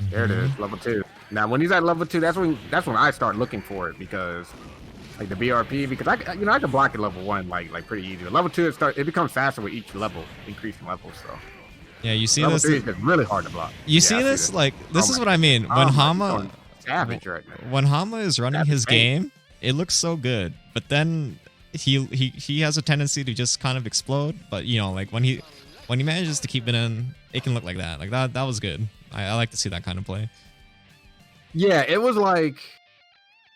There it is, level 2. Now when he's at level 2, that's when I start looking for it, because like the BRP, because I can block at level 1 like pretty easy. But level 2 it becomes faster with each level, increasing level. So yeah, you see level this. 3 is just really hard to block. You see this? Like this is what I mean. When Hama savage right now. When Hama is running his game, it looks so good, but then he has a tendency to just kind of explode, but you know, like when he manages to keep it in, it can look like that. Like that was good. I like to see that kind of play. Yeah, it was like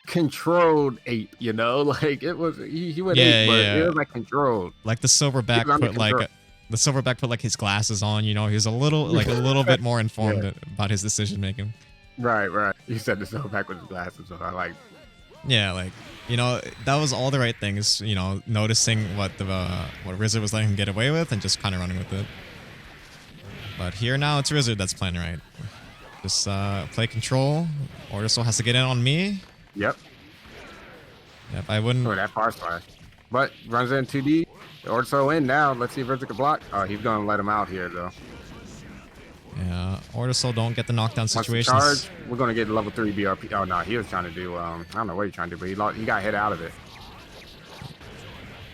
controlled ape, you know, like it was he went ape, but it was like controlled. Like the silverback put like his glasses on, you know, he was a little bit more informed about his decision making. Right. You said the silverback with his glasses, so I like. Yeah, like, you know, that was all the right things, you know, noticing what Rizard was letting him get away with and just kind of running with it. But here now it's Rizard that's playing right. Just play control. Ordersoul has to get in on me. Yep. I wouldn't. Oh, that far slash. But runs in 2D. Ordersoul in now. Let's see if Rizard can block. Oh, he's going to let him out here, though. Yeah, Ordersoul don't get the knockdown situations. Charge, we're going to get level 3 BRP. Oh, no, he was trying to do, I don't know what he's trying to do, but he got hit out of it.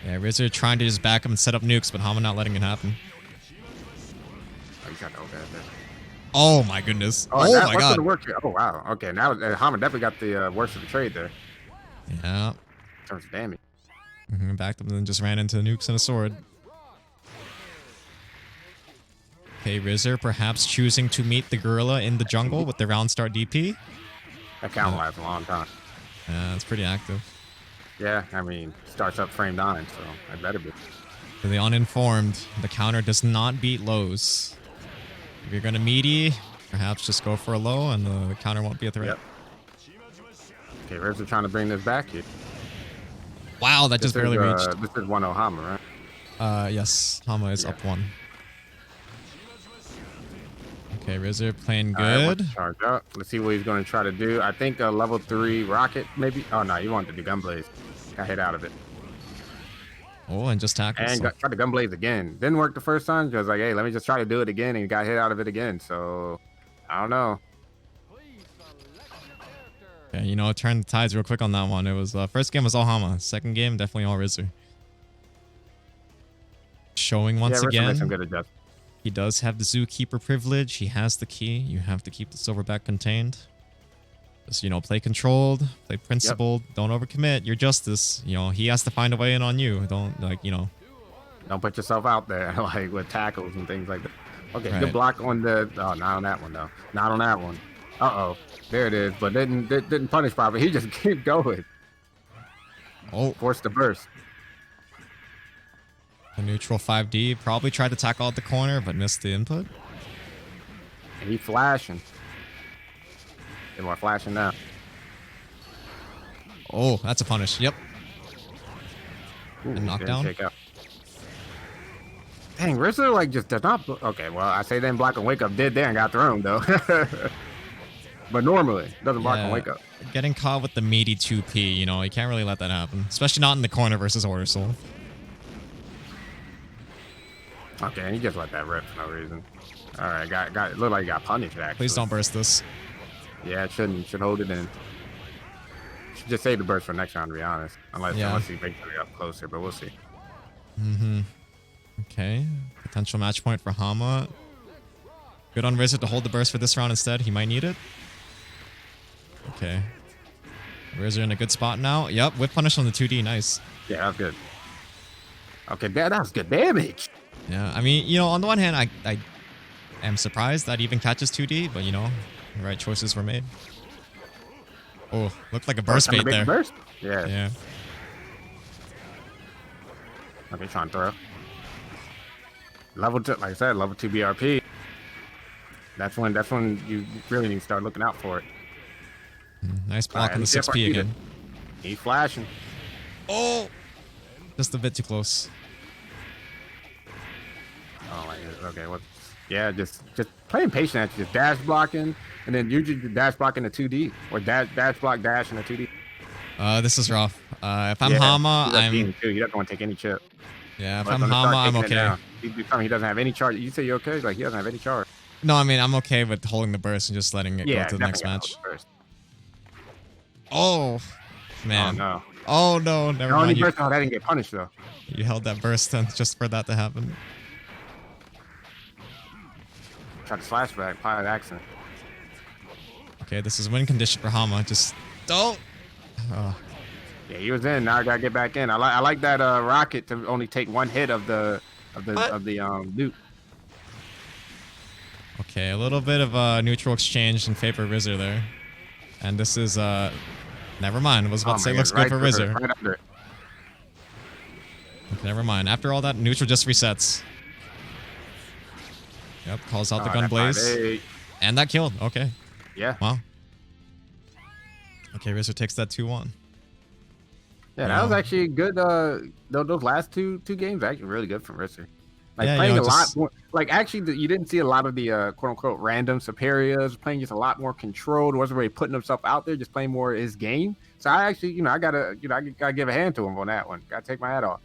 Yeah, Rizard trying to just back him and set up nukes, but Hama not letting it happen. Oh, you got no bad there. Oh my goodness. Oh my god. Oh wow. Okay, now Hama definitely got the worst of the trade there. Yeah. In terms of damage. Backed up and then just ran into nukes and a sword. Okay, Rizard perhaps choosing to meet the gorilla in the jungle with the round start DP. That count lasts a long time. Yeah, it's pretty active. Yeah, I mean, starts up frame 9, so I better be. For the uninformed, the counter does not beat lows. If you're going to meaty, perhaps just go for a low and the counter won't be a threat. Yep. Okay, Rizard trying to bring this back here. Wow, that just barely reached. This is 1-0 Hama, right? Yes, Hama is up 1. Okay, Rizard playing good. Right, charge up. Let's see what he's going to try to do. I think a level 3 rocket, maybe. Oh, no, he wanted to do Gunblaze. Got hit out of it. Oh, and just tackles. And tried to Gunblaze again. Didn't work the first time. Just like, hey, let me just try to do it again. And he got hit out of it again. So, I don't know. Yeah, you know, turn the tides real quick on that one. It was first game was all Hama. Second game, definitely all Rizard. Showing once again. Some good adjustments. He does have the Zookeeper privilege. He has the key. You have to keep the silverback contained. Just, you know, play controlled, play principled. Yep. Don't overcommit. Your justice. You know, he has to find a way in on you. Don't, like, you know. Don't put yourself out there, like, with tackles and things like that. Okay, good block on the... Oh, not on that one, though. Not on that one. Uh-oh. There it is. But didn't punish properly. He just kept going. Oh. Forced the burst. The neutral 5D probably tried to tackle out the corner, but missed the input. And he flashing. Get more flashing now. Oh, that's a punish. Yep. Ooh, and knockdown. Dang, Rizard like just does not. Okay, well, I say then block and wake up did there and got thrown though. But normally doesn't block and wake up. Getting caught with the meaty 2P, you know, you can't really let that happen, especially not in the corner versus Ordersoul. Okay, and he just let that rip for no reason. All right, got it. Looked like he got punished actually. Please don't burst this. Yeah, it shouldn't. Should hold it in. Should just save the burst for next round, to be honest. Unless he makes it up closer, but we'll see. Okay, potential match point for Hama. Good on Rizard to hold the burst for this round instead. He might need it. Okay. Rizard in a good spot now. Yep, whip punish on the 2D. Nice. Yeah, that's good. Okay, that was good damage. Yeah, I mean, you know, on the one hand, I am surprised that he even catches 2D, but, you know, the right choices were made. Oh, looked like a burst bait there. Burst? Yeah. Yeah. Okay, trying to throw. Level 2, like I said, level 2 BRP. That's when you really need to start looking out for it. Nice block on the 6P again. He's flashing. Oh! Just a bit too close. Oh my goodness. Okay, what? Yeah, just playing patient at you, just dash blocking, and then usually dash blocking the 2D or dash block dash in the 2D. This is rough. If I'm Hama, he doesn't want to take any chip. Yeah, if I'm Hama, I'm okay. He doesn't have any charge. You say you're okay? Like he doesn't have any charge. No, I mean I'm okay with holding the burst and just letting it go to the next match. Oh, man. Oh no. Oh no, never mind. That didn't get punished though. You held that burst then just for that to happen. Tried to slash back, pilot accident. Okay, this is win condition for Hama. Just don't. Yeah, he was in. Now I gotta get back in. I like that rocket to only take one hit of the loot. Okay, a little bit of a neutral exchange in favor of Rizzer there. And this is, never mind. I was about to say looks good for Rizzer. Right under it. Okay, never mind. After all that, neutral just resets. Yep, calls out the gun blaze. And that killed. Okay. Yeah. Wow. Okay, Rizzer takes that 2-1. Yeah, that was actually good. Those last two games actually really good from Rizzer. Like Yeah, playing you know, a lot more. Like actually, you didn't see a lot of the quote unquote random superiors. Playing just a lot more controlled. Wasn't really putting himself out there. Just playing more his game. So I actually, I gotta give a hand to him on that one. Gotta take my hat off.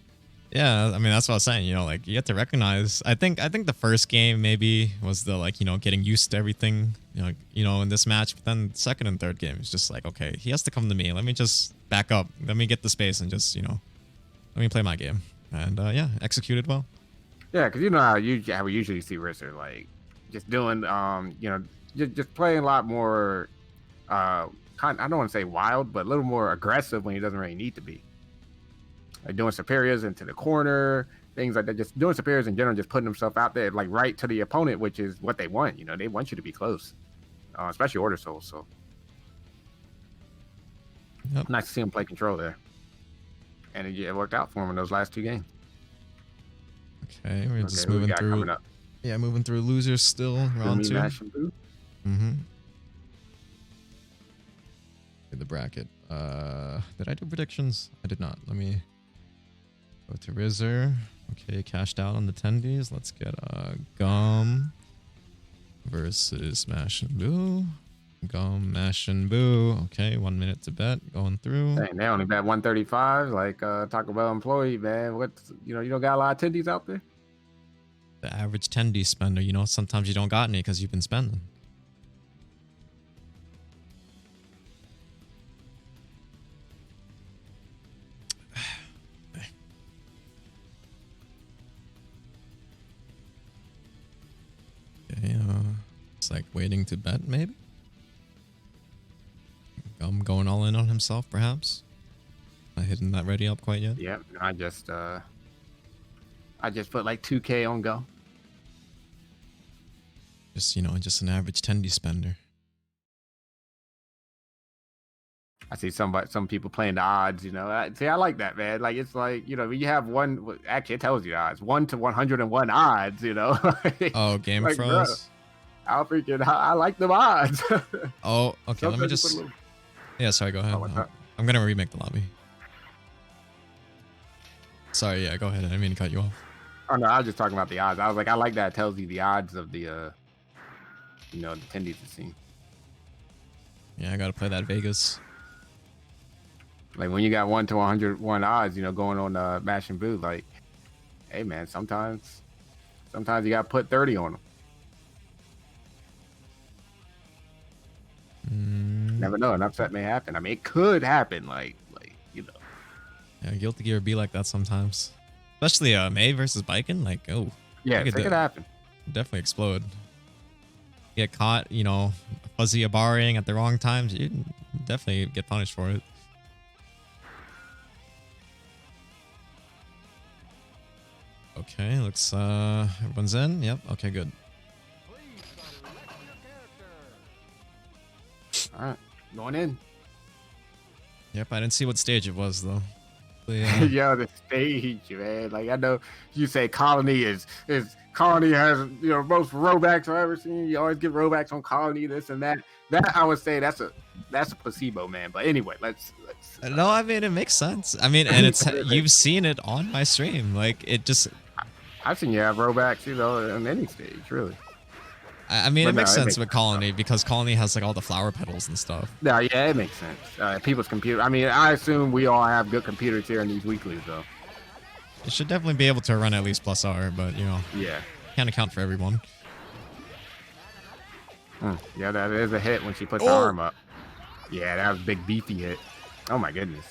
Yeah, I mean that's what I was saying. Like you have to recognize. I think the first game maybe was the getting used to everything. In this match. But then second and third game is just like, okay, he has to come to me. Let me just back up. Let me get the space and just let me play my game. And yeah, executed well. Yeah, because how we usually see Rizzer, like just doing just playing a lot more I don't want to say wild, but a little more aggressive when he doesn't really need to be. Like doing superiors into the corner, things like that. Just doing superiors in general, just putting himself out there, like right to the opponent, which is what they want. They want you to be close, especially Order Souls. So yep. Nice to see him play control there, and it worked out for him in those last two games. Okay, we're just moving through. Yeah, moving through losers still. Round 2. Mm-hmm. The bracket. Did I do predictions? I did not. Let me go to Rizzer. Okay, cashed out on the tendies. Let's get Gum versus Mash and Boo. Gum, Mash and Boo. Okay, 1 minute to bet. Going through. Dang, they only bet 135. Like Taco Bell employee, man. What you don't got a lot of tendies out there. The average tendy spender. Sometimes you don't got any because you've been spending. Okay, it's like waiting to bet, maybe? Gum going all in on himself, perhaps? Not hitting that ready up quite yet? Yeah, I just put like 2K on Go. Just, just an average tendy spender. I see some people playing the odds, See, I like that, man. Like, it's like, when you have one, actually, it tells you the odds, 1 to 101 odds, Oh, Game like, Froze? Bro, I like them odds. Oh, okay, let me just... Yeah, sorry, go ahead. I'm going to remake the lobby. Sorry, yeah, go ahead. I didn't mean to cut you off. Oh, no, I was just talking about the odds. I was like, I like that. It tells you the odds of the, the attendees to see. Yeah, I got to play that Vegas. Like when you got 1 to 101 odds, going on Mash and Boo, like, hey man, sometimes you got to put 30 on them. Never know, an upset may happen. I mean, it could happen, like. Yeah, Guilty Gear be like that sometimes, especially May versus Biken. Like, oh, yeah, it could happen. Definitely explode. Get caught, fuzzy abarring at the wrong times. You definitely get punished for it. Okay, looks everyone's in. Yep. Okay, good. All right, going in. Yep, I didn't see what stage it was though. Yeah, yo, the stage, man. Like I know you say Colony is Colony has most rollbacks I've ever seen. You always get rollbacks on Colony, this and that. That I would say that's a placebo, man. But anyway, let's. No, I mean it makes sense. I mean, and it's you've seen it on my stream. Like it just. I've seen you have rollbacks, on any stage, really. I mean, it makes sense with Colony because Colony has like all the flower petals and stuff. Yeah, it makes sense. People's computer. I mean, I assume we all have good computers here in these weeklies, though. It should definitely be able to run at least plus R, but yeah, can't account for everyone. Yeah, that is a hit when she puts her arm up. Yeah, that was a big beefy hit. Oh my goodness.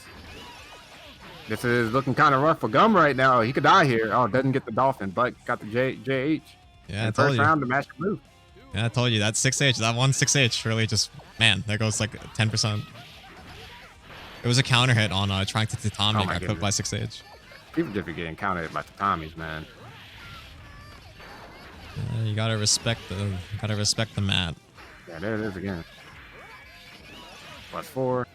This is looking kind of rough for Gum right now. He could die here. Oh, doesn't get the dolphin, but got the JH. Yeah, I told you. First round to match the move. Yeah, I told you that 6H, that one 6H really just, man, there goes like 10%. It was a counter hit on trying to tatami. Oh my Got cooked by goodness. 6H. People just be getting counted by tatamis, man. You gotta respect the mat. Yeah, there it is again. +4.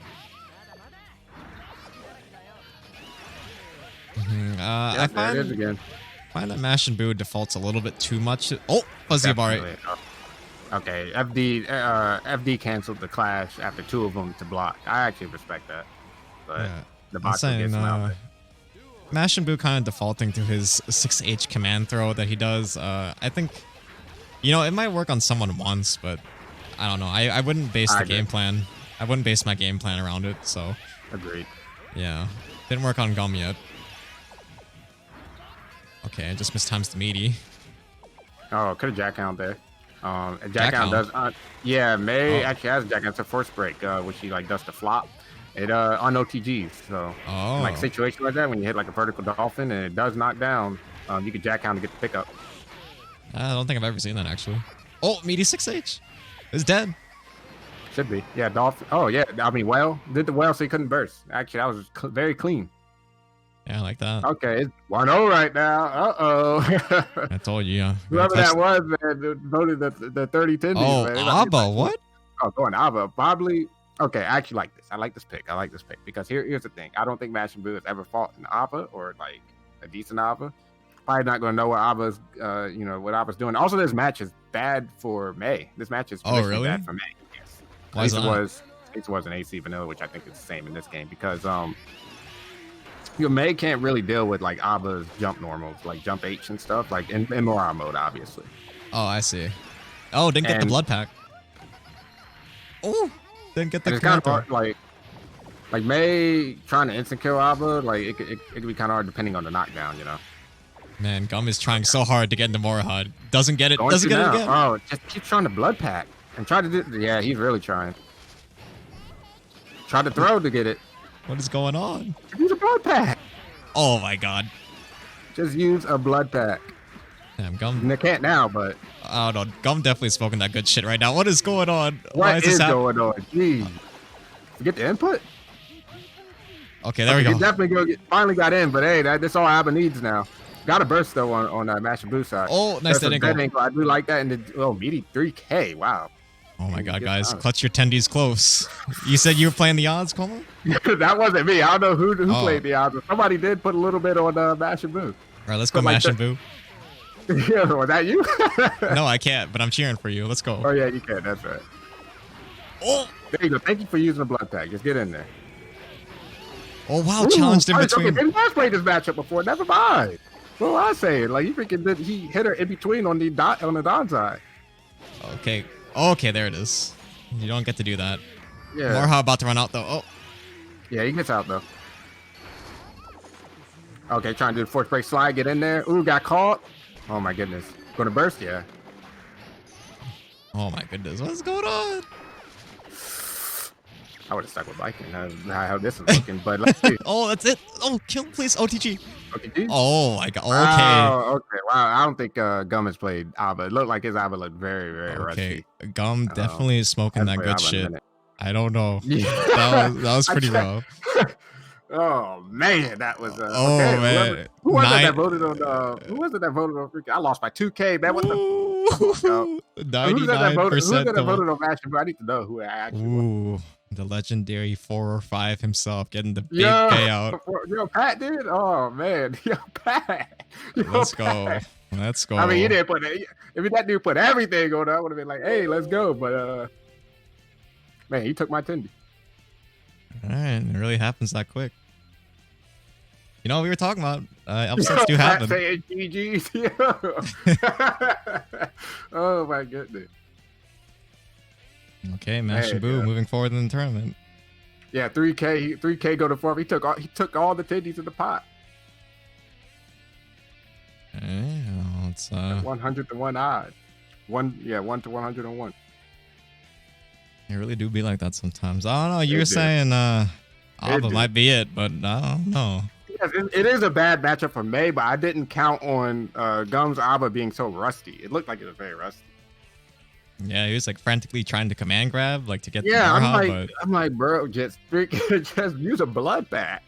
I there it is again. find that Mash and Boo defaults a little bit too much. Oh, Fuzzy Abari. Definitely. Okay, FD canceled the clash after 2 of them to block. I actually respect that. But Yeah. the I'm box gets saying, him out. Mash and Boo kind of defaulting to his 6H command throw that he does. I think, it might work on someone once, but I don't know. I wouldn't base the game plan. I wouldn't base my game plan around it. So Agreed. yeah, didn't work on Gum yet. Okay, I just mistimes the meaty. Oh, could have jack count there. And Jack jack count count? does. Yeah, May Oh. actually has a jack count. It's a force break, which he like does the flop. It on OTGs. So in, like Oh, situation like that, when you hit like a vertical dolphin and it does knock down, you can jack count to get the pickup. I don't think I've ever seen that actually. Oh, meaty 6H is dead. Should be. Yeah, dolphin. Oh yeah. I mean, whale did the whale so he couldn't burst. Actually, that was very clean. Yeah, I like that. Okay, it's 1-0 right now. Uh-oh. I told you. Yeah. Whoever that was, man, that voted the 30 tendies. Oh, man. Abba, what? Oh, going Abba. Probably. Okay, I actually like this. I like this pick. Because here's the thing. I don't think Mash and Boo has ever fought an Abba or like a decent Abba. Probably not going to know what Abba's, what Abba's doing. Also, this match is bad for May. This match is really? bad for May. Yes. Why is that? It was an AC vanilla, which I think is the same in this game because May can't really deal with like Abba's jump normals, like jump H and stuff, like in Moron mode, obviously. Oh, I see. Oh, didn't get the And- blood pack. Oh, didn't get the And it's kind of command hard, like May trying to instant kill Abba, like it could be kind of hard depending on the knockdown, throw. Man, Gum is trying so hard to get into Morahad. Doesn't get it. Going Doesn't to get it now. again. Oh, just keep trying to blood pack and try to do. Yeah, he's really trying. Try to throw to get it. What is going on? Use a blood pack. Oh my god. Just use a blood pack. Damn, Gum. And they can't now, but Oh no, Gum definitely smoking that good shit right now. What is going on? what is this going on? Jeez. You get the input? Okay, there we You go. definitely finally got in, but hey, that's all Abba needs now. Got a burst though on that Mash and Blue side. Oh, nice That's a dead dead ankle. ankle. I do like that. And meaty 3K. Wow. Oh my god, Get guys. out. Clutch your tendies close. You said you were playing the odds, Como? That wasn't me. I don't know who Oh. played the odds. Somebody did put a little bit on Mash and Blue. Alright, let's go But like Mash the- and Boo. Yeah, was that you? No, I can't, but I'm cheering for you. Let's go. Oh yeah, you can. That's right. Oh, There you go. Thank you for using the blood pack. Just get in there. oh wow, Ooh, challenged in okay, between. Didn't Bash played this matchup before? Never mind. What was I saying? Like he hit her in between on the Don side. Okay. Okay, there it is. You don't get to do that. Yeah. Morha about to run out though. Oh, Yeah, he gets out though. Okay, trying to do the force break slide, get in there. Ooh, got caught. Oh my goodness. Gonna burst, yeah. oh my goodness, what's going on? I would have stuck with Viking. How this is looking, but let's see. Oh, that's it. Oh, kill please, OTG. Okay, Oh my god. Okay. Wow, okay. Wow. I don't think Gum has played Abba. It looked like his Abba looked very, very Okay. rusty. Gum definitely is smoking that Hasn't good played Abba in a shit. minute. I don't know. Yeah. That was I pretty checked. rough. Oh man, that was. Oh, okay, man. Who was it Nine- that voted on? Who was it that voted on? Freaking, I lost by 2K. Man, what the? Who's that 99% that voted on Mash? I need to know who I actually. Was. Ooh, the legendary 4 or 5 himself getting the big Yo, payout. Yo, Pat did. Oh man, yo, Pat. Yo, Let's go. Pat. Let's go. I mean, he didn't put. If that dude put everything on, I would have been like, "Hey, let's go." But man, he took my tendy. All right, it really happens that quick. You know what we were talking about? Upsets do happen. Saying GG's. Oh my goodness. Okay, Mash Hey, and Boo yeah. moving forward in the tournament. Yeah, 3K go to 4. He took all the tendies in the pot. Okay, well, it's 100 to 1 odd. 1 to 101. it really do be like that sometimes. I don't know. You It were do. saying Abba do. might be it, but I don't know. Yes, it is a bad matchup for May, but I didn't count on Gum's Abba being so rusty. It looked like it was very rusty. Yeah, he was like frantically trying to command grab, like to get the Yeah, Marha, but I'm like, bro, just just use a blood bat.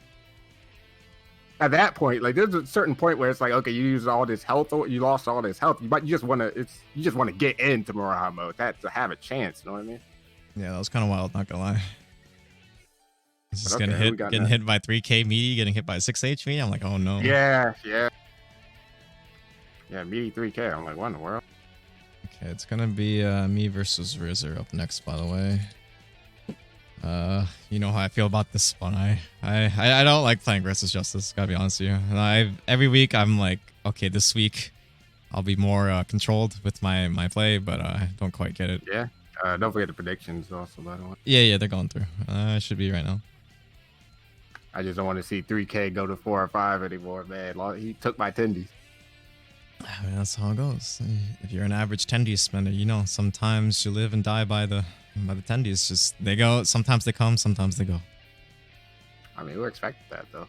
At that point, like there's a certain point where it's like, okay, you use all this health, or you lost all this health, but you just want to get into Maraha mode, that to have a chance. You know what I mean? yeah, that was kind of wild. Not gonna lie. He's just But okay, we got getting next. hit by 3K meaty, getting hit by 6H meaty. I'm like, oh no. Yeah, meaty 3K. I'm like, what in the world? Okay, it's gonna be me versus Rizzer up next, by the way. You know how I feel about this one. I don't like playing versus Justice, gotta be honest with you. And every week I'm like, okay, this week I'll be more controlled with my play, but I don't quite get it. Yeah. Don't forget the predictions also, by the way. Yeah, they're going through. I should be right now. I just don't want to see 3K go to 4 or 5 anymore, man. He took my tendies. I mean, that's how it goes. If you're an average tendies spender, you know, sometimes you live and die by the tendies. Just they go. Sometimes they come. Sometimes they go. I mean, we expected that though.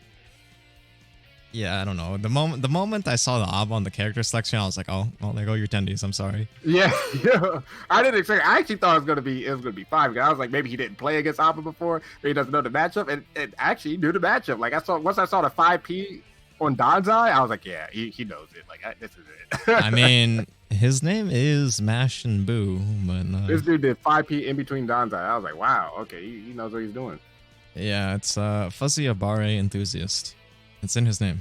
Yeah, I don't know. The moment I saw the ob on the character selection, I was like, oh, well, there go your tendies. I'm sorry. Yeah, I didn't expect. I actually thought it was gonna be 5. I was like, maybe he didn't play against Abba before, or he doesn't know the matchup, and actually he knew the matchup. Like once I saw the 5P on Donzai, I was like, yeah, he knows it. Like this is it. I mean, his name is Mash and Boo, but this dude did 5P in between Donzai. I was like, wow, okay, he knows what he's doing. yeah, it's Fuzzy Abare Enthusiast. It's in his name.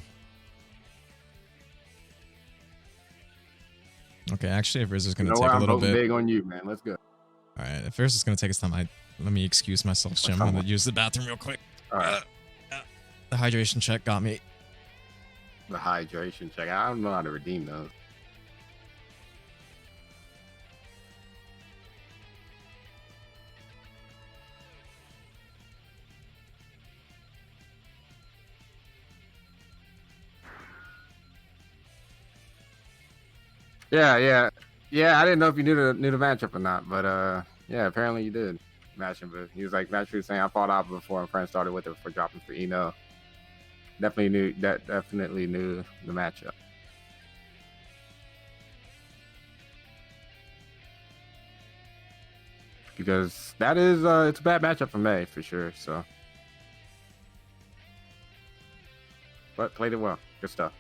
Okay, actually, if Riz is gonna take a little bit. Big on you, man. Let's go. All right, if Riz is gonna take his time, let me excuse myself, Jim. I'm gonna use the bathroom real quick. All right. The hydration check got me. The hydration check. I don't know how to redeem those. Yeah. I didn't know if you knew the matchup or not, but yeah, apparently you did. Matching, but he was like naturally saying I fought Abba before, and friends started with it for dropping for Eno. Definitely knew the matchup. Because that is it's a bad matchup for May for sure. So, but played it well. Good stuff.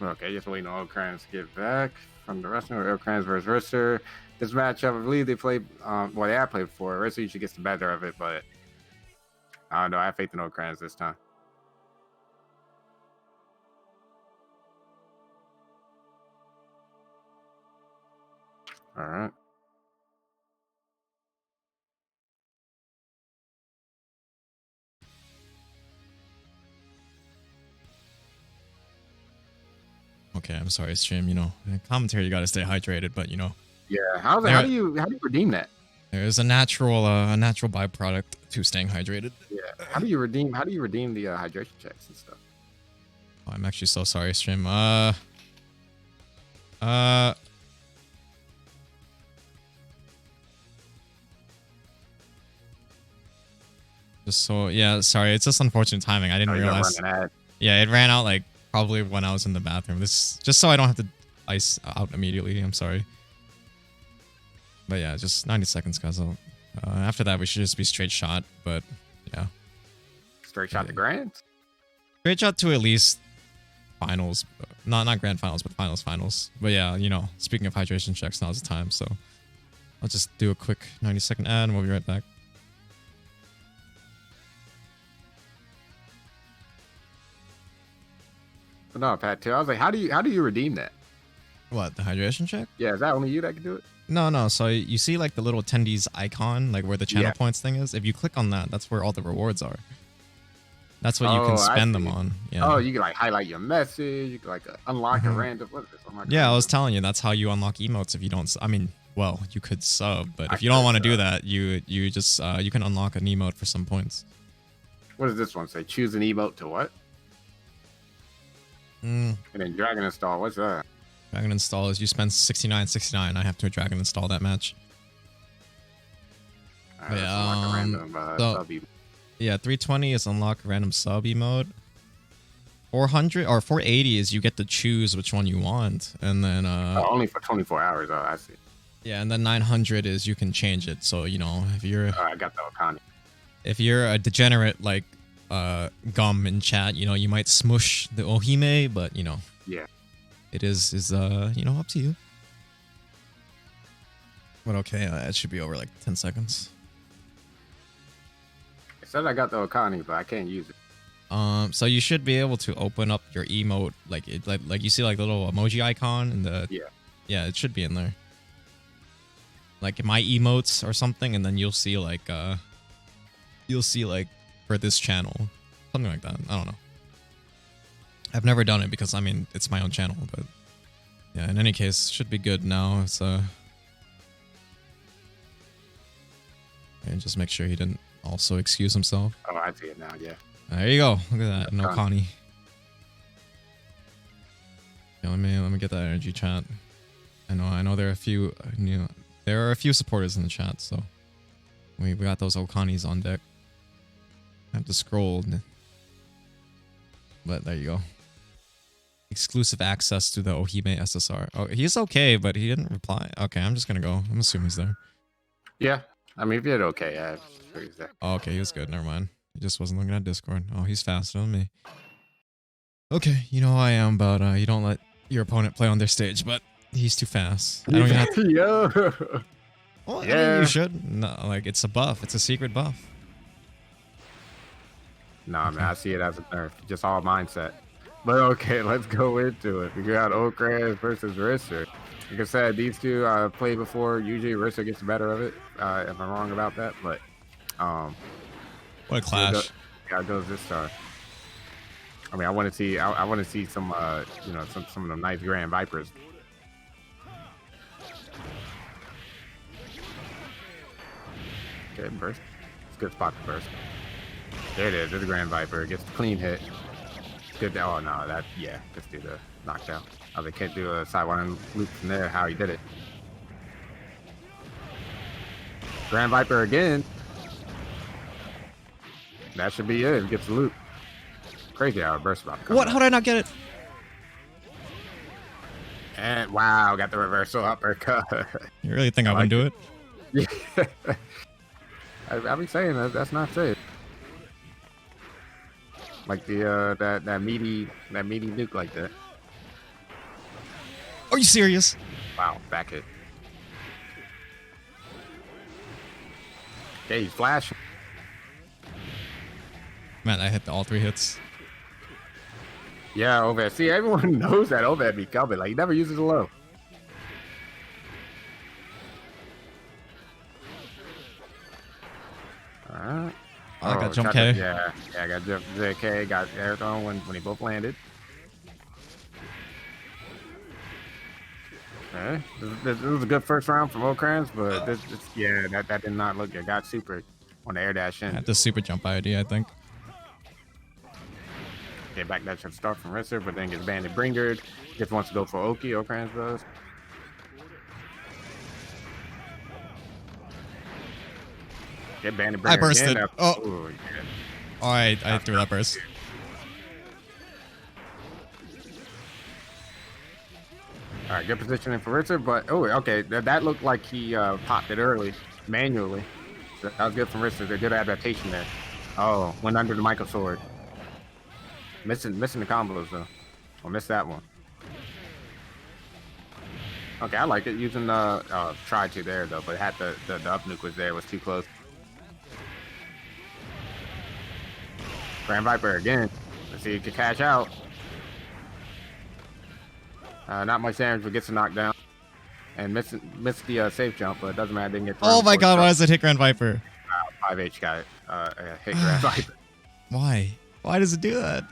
Okay, just waiting on Okrans to get back from the wrestling, or Okrans versus Risser. This matchup, I believe they played, well, they have played before. Risser usually gets the better of it, but I don't know. I have faith in Okrans this time. All right. Okay, I'm sorry, stream. You know, commentary, you gotta stay hydrated, but you know. Yeah. How do you redeem that? There's a natural byproduct to staying hydrated. Yeah. How do you redeem the hydration checks and stuff? Oh, I'm actually so sorry, stream. Just so yeah, sorry. It's just unfortunate timing. I didn't realize. Yeah, it ran out like probably when I was in the bathroom. This just so I don't have to ice out immediately. I'm sorry. But yeah, just 90 seconds, guys. After that, we should just be straight shot. But yeah, straight shot to grand. Straight shot to at least finals, not grand finals, but finals. But yeah, you know, speaking of hydration checks, now's the time. So I'll just do a quick 90-second ad, and we'll be right back. But no, Pat, too. I was like, how do you redeem that? What, the hydration check? Yeah, is that only you that can do it? No. So you see like the little attendees icon, like where the channel points thing is? If you click on that, that's where all the rewards are. That's what you can spend them on. Yeah. Oh, you can like highlight your message. You can like unlock a random. What is this? Yeah, I was telling you, that's how you unlock emotes if you don't. I mean, well, you could sub, but if you don't want to do that, you just you can unlock an emote for some points. What does this one say? Choose an emote to what? And then Dragon install. What's that? Dragon install is you spend 69.69. I have to dragon install that match. Alright, let's Yeah, unlock a random so- sub emote. Yeah, 320 is unlock random sub emote. 400 or 480 is you get to choose which one you want, and then Only for 24 hours. Oh, I see. yeah, and then 900 is you can change it. So you know I got the Okani. if you're a degenerate like Gum in chat, you know you might smush the Ohime, but you know Yeah. it is you know up to you. But okay, it should be over like 10 seconds. It said I got the Okani, but I can't use it. So you should be able to open up your emote like it like you see like the little emoji icon in the yeah, it should be in there. Like my emotes or something, and then you'll see like for this channel, something like that. I don't know. I've never done it because I mean it's my own channel, but yeah. In any case, should be good now. It's and just make sure he didn't also excuse himself. Oh, I see it now. Yeah. There you go. Look at that. No Connie. Yeah, let me get that energy chat. I know there are a few there are a few supporters in the chat, so we got those Okanis on deck. I have to scroll, but there you go. Exclusive access to the Ohime SSR. Oh, he's okay, but he didn't reply. Okay, I'm just gonna go. I'm assuming he's there. Yeah. I mean, if you did okay, yeah. Sure he's there. Oh, okay, he was good. Never mind. He just wasn't looking at Discord. Oh, he's faster than me. Okay, you know how I am, but you don't let your opponent play on their stage, but he's too fast. I don't even have to. Yo. Well, Yeah. I mean, you should. No, like, it's a buff. It's a secret buff. Nah, man, I see it as a nerf. Just all mindset. But okay, let's go into it. We got Okras versus Risser. Like I said, these two played before. Usually Risser gets the better of it. If I'm wrong about that, but What a clash. Yeah, it goes this time. I mean, I want to see. I want to see some, you know, some of them nice Grand Vipers. Okay, burst. It's a good spot to burst. There it is. There's a Grand Viper. Gets the clean hit. Good. Oh no, that yeah. Just do the knockdown. Oh, they can't do a sidewind loop from there. How he did it. Grand Viper again. That should be it. He gets the loop. Crazy how it burst about to come What? out. How did I not get it? And wow, got the reversal uppercut. You really think I wouldn't do it? Yeah. I be saying that's not safe. Like the that meaty nuke like that. Are you serious? Wow, back hit. Okay, he's flashing. Man, I hit all 3 hits. Yeah, Oved. See, everyone knows that Oved be coming. Like, he never uses a low. Alright. I got jump shot K. Yeah, I got jump K. Got air thrown when they both landed. Okay. This was a good first round from Okrans, but this yeah, that did not look good. Got super on the air dash in. At the super jump ID, I think. Okay, back that should start from Risser, but then gets banded Bringard. Just wants to go for Oki. Okrans does. Get banded Bringard. I bursted. Again. Oh. Ooh, yeah. Oh, I threw that burst. All right, good positioning for Risser, but oh, okay, that looked like he popped it early, manually. So that was good from Risser. They're good adaptation there. Oh, went under the Michael sword. Missing the combos though. I'll miss that one. Okay, I like it using the tried to there though, but it had the up nuke was there, it was too close. Grand Viper again. Let's see if he can cash out. Not much damage, but gets a knockdown. And missed the safe jump, but it doesn't matter. Didn't get. Oh my god, why does it hit Grand Viper? 5H got it. Hit Grand Viper. Why? Why does it do that?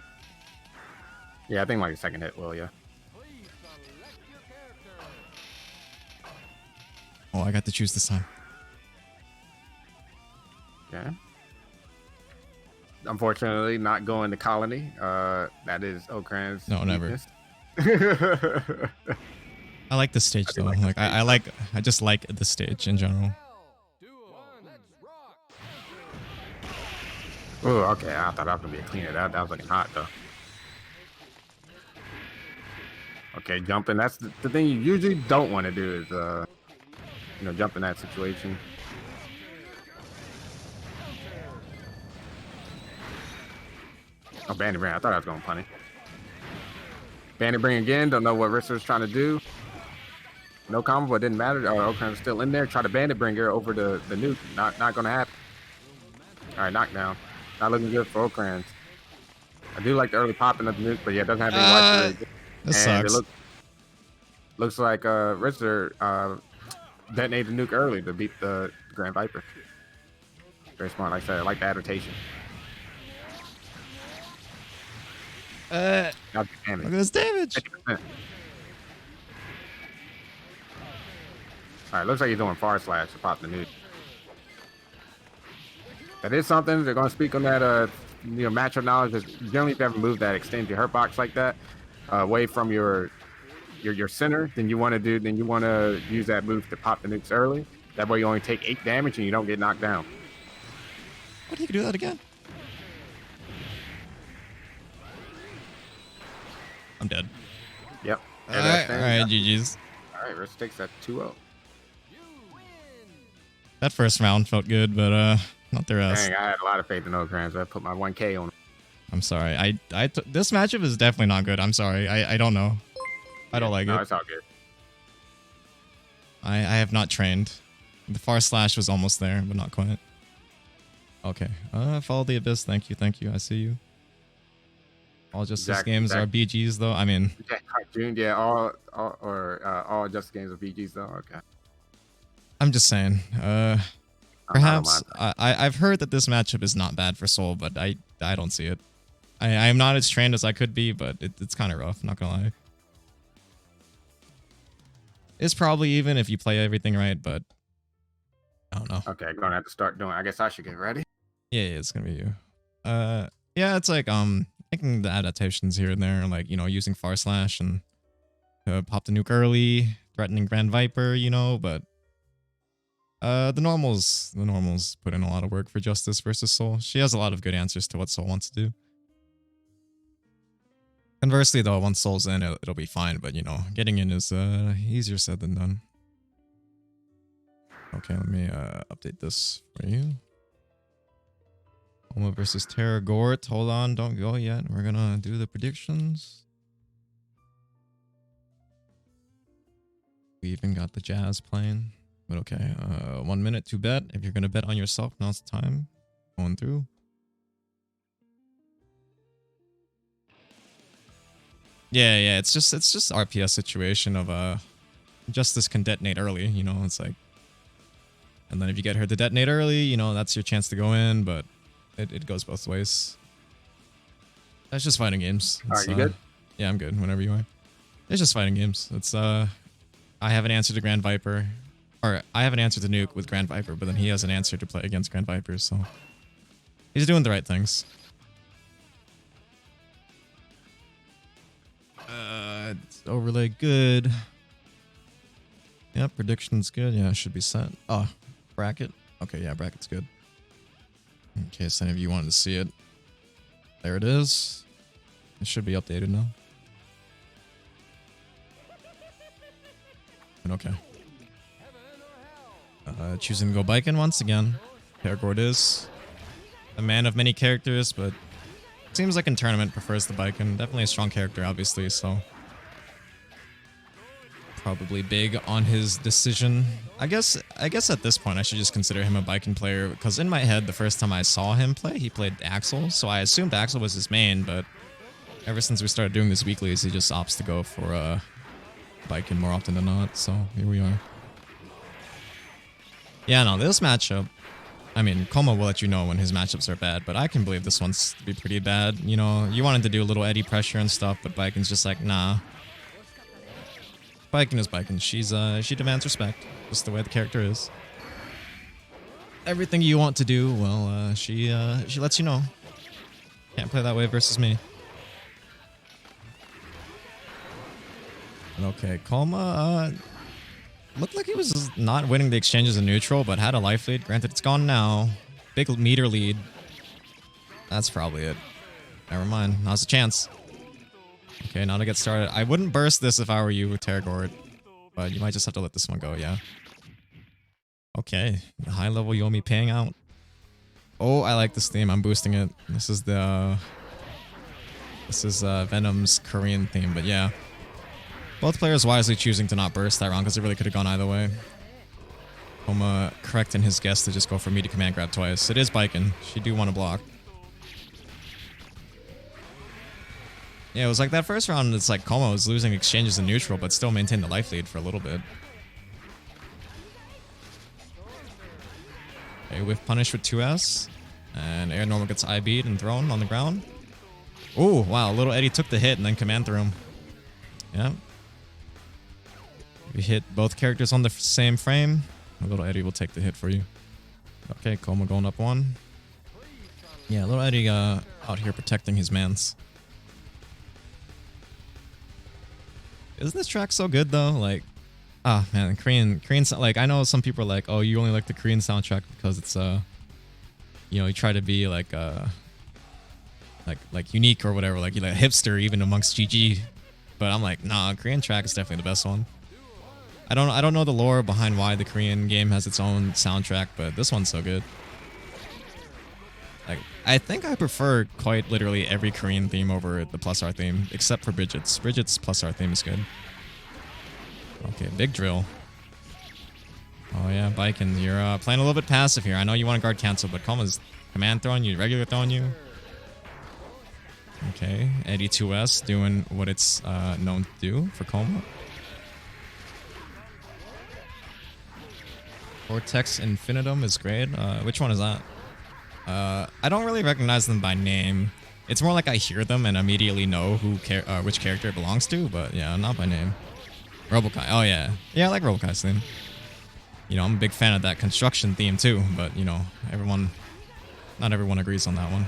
Yeah, I think like a second hit will, yeah. Please select your character. Oh, I got to choose this time. Yeah. Unfortunately, not going to Colony. That is Okran's No, never. weakness. I like the stage though. like the Like I just like the stage in general. Let's rock. Oh, okay. I thought I was gonna be a cleaner. That was looking hot though. Okay, jumping. That's the thing you usually don't want to do is jump in that situation. Oh, bandit bring. I thought I was gonna punish. Bandit bring again. Don't know what Risser's trying to do. No combo, but didn't matter. Oh, Okran's still in there. Try to bandit bringer over the nuke. Not gonna happen. All right, knockdown. Not looking good for Okran's. I do like the early popping of the nuke, but yeah, it doesn't have any life. This And sucks. it looks like Risser detonated the nuke early to beat the Grand Viper. Very smart, like I said. I like the adaptation. Look Now the damage. at this damage. 50%. All right, looks like he's doing far slash to pop the nuke. That is something they're going to speak on that. Matchup knowledge is generally if you have a move that extends your hurt box like that away from your center, then you want to use that move to pop the nukes early. That way you only take 8 damage and you don't get knocked down. What, you can do that again? I'm dead. Yep. All right, GG's. All right, Risk takes that 2-0. That first round felt good, but not the rest. Dang, I had a lot of faith in Okrans. I put my 1K on him. I'm sorry. This matchup is definitely not good. I'm sorry. I don't know. I don't like No, it. it's all good. I have not trained. The far slash was almost there, but not quite. Okay. Follow the abyss. Thank you. I see you. All Justice games are BGs though. I mean, Yeah, cartoon. Yeah, all Justice games are BGs though. Okay. I'm just saying. I Perhaps don't mind. I've heard that this matchup is not bad for Soul, but I don't see it. I am not as trained as I could be, but it's kind of rough. Not gonna lie. It's probably even if you play everything right, but I don't know. Okay, gonna have to start doing. I guess I should get ready. Yeah, it's gonna be you. Yeah, it's like making the adaptations here and there, like using far slash and pop the nuke early, threatening Grand Viper, but the normals put in a lot of work for Justice versus Soul. She has a lot of good answers to what Soul wants to do. Conversely, though, once Soul's in, it'll be fine. But getting in is easier said than done. Okay, let me update this for you. Homa versus Terra Gort. Hold on, don't go yet. We're gonna do the predictions. We even got the jazz playing. But okay, 1 minute to bet. If you're gonna bet on yourself, now's the time. Going through. Yeah, it's just RPS situation of Justice can detonate early, it's like, and then if you get her to detonate early, that's your chance to go in, but it goes both ways. That's just fighting games. Are you good? Yeah, I'm good. Whenever you are. It's just fighting games. It's I have an answer to Grand Viper, or I have an answer to Nuke with Grand Viper, but then he has an answer to play against Grand Viper, so he's doing the right things. It's overlay good. Yep, prediction's good. Yeah, it should be set. Oh, bracket. Okay, yeah, bracket's good. In case any of you wanted to see it. There it is. It should be updated now. And okay. Choosing to go biking once again. Paragord is a man of many characters, but seems like in tournament prefers the biking. Definitely a strong character, obviously, so probably big on his decision. I guess at this point I should just consider him a biking player, because in my head the first time I saw him play, he played Axel, so I assumed Axel was his main, but ever since we started doing this weeklies, he just opts to go for biking more often than not, so here we are. Yeah, no, this matchup, I mean, Koma will let you know when his matchups are bad, but I can believe this one's to be pretty bad. You wanted to do a little eddy pressure and stuff, but Biken's just like, nah. Biken is Biken. She demands respect, just the way the character is. Everything you want to do, well, she lets you know. Can't play that way versus me. Okay, Koma looked like he was not winning the exchanges in neutral, but had a life lead. Granted, it's gone now. Big meter lead. That's probably it. Never mind. Now's a chance. Okay, now to get started. I wouldn't burst this if I were you with Terragord, but you might just have to let this one go, yeah. Okay, the high level Yomi paying out. Oh, I like this theme. I'm boosting it. This is Venom's Korean theme, but yeah. Both players wisely choosing to not burst that round because it really could have gone either way. Koma correct in his guess to just go for me to command grab twice. It is Biken. She do want to block. Yeah, it was like that first round, it's like Koma was losing exchanges in neutral, but still maintained the life lead for a little bit. Okay, whiff punish with 2S. And air normal gets IB'd and thrown on the ground. Oh, wow, little Eddie took the hit and then command threw him. Yeah. You hit both characters on the same frame, little Eddie will take the hit for you. Okay, Koma going up one. Yeah, little Eddie out here protecting his mans. Isn't this track so good though? Like, ah man, Korean like I know some people are like, oh, you only like the Korean soundtrack because it's you know, you try to be like unique or whatever, like you like hipster even amongst GG. But I'm like, nah, Korean track is definitely the best one. I don't know the lore behind why the Korean game has its own soundtrack, but this one's so good. Like, I think I prefer quite literally every Korean theme over the plus R theme, except for Bridget's. Bridget's plus R theme is good. Okay, big drill. Oh yeah, Biken, you're playing a little bit passive here. I know you want to guard cancel, but Koma's command throwing you, regular throwing you. Okay, Eddie 2S doing what it's known to do for Koma. Vortex Infinitum is great. Which one is that? I don't really recognize them by name. It's more like I hear them and immediately know who which character it belongs to, but yeah, not by name. Robokai. Oh yeah. Yeah, I like Robokai's theme. You know, I'm a big fan of that construction theme too, but you know, not everyone agrees on that one.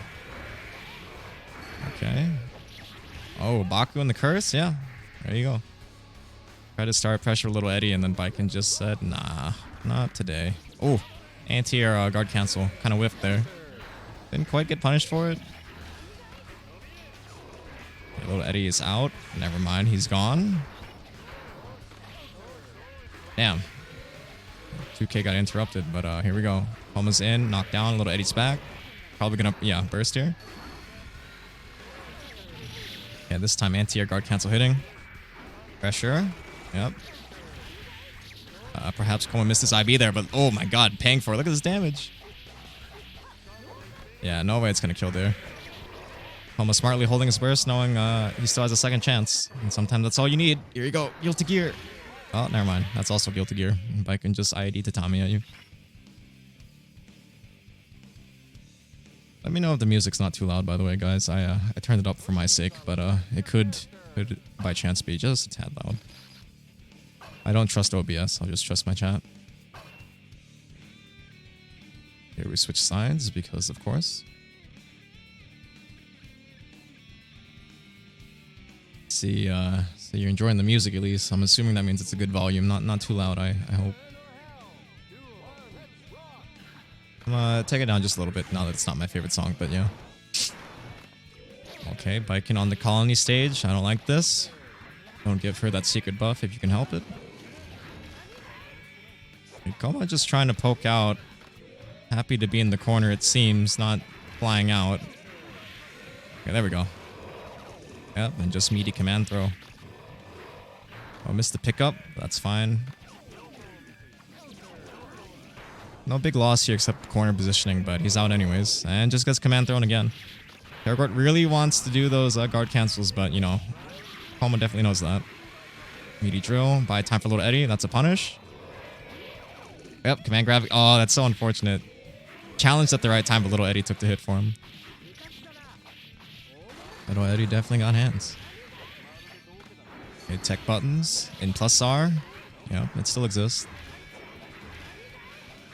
Okay. Oh, Baku and the curse? Yeah. There you go. Try to start pressure little Eddie and then Biken just said, nah, not today. Oh, anti-air guard cancel. Kind of whiffed there. Didn't quite get punished for it. Okay, little Eddie is out. Never mind, he's gone. Damn. 2K got interrupted, but here we go. Koma's in, knocked down, little Eddie's back. Probably gonna, yeah, burst here. Yeah, this time anti-air guard cancel hitting. Pressure. Yep. Perhaps Koma missed his IB there, but oh my god, paying for it. Look at this damage. Yeah, no way it's gonna kill there. Koma smartly holding his burst, knowing he still has a second chance. And sometimes that's all you need. Here you go. Guilty Gear. Oh, never mind. That's also Guilty Gear. If I can just IED Tatami at you. Let me know if the music's not too loud, by the way, guys. I turned it up for my sake, but it could by chance be just a tad loud. I don't trust OBS. I'll just trust my chat. Here we switch sides because, of course. See, so you're enjoying the music at least. I'm assuming that means it's a good volume, not too loud. I hope. Take it down just a little bit now that it's not my favorite song, but yeah. Okay, Biken on the colony stage. I don't like this. Don't give her that secret buff if you can help it. Koma just trying to poke out. Happy to be in the corner, it seems, not flying out. Okay, there we go. Yep, and just meaty command throw. Oh, missed the pickup. That's fine. No big loss here except corner positioning, but he's out anyways. And just gets command thrown again. Terragord really wants to do those guard cancels, but, you know, Koma definitely knows that. Meaty drill. Buy time for little Eddie. That's a punish. Yep, command grab. Oh, that's so unfortunate. Challenged at the right time, but little Eddie took the hit for him. Little Eddie definitely got hands. Okay, tech buttons in plus R. Yeah, it still exists.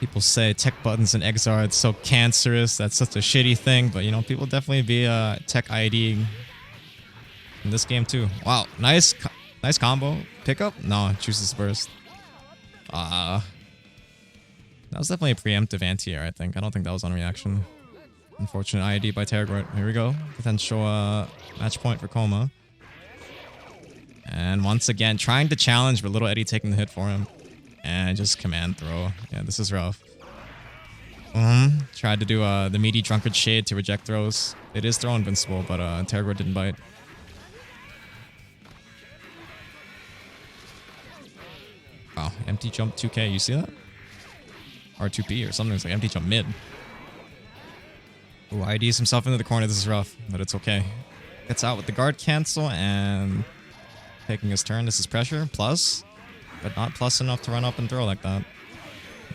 People say tech buttons in XR, it's so cancerous. That's such a shitty thing, but you know, people definitely be tech IDing in this game too. Wow, nice Nice combo. Pickup? No, chooses burst. That was definitely a preemptive anti-air, I think. I don't think that was on reaction. Unfortunate IED by Terragort. Here we go. Potential match point for Coma. And once again, trying to challenge, but Little Eddie taking the hit for him. And just command throw. Yeah, this is rough. Tried to do the meaty drunkard shade to reject throws. It is throw invincible, but Terragort didn't bite. Wow, empty jump 2K, you see that? R2P or something, it's like empty jump mid. Ooh, IDs himself into the corner, this is rough, but it's okay. Gets out with the guard cancel and taking his turn. This is pressure, plus, but not plus enough to run up and throw like that.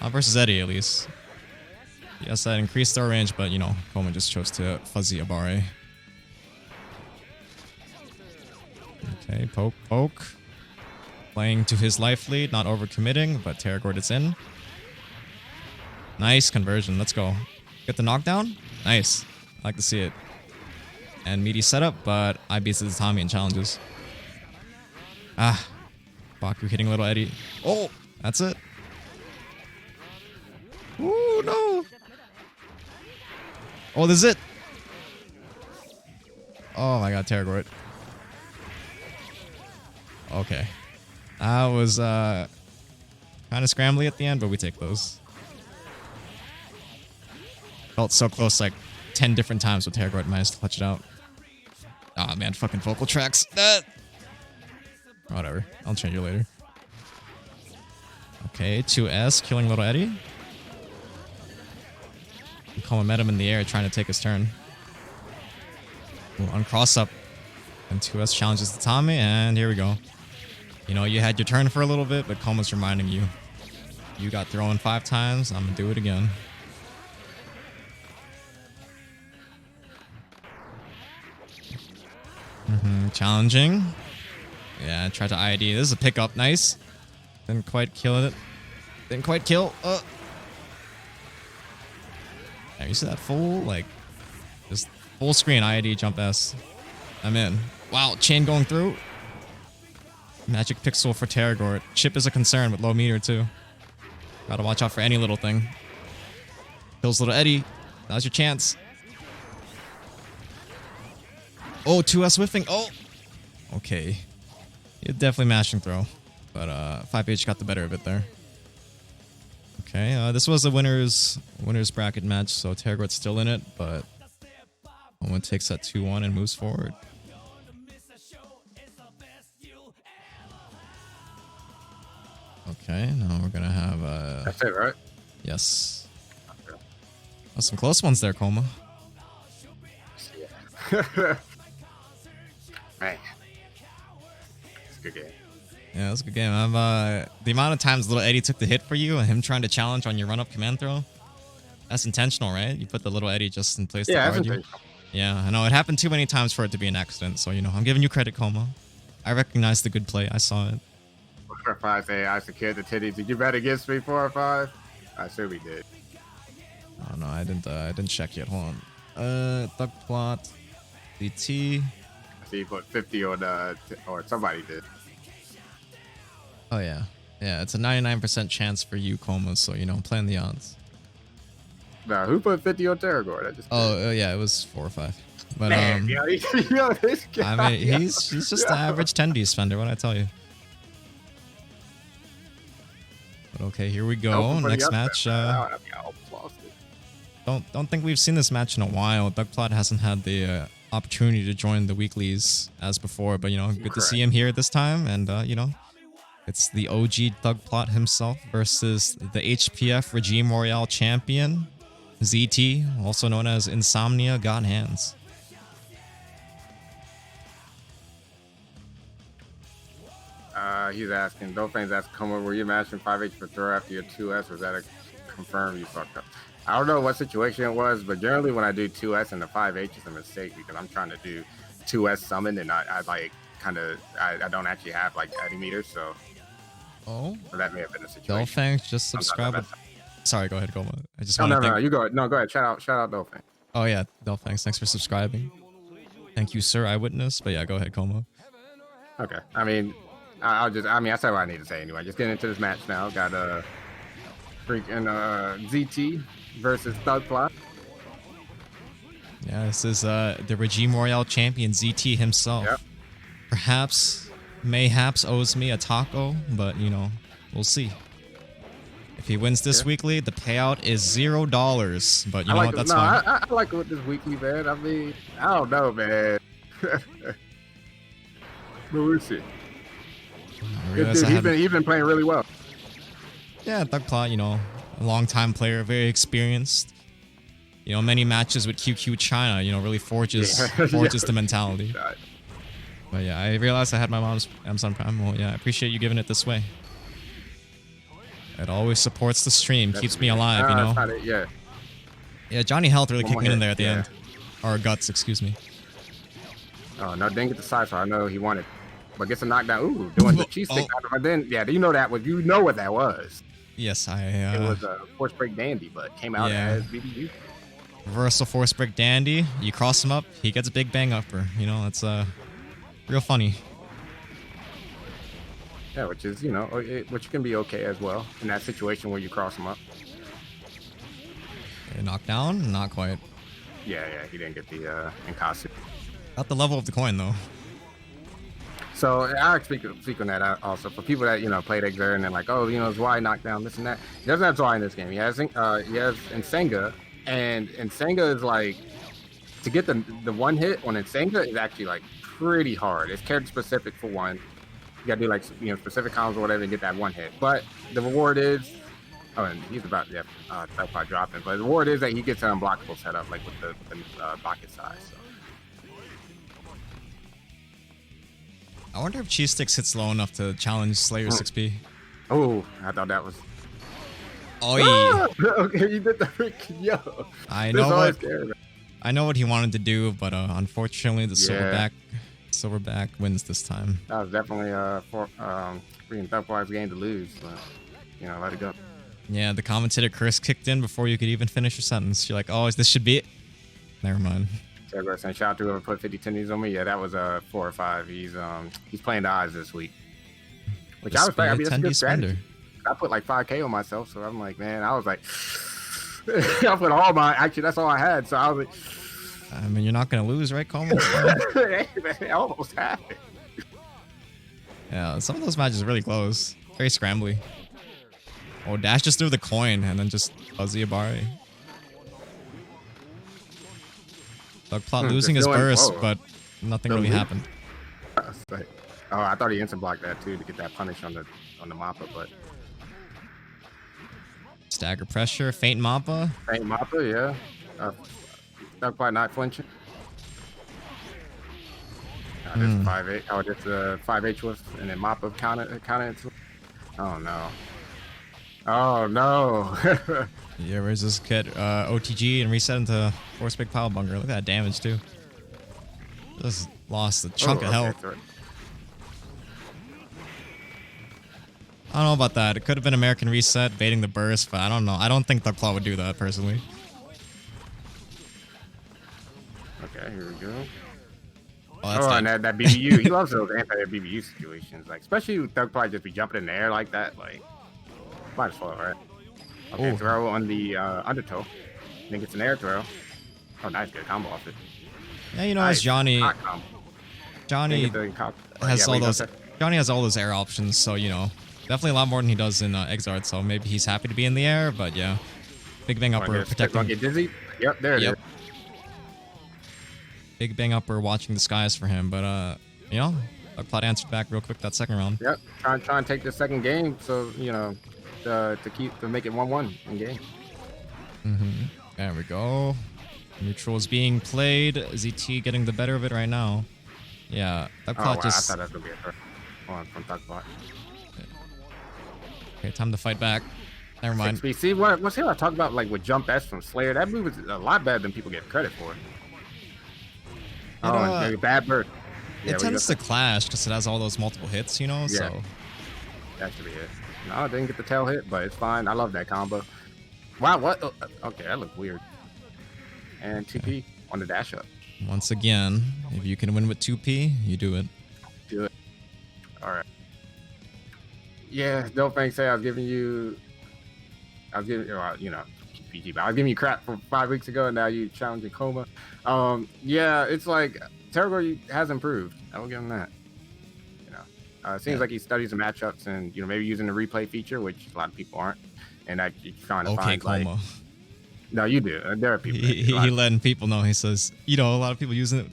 Not versus Eddie, at least. Yes, that increased throw range, but, you know, Coleman just chose to fuzzy Abare. Okay, poke, poke. Playing to his life lead, not overcommitting, but Terragort is in. Nice conversion, let's go. Get the knockdown? Nice. I like to see it. And meaty setup, but I beats the Tommy in challenges. Ah. Baku hitting Little Eddie. Oh, that's it. Ooh, no. Oh, this is it. Oh my god, Terragort. Okay. That was kind of scrambly at the end, but we take those. Felt so close like 10 different times with Terragort managed to clutch it out. Aw, man, fucking vocal tracks. Whatever. I'll change it later. Okay, 2S killing Little Eddie. Coma met him in the air trying to take his turn. Ooh, uncross up. And 2S challenges the Tommy, and here we go. You know, you had your turn for a little bit, but Coma's reminding you. You got thrown 5 times, I'm gonna do it again. Challenging. Yeah, tried to ID. This is a pickup, nice. Didn't quite kill it. Didn't quite kill. Yeah, you see that full, like, just full screen ID jump S. I'm in. Wow, chain going through. Magic pixel for Terragort. Chip is a concern with low meter too. Gotta watch out for any little thing. Kills Little Eddie. Now's your chance. Oh, 2S whiffing. Oh! Okay. You're definitely mashing throw. But 5H got the better of it there. Okay, this was the winner's bracket match, so Terragort's still in it, but Owen takes that 2-1 and moves forward. Okay, now we're gonna have That's it, right? Yes. Okay. Oh, some close ones there, Coma. Yeah. Man. It's a good game. Yeah, that's a good game. The amount of times Little Eddie took the hit for you and him trying to challenge on your run-up command throw, that's intentional, right? You put the Little Eddie just in place to guard you. Yeah, I know. It happened too many times for it to be an accident, so, you know, I'm giving you credit, Coma. I recognize the good play. I saw it. 4 or 5 say I secured the titties. Did you bet against me 4 or 5? I assume we did. Oh no, I didn't check yet. Hold on. Thug plot. DT. I see you put 50 on or somebody did. Oh yeah. Yeah, it's a 99% chance for you, Coma, so you know, playing the odds. Nah, who put 50 on Terragort? I just yeah, it was 4 or 5. But man, this guy, I mean, he's just the average 10D spender, what I tell you. But okay, here we go. Next match. Don't think we've seen this match in a while. Dougplot hasn't had the opportunity to join the weeklies as before, but you know, good to see him here this time. And you know, it's the OG Dougplot himself versus the HPF Regime Royale champion ZT, also known as Insomnia God Hands. He's asking, Dolphin's asking, Coma, were you matching 5H for throw after your 2S? Was that a confirm you fucked up? I don't know what situation it was, but generally when I do 2S and the 5H is a mistake because I'm trying to do 2S summon and I like kind of, I don't actually have like any meters, so. Oh. So that may have been a situation. Dolphin just subscribed. Sorry, go ahead, Goma. I just no, you go. No, go ahead. Shout out Dolphin. Oh yeah, Dolphin. Thanks for subscribing. Thank you, sir. Eyewitness. But yeah, go ahead, Como. Okay. I mean, I mean, I said what I need to say anyway. Just getting into this match now. Got freaking ZT versus Thugplot. Yeah, this is the Regime Royale champion ZT himself. Yep. Perhaps, mayhaps owes me a taco, but you know, we'll see. If he wins this weekly, the payout is $0. But you know what? That's fine. I like it with this weekly, man. I mean, I don't know, man. But we'll see. He's been playing really well. Yeah, Thugplot, you know, a long-time player, very experienced. You know, many matches with QQ China, you know, really forges the mentality. But yeah, I realized I had my mom's Amazon Prime. Well, yeah, I appreciate you giving it this way. It always supports the stream, keeps me alive, you know. That's not it, yeah. Yeah, Johnny Health really kicked me in there at the end. Or Guts, excuse me. Oh, no, didn't get the side, so I know he wanted. But gets a knockdown. Ooh, doing the cheese stick. But then, yeah, you know what that was. Yes, it was a force break dandy, but came out as BBU. Reversal force break dandy. You cross him up, he gets a big bang upper. You know, it's real funny. Yeah, which is, you know, which can be okay as well in that situation where you cross him up. Knockdown? Not quite. Yeah, he didn't get the Inkasu. Got the level of the coin though. So I speak on that also for people that, you know, played Exert and they're like, oh, you know, Zwei knockdown, this and that. He doesn't have Zwei in this game. He has Nsenga, and Nsenga is like, to get the one hit on Nsenga is actually like pretty hard. It's character specific for one. You gotta do like, you know, specific combos or whatever to get that one hit. But the reward is, oh, and he's about Thugplot dropping. But the reward is that he gets an unblockable setup, like with the bucket size. So. I wonder if Cheese Sticks hits low enough to challenge Slayer 6P. Oh, I thought that was. Oh yeah. Okay, you did the freaking yo. I know what he wanted to do, but unfortunately the Silverback wins this time. That was definitely for freaking Thugplot's game to lose, but you know, let it go. Yeah, the commentator curse kicked in before you could even finish your sentence. You're like, oh, this should be it. Never mind. Shout out to whoever put 50 tendies on me. Yeah, that was 4 or 5. He's playing the odds this week, which I was like, I mean, that's a good strategy. I put like 5K on myself, so I'm like, man, I was like, I put all my, actually that's all I had, so I was like, I mean, you're not gonna lose, right, Como? Hey, man, I almost had it. Yeah, some of those matches are really close, very scrambly. Oh, Dash just threw the coin and then just Fuzzy Abari. Thugplot losing his burst, but nothing really happened. Oh, I thought he instant blocked that too to get that punish on the Mappa, but stagger pressure, feint Mappa. Feint Mappa, yeah. Thugplot not flinching. This 5H. Oh, this 5H was, and then Mappa counted into. Oh no. Oh no. Yeah, where's this kid? OTG and reset into force big pile bunker. Look at that damage too. Just lost a chunk of health. Right. I don't know about that. It could have been American reset, baiting the burst, but I don't know. I don't think Thugplot would do that personally. Okay, here we go. Oh, and that BBU. He loves those anti-BBU situations, like especially with Thugplot just be jumping in the air like that. Like, might as well, right? Okay, throw on the undertow. Then gets an air throw. Oh, nice, good combo off it. Yeah, you know, as Johnny has all those. Johnny has all those air options, so you know, definitely a lot more than he does in Exart. So maybe he's happy to be in the air, but yeah, big bang upper protecting. Get dizzy. Yep, there it is. Big bang upper watching the skies for him, but you know, Thugplot answered back real quick that second round. Yep, trying to take the second game, so you know. To make it 1-1 in game. There we go. Neutral is being played. ZT getting the better of it right now. Yeah, Thugplot just. I thought that was gonna be a first one from Thugplot. Okay, time to fight back. Never mind. See what's here? I talk about like with Jump S from Slayer. That move is a lot better than people get credit for. And bad bird. It tends to clash because it has all those multiple hits, you know. Yeah. So that should be it. No, I didn't get the tail hit, but it's fine. I love that combo. Wow, what? Oh, okay, that looked weird. And 2P on the dash up. Once again, if you can win with 2P, you do it. Do it. All right. Yeah, don't think say I was giving you. I was giving you know. I was giving you crap for 5 weeks ago, and now you challenging Coma. Yeah, it's like Terragor has improved. I will give him that. You know, it seems like he studies the matchups and maybe using the replay feature, which a lot of people aren't, and actually trying to Okay, find Coma. like. No, you do. There are people. He letting people know. He says, a lot of people using it,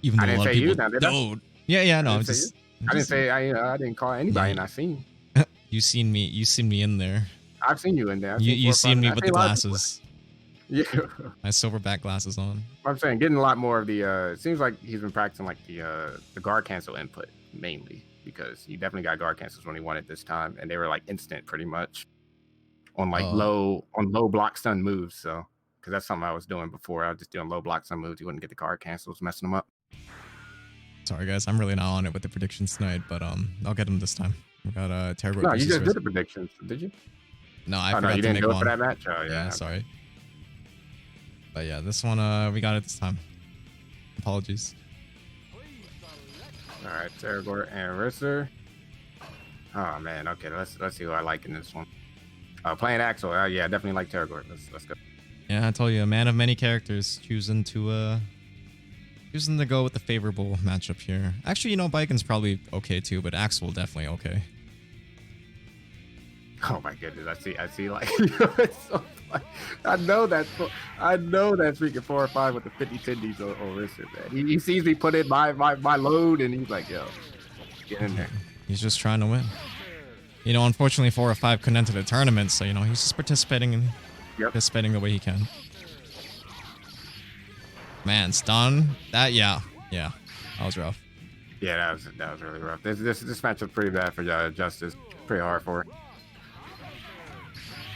even though I a didn't lot of say you. people Now, did I? don't. Yeah. No, I I'm didn't say just. you. I didn't say I didn't call anybody, and I seen. You seen me. You seen me in there. I've seen you in there. You seen me with the glasses. Yeah. My silverback glasses on. I'm saying getting a lot more of the. It seems like he's been practicing like the guard cancel input mainly because he definitely got guard cancels when he won it this time, and they were like instant pretty much on like low block stun moves. So because that's something I was doing before. I was just doing low block stun moves. You wouldn't get the guard cancels, messing them up. Sorry guys, I'm really not on it with the predictions tonight, but I'll get them this time. We got Terragor. No, you just did the predictions, did you? No, I forgot you to didn't make do it one. for that match. Oh Yeah, sorry. But yeah, this one we got it this time. Apologies. All right, Terragor and Risser. Oh man, okay, let's see who I like in this one. Playing Axel, yeah, definitely like Terragor. Let's go. Yeah, I told you, a man of many characters, choosing to go with the favorable matchup here. Actually, Biken's probably okay too, but Axel definitely okay. Oh my goodness, I see like it's so funny. I know that's freaking 4 or 5 with the 50 tendies on Risser, man. He sees me put in my load and he's like, yo, get in there. He's just trying to win. Unfortunately 4 or 5 couldn't enter the tournament, so he's just participating the way he can. Man, stun. That that was rough. Yeah, that was really rough. This match was pretty bad for Justice. Pretty hard for her.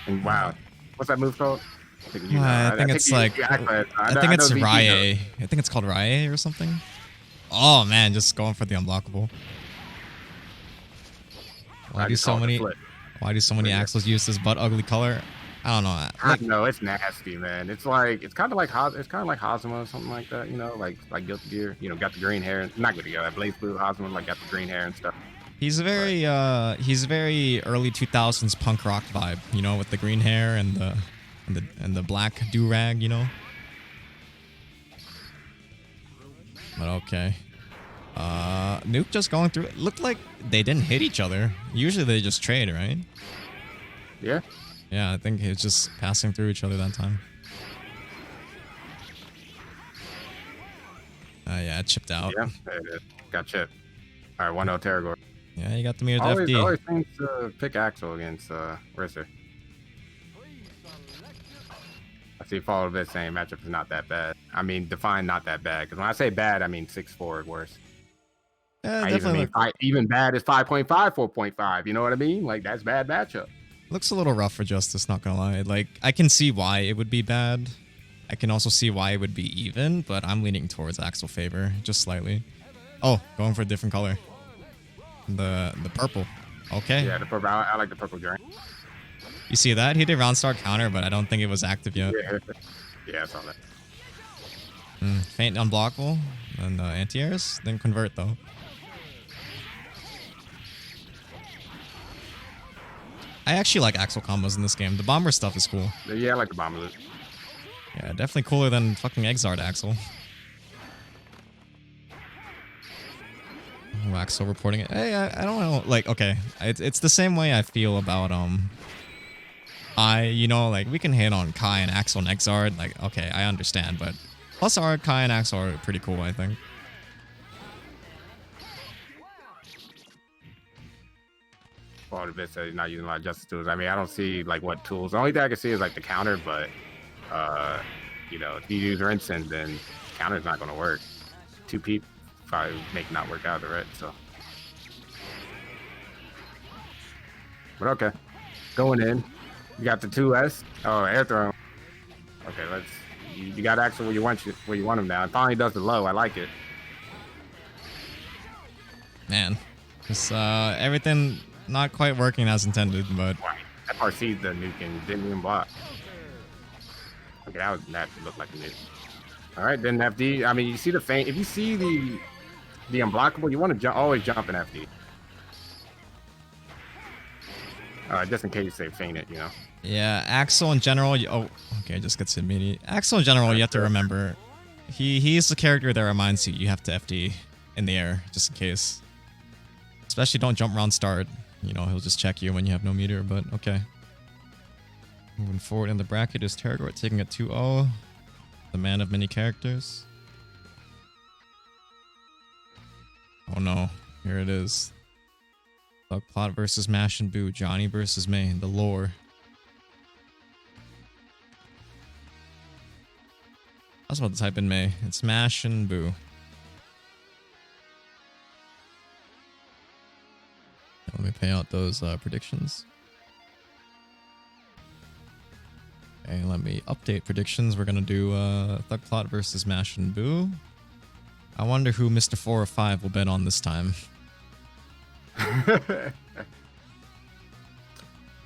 And wow, what's that move called? I think it's Rye. I think it's called Rye or something. Oh man, just going for the unblockable. Why do so many Axels use this butt ugly color? I don't know. I know it's nasty, man. It's kind of like Hosma or something like that. Like Guilty Gear. Got the green hair. Not Guilty Gear. Blaze Blue Hosma got the green hair and stuff. He's very early 2000s punk rock vibe, with the green hair and the black do-rag, But okay. Nuke just going through it. Looked like they didn't hit each other. Usually they just trade, right? Yeah. Yeah, I think it's just passing through each other that time. Yeah, it chipped out. Yeah, there it is. Got chipped. All right, 1-0 Terragor. Yeah, you got the meter FD. FD. Always seems to pick Axel against Risser. I see Follow a bit saying matchup is not that bad. I mean, define not that bad. Because when I say bad, I mean 6-4 or worse. Yeah, I definitely. Even bad is 5.5, 4.5. You know what I mean? Like, that's bad matchup. Looks a little rough for Justice, not gonna lie. Like, I can see why it would be bad. I can also see why it would be even, but I'm leaning towards Axel favor, just slightly. Oh, going for a different color. The purple. Okay. Yeah, the purple. I like the purple green. You see that? He did round start counter, but I don't think it was active yet. Yeah, I saw that. Faint unblockable and anti-airs, then convert though. I actually like Axel combos in this game. The bomber stuff is cool. Yeah, I like the bomber loop. Yeah, definitely cooler than fucking Exard Axel. Oh, Axel reporting it. Hey, I don't know. Like, okay, it's the same way I feel about like we can hit on Kai and Axel and Exard. Like, okay, I understand, but plus our Kai and Axel are pretty cool, I think. Well, the bit says he's not using a lot of justice tools. I mean, I don't see like what tools. The only thing I can see is like the counter, but if you use Rinsen, then counter's not going to work. 2 people probably make not work out, right? So, but okay, going in. You got the 2S. Oh, air throw. Okay, you got Axel where you want him now. And finally does the low. I like it. Man, just everything not quite working as intended, but that RC'd the nuke and didn't even block. Okay, that looked like a nuke. All right, then FD. I mean, you see the feint. If you see the unblockable, you want to always jump in FD. Just in case they faint it, you know. Yeah, Axel in general. Oh, okay, just gets immediate. Axel in general, you have to remember, he's the character that reminds you have to FD in the air just in case. Especially don't jump around start. You know, he'll just check you when you have no meter. But okay. Moving forward in the bracket is Terragort taking a 2-0. The man of many characters. Oh no, here it is. Thug Plot versus Mash and Boo. Johnny versus May. The lore. I was about to type in May. It's Mash and Boo. Let me pay out those predictions. Okay, let me update predictions. We're gonna do Thug Plot versus Mash and Boo. I wonder who Mr. 4 or 5 will bet on this time.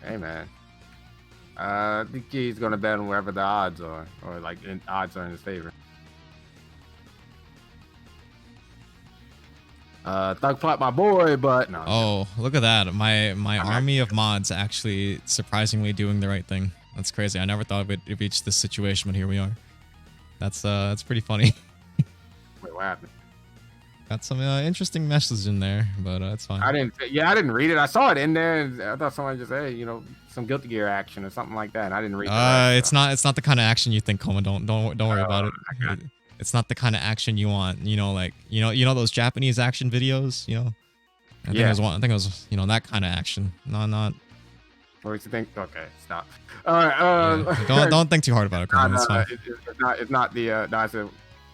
Hey man, I think he's gonna bet on wherever the odds are, or like odds are in his favor. Thug Plot, my boy, but no. Oh, look at that! My army of mods actually surprisingly doing the right thing. That's crazy. I never thought we'd reach this situation, but here we are. That's pretty funny. Wait, what happened? Got some interesting messages in there, but it's fine. I didn't read it. I saw it in there, and I thought someone just said, you know, some Guilty Gear action or something like that. And I didn't read it. It's not the kind of action you think, Coma. Don't worry about it. It's not the kind of action you want. You know, like you know those Japanese action videos. You know, I think it was you know that kind of action. Not. What do you think? Okay, stop. All right. Yeah. Don't think too hard about it, Coma. It's fine. It's not the. No, I said.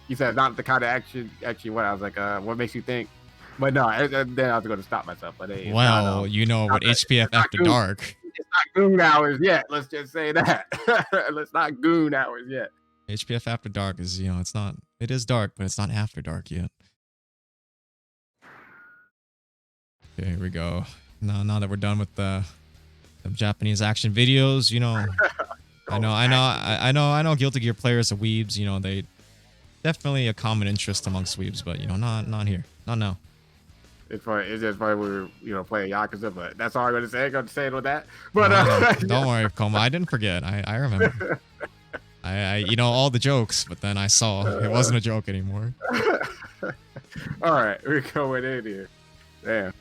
You said not the kind of action. Actually, what I was like, what makes you think? But no, then I was going to stop myself. But hey, well, you know what HPF After Dark. It's not goon hours yet. Let's just say that. Let's not goon hours yet. HPF After Dark is, you know, it's not. It is dark, but it's not after dark yet. Okay, here we go. Now that we're done with the Japanese action videos, you know, I know Guilty Gear players are weebs. You know, they. Definitely a common interest amongst weebs, but you know, not here, not now. It's just funny we were, you know, playing Yakuza, but that's all I'm gonna say. I'm gonna say it with that. But don't worry, Coma. I didn't forget. I remember. I you know all the jokes, but then I saw it wasn't a joke anymore. All right, we're going in here. Damn.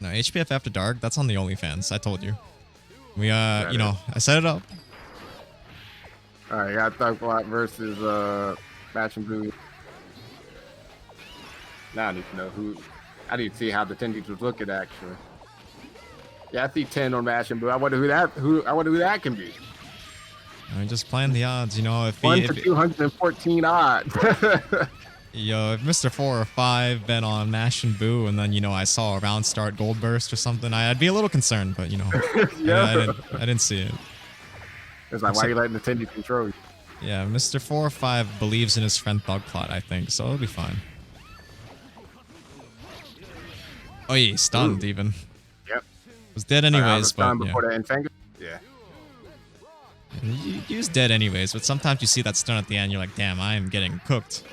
No, HPF After Dark. That's on the OnlyFans. I told you. We you know, I set it up. All right, got Thug Plot versus Mash and Boo. Now I need to know who. I need to see how the 10 was looking actually. Yeah, I see 10 on Mash and Boo. I wonder who that can be. I'm just playing the odds, you know. If 1 to 214 odds. Yo, if Mr. 4 or 5 bet on Mash and Boo, and then you know I saw a round start gold burst or something, I'd be a little concerned. But you know, yeah. I didn't see it. It's like, why are you letting the 10 control you? Yeah, Mr. 4 or 5 believes in his friend Thug Plot, I think, so it'll be fine. Oh, yeah, stunned even. Yep. Was dead anyways, but before the finger. Yeah. He was dead anyways, but sometimes you see that stun at the end, you're like, damn, I am getting cooked.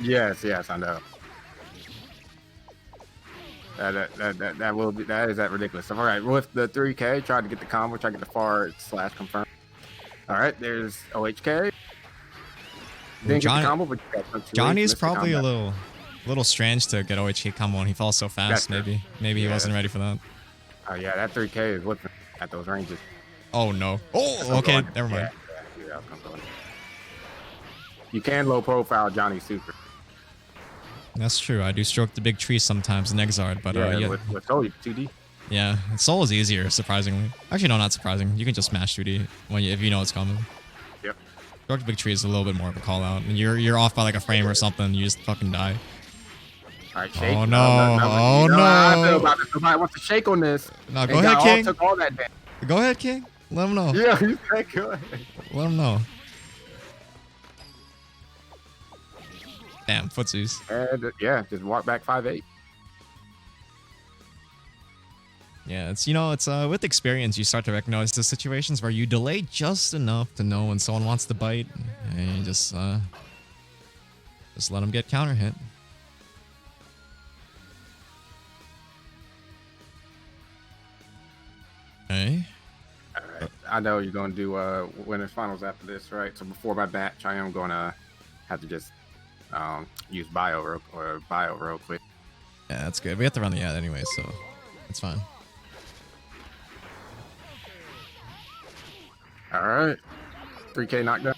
Yes, I know. That is that ridiculous. All right, with the 3K, tried to get the combo, tried to get the far / confirm. All right, there's OHK. Didn't get the combo, but you got Johnny's probably a little strange to get OHK combo and he falls so fast. Maybe he wasn't ready for that. Oh yeah, that 3K is looking at those ranges. Oh no. Oh, okay, never mind. Yeah, you can low profile Johnny super. That's true. I do stroke the big tree sometimes in Exard, but yeah. With Soul 2D. Yeah, Soul is easier, surprisingly. Actually, no, not surprising. You can just smash 2D if you know it's coming. Yep. Stroke the big tree is a little bit more of a call out, and you're off by like a frame or something. You just fucking die. All right, shake. Oh no! Oh no! I feel about this. Somebody wants to shake on this. No, go ahead, King. Took all that damage. Go ahead, King. Let him know. Yeah, you say go ahead. Let him know. Damn, footsies. And yeah, just walk back 5'8". Yeah, it's with experience you start to recognize the situations where you delay just enough to know when someone wants to bite, and you just let them get counter hit. Okay, I know you're gonna do winners finals after this, right? So before my match, I am gonna have to just use bio real quick. Yeah, that's good. We have to run the ad anyway, so it's fine. All right, 3K knockdown.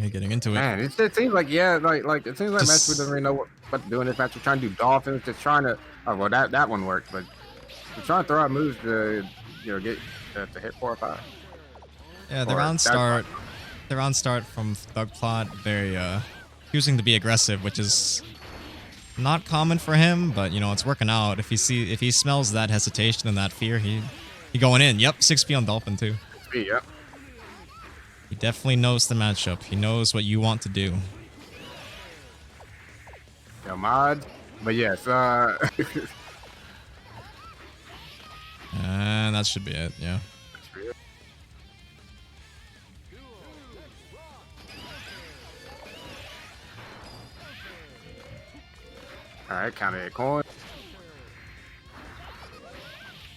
Yeah, getting into it. Man, it seems like like it seems like Just- match we doesn't really know what to do in this match. We're trying to do dolphins, just trying to. Oh well, that one worked, but we're trying to throw out moves to get to hit 4 or 5. Yeah, the Or round that's start. The round start from Thug Plot, very choosing to be aggressive, which is not common for him, but you know it's working out. If he smells that hesitation and that fear, he going in. Yep, 6B on Dolphin too. Yep. He definitely knows the matchup. He knows what you want to do. Yo, mod. But yes, And that should be it. Yeah. All right, count it coin.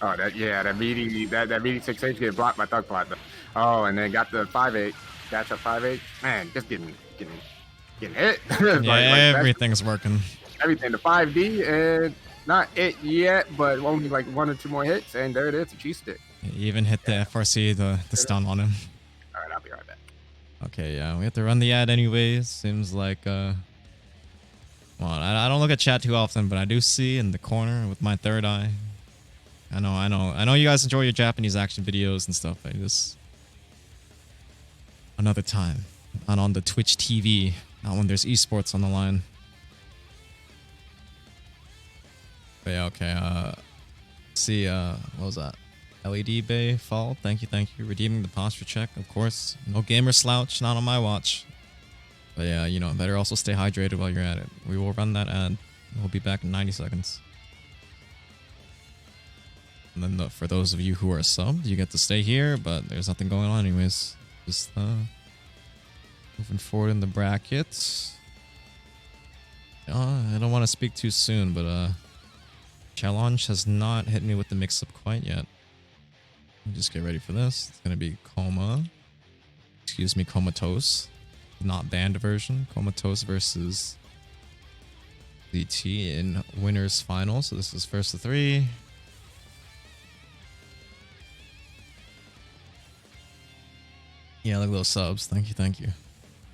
Oh, that meaty 6H get blocked by Thug Plot. Oh, and then got the 5-8 dash up 5-8. Man, just getting hit. Yeah, everything's working. Everything. The 5D and not it yet, but only like 1 or 2 more hits, and there it is, a cheese stick. He even hit the FRC, the stun on him. All right, I'll be right back. Okay, yeah, we have to run the ad anyways. Seems like well, I don't look at chat too often, but I do see in the corner with my third eye. I know you guys enjoy your Japanese action videos and stuff. I just another time, not on the Twitch TV, not when there's esports on the line. But yeah, okay. See, what was that? LED Bay Fall. Thank you. Redeeming the posture check, of course. No gamer slouch, not on my watch. But yeah, you know, better also stay hydrated while you're at it. We will run that ad. We'll be back in 90 seconds. And then for those of you who are subbed, you get to stay here, but there's nothing going on anyways. Just moving forward in the brackets. I don't want to speak too soon, but Challenge has not hit me with the mix-up quite yet. Just get ready for this. It's going to be Comatose. Not banned version. Comatose versus DT in winners final. So this is first of 3. Yeah, look at those subs. Thank you.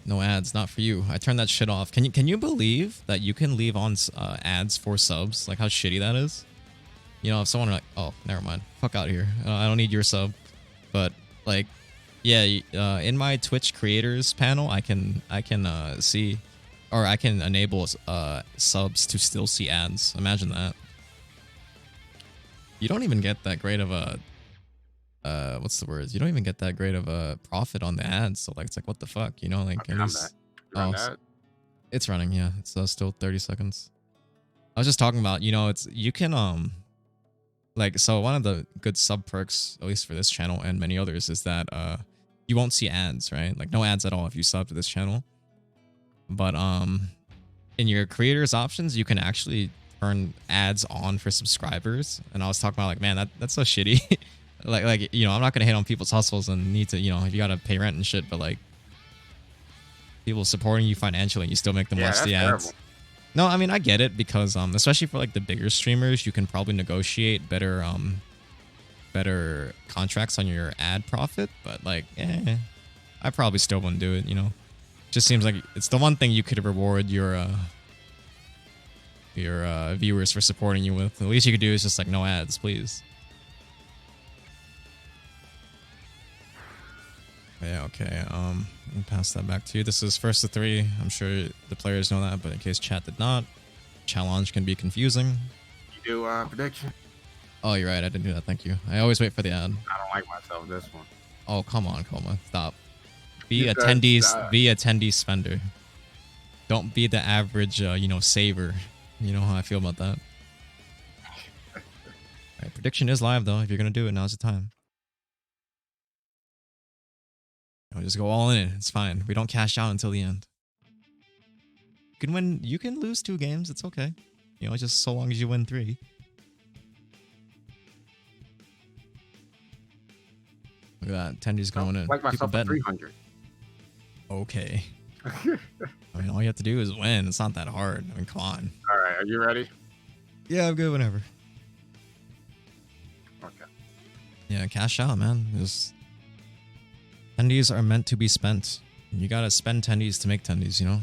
No ads, not for you. I turned that shit off. Can you believe that you can leave on ads for subs? Like how shitty that is? You know, if someone like, oh, never mind. Fuck out of here. I don't need your sub. But like, yeah, in my Twitch creators panel, I can see, or I can enable subs to still see ads. Imagine that. You don't even get that great of a what's the words? You don't even get that great of a profit on the ads. So like, it's like, what the fuck, you know? Like, at least, it's running. Yeah, it's still 30 seconds. I was just talking about, you know, you can like, so one of the good sub perks, at least for this channel and many others, is that you won't see ads, right? Like no ads at all if you sub to this channel. But in your creators options, you can actually turn ads on for subscribers. And I was talking about like, man, that's so shitty. like you know, I'm not gonna hate on people's hustles and need to, you know, if you gotta pay rent and shit, but like people supporting you financially, you still make them watch the ads. Terrible. No, I mean I get it because especially for like the bigger streamers, you can probably negotiate better contracts on your ad profit, but like I probably still wouldn't do it, you know. Just seems like it's the one thing you could reward your viewers for supporting you with. The least you could do is just like no ads, please. Yeah, okay. Let me pass that back to you. This is first of 3. I'm sure the players know that, but in case chat did not, challenge can be confusing. You do prediction? Oh, you're right. I didn't do that. Thank you. I always wait for the ad. I don't like myself this one. Oh, come on, Coma. Stop. Be attendee spender. Don't be the average, you know, saver. You know how I feel about that. All right, prediction is live though. If you're gonna do it, now's the time. You know, just go all in. It's fine. We don't cash out until the end. You can win. You can lose 2 games. It's okay. You know, just so long as you win 3. Look at that. Tendy's going in. Like People myself at betting. 300. Okay. I mean, all you have to do is win. It's not that hard. I mean, come on. All right, are you ready? Yeah, I'm good whenever. Okay. Yeah, cash out, man. Just tendies are meant to be spent. You gotta spend tendies to make tendies, you know?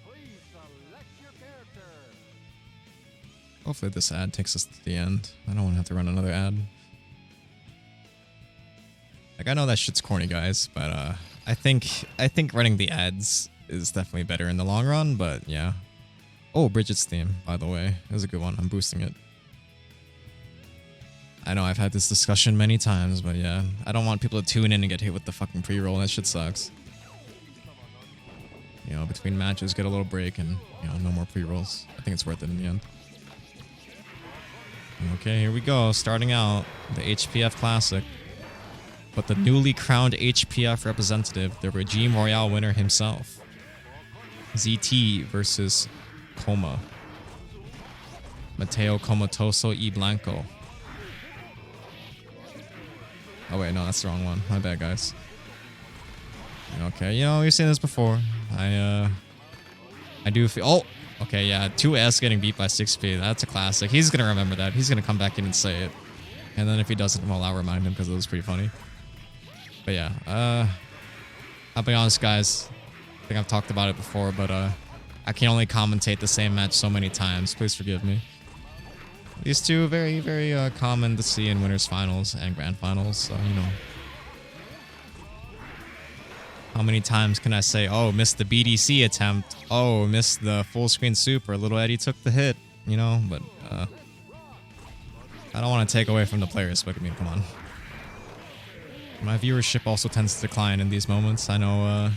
Please select your character. Hopefully this ad takes us to the end. I don't want to have to run another ad. Like, I know that shit's corny, guys, but I think running the ads is definitely better in the long run, but yeah. Oh, Bridget's theme, by the way. It was a good one. I'm boosting it. I know I've had this discussion many times, but yeah. I don't want people to tune in and get hit with the fucking pre-roll. That shit sucks. You know, between matches, get a little break and, you know, no more pre-rolls. I think it's worth it in the end. Okay, here we go. Starting out, the HPF Classic. But the newly crowned HPF representative, the Regime Royale winner himself. ZT versus Coma. Mateo Comatoso y Blanco. Oh wait, no, that's the wrong one. My bad, guys. Okay, you know, we've seen this before. I do feel... Oh! Okay, yeah, 2S getting beat by 6P. That's a classic. He's gonna remember that. He's gonna come back in and say it. And then if he doesn't, well, I'll remind him because it was pretty funny. But yeah, I'll be honest, guys. I think I've talked about it before, but I can only commentate the same match so many times. Please forgive me. These two very, very common to see in winners finals and grand finals. So, you know, how many times can I say, oh, missed the BDC attempt. Oh, missed the full screen super. Little Eddie took the hit, you know, but I don't want to take away from the players, but I mean, come on. My viewership also tends to decline in these moments. I know,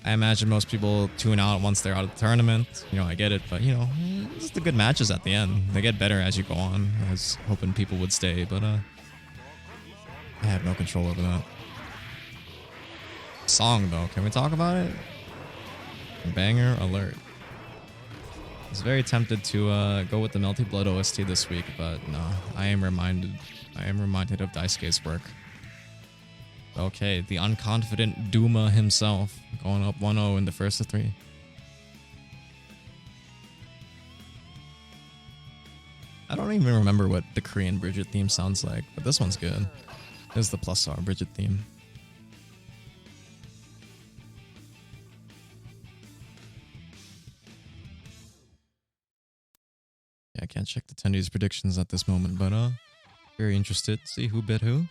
I imagine most people tune out once they're out of the tournament. You know, I get it, but, you know, it's just the good matches at the end. They get better as you go on. I was hoping people would stay, but I have no control over that. Song, though. Can we talk about it? Banger alert. I was very tempted to go with the Melty Blood OST this week, but no. I am reminded of Daisuke's work. Okay, the unconfident Duma himself going up 1-0 in the first of 3. I don't even remember what the Korean Bridget theme sounds like, but this one's good. This is the plus R Bridget theme. Yeah, I can't check the attendees' predictions at this moment, but very interested to see who bit who.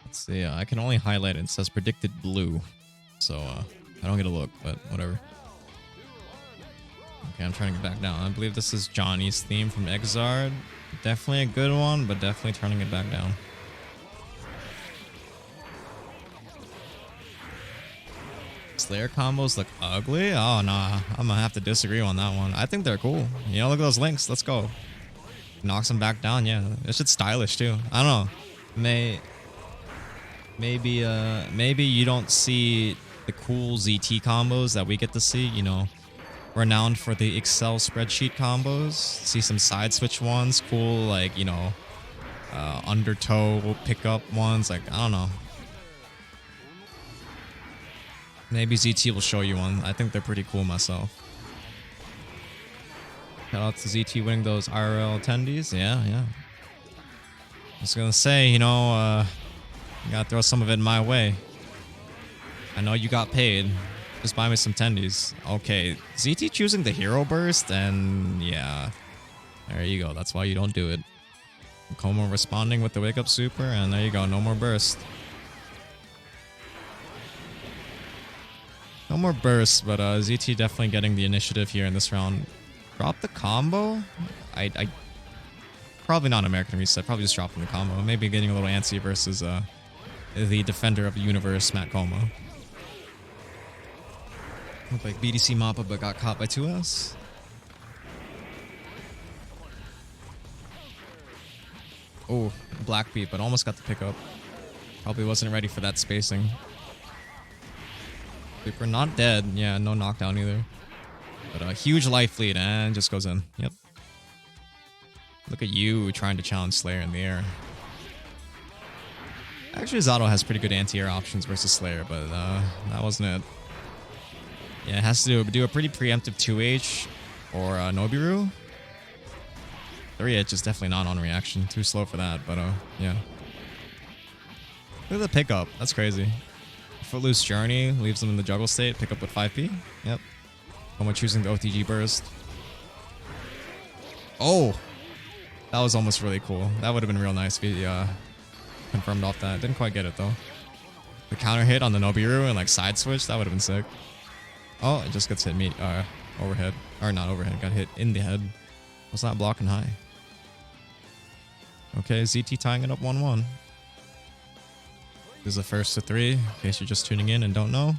Let's see, I can only highlight it. It says predicted blue. So, I don't get a look, but whatever. Okay, I'm turning it back down. I believe this is Johnny's theme from Exard. Definitely a good one, but definitely turning it back down. Slayer combos look ugly? Oh, nah. I'm gonna have to disagree on that one. I think they're cool. You know, look at those links. Let's go. Knocks them back down, yeah. This shit's stylish, too. I don't know. Maybe you don't see the cool ZT combos that we get to see, you know, renowned for the Excel spreadsheet combos. See some side switch ones, cool, like, you know, undertow pickup ones, like, I don't know. Maybe ZT will show you one. I think they're pretty cool myself. Shout out to ZT winning those IRL attendees. Yeah. I was gonna say, you know, you gotta throw some of it my way. I know you got paid. Just buy me some tendies. Okay, ZT choosing the hero burst, and yeah. There you go. That's why you don't do it. Coma responding with the wake up super, and there you go. No more burst. No more burst, but ZT definitely getting the initiative here in this round. Drop the combo? I probably not American Reset. Probably just dropping the combo. Maybe getting a little antsy versus the defender of the universe, Matt Como. Looked like BDC Mappa, but got caught by 2S. Oh, black beat, but almost got the pickup. Probably wasn't ready for that spacing. Super not dead. Yeah, no knockdown either. But a huge life lead and just goes in. Yep. Look at you trying to challenge Slayer in the air. Actually, Zato has pretty good anti-air options versus Slayer, but that wasn't it. Yeah, it has to do a pretty preemptive 2H or Nobiru. 3H is definitely not on reaction. Too slow for that, but yeah. Look at the pickup. That's crazy. Footloose Journey leaves them in the juggle state. Pick up with 5p. Yep. Koma choosing the OTG burst. Oh! That was almost really cool. That would have been real nice if he confirmed off that. Didn't quite get it though. The counter hit on the Nobiru and like side switch, that would have been sick. Oh, it just gets hit overhead. Or not overhead, got hit in the head. Was not blocking high. Okay, ZT tying it up 1-1. This is the first to 3, in case you're just tuning in and don't know.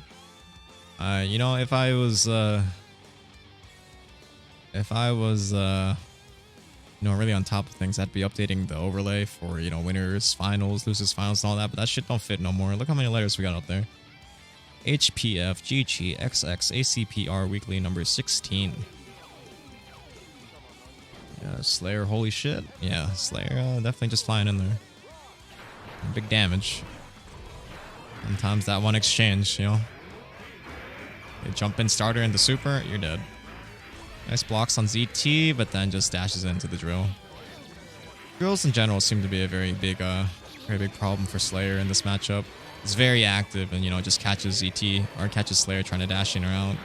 You know, if I was you know, really on top of things, I'd be updating the overlay for, you know, winners, finals, losers, finals, and all that, but that shit don't fit no more. Look how many letters we got out there. HPF GGXXACPR Weekly number 16. Yeah, Slayer, holy shit. Yeah, Slayer definitely just flying in there. Big damage. Sometimes that one exchange, you know. You jump in starter into super, you're dead. Nice blocks on ZT, but then just dashes into the drill. Drills in general seem to be a very big problem for Slayer in this matchup. It's very active and, you know, just catches ZT or catches Slayer trying to dash in or out.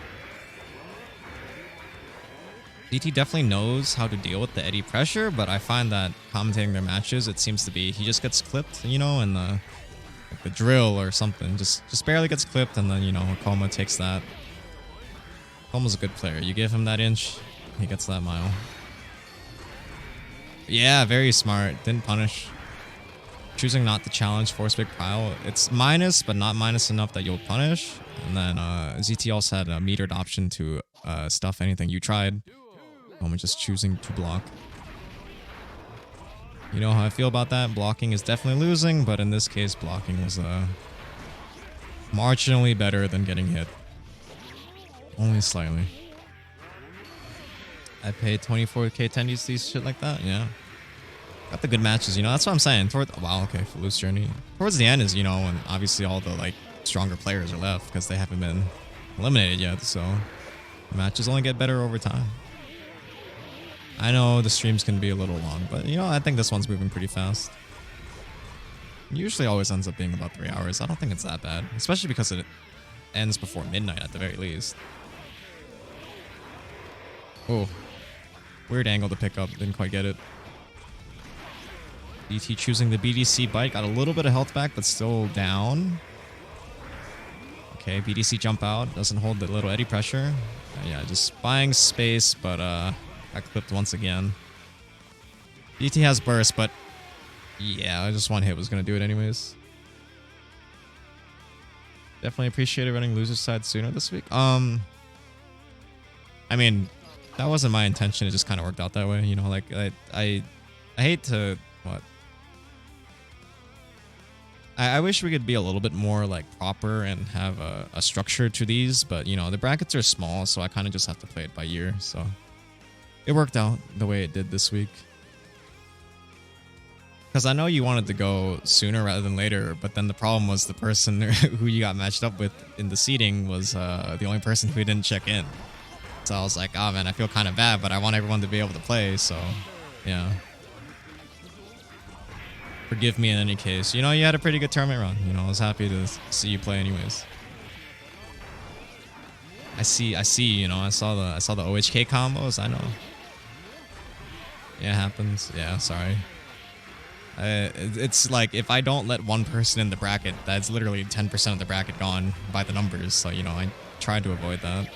ZT definitely knows how to deal with the eddy pressure, but I find that commentating their matches, it seems to be he just gets clipped, you know, in the drill or something. Just barely gets clipped, and then, you know, Koma takes that. Koma's a good player. You give him that inch, he gets that mile. Yeah, very smart. Didn't punish. Choosing not to challenge Force Big Pile. It's minus, but not minus enough that you'll punish. And then ZT also had a metered option to stuff anything you tried. Koma just choosing to block. You know how I feel about that. Blocking is definitely losing, but in this case, blocking was marginally better than getting hit. Only slightly. I paid 24k attendees to shit like that, yeah. Got the good matches, you know, that's what I'm saying. Wow, okay, Footloose Journey. Towards the end is, you know, and obviously all the, like, stronger players are left because they haven't been eliminated yet, so the matches only get better over time. I know the streams can be a little long, but, you know, I think this one's moving pretty fast. It usually always ends up being about 3 hours. I don't think it's that bad, especially because it ends before midnight at the very least. Oh, weird angle to pick up. Didn't quite get it. DT choosing the BDC bite. Got a little bit of health back, but still down. Okay, BDC jump out. Doesn't hold the little eddy pressure. Yeah, just buying space, but got clipped once again. DT has burst, but yeah, just one hit was going to do it anyways. Definitely appreciated running loser side sooner this week. I mean, that wasn't my intention. It just kind of worked out that way. You know, like I hate to what. I wish we could be a little bit more like proper and have a structure to these, but you know the brackets are small, so I kind of just have to play it by ear. So it worked out the way it did this week. Because I know you wanted to go sooner rather than later, but then the problem was the person who you got matched up with in the seating was the only person who didn't check in. So I was like, oh man, I feel kind of bad, but I want everyone to be able to play, so yeah. Forgive me in any case. You know, you had a pretty good tournament run. You know, I was happy to see you play anyways. I see, you know, I saw the OHK combos, I know. Yeah, it happens. Yeah, sorry. It's like if I don't let one person in the bracket, that's literally 10% of the bracket gone by the numbers. So, you know, I tried to avoid that.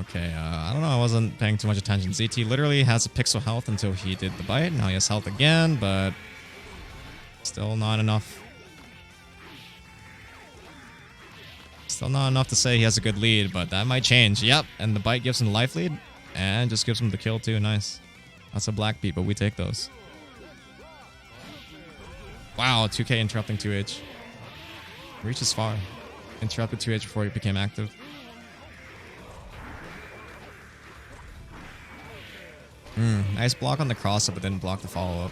Okay, I don't know. I wasn't paying too much attention. ZT literally has a pixel health until he did the bite. Now he has health again, but still not enough. Still not enough to say he has a good lead, but that might change. Yep, and the bite gives him the life lead and just gives him the kill too. Nice. That's a black beat, but we take those. Wow, 2k interrupting 2H. Reaches far. Interrupted 2H before he became active. Nice block on the cross-up, but didn't block the follow-up.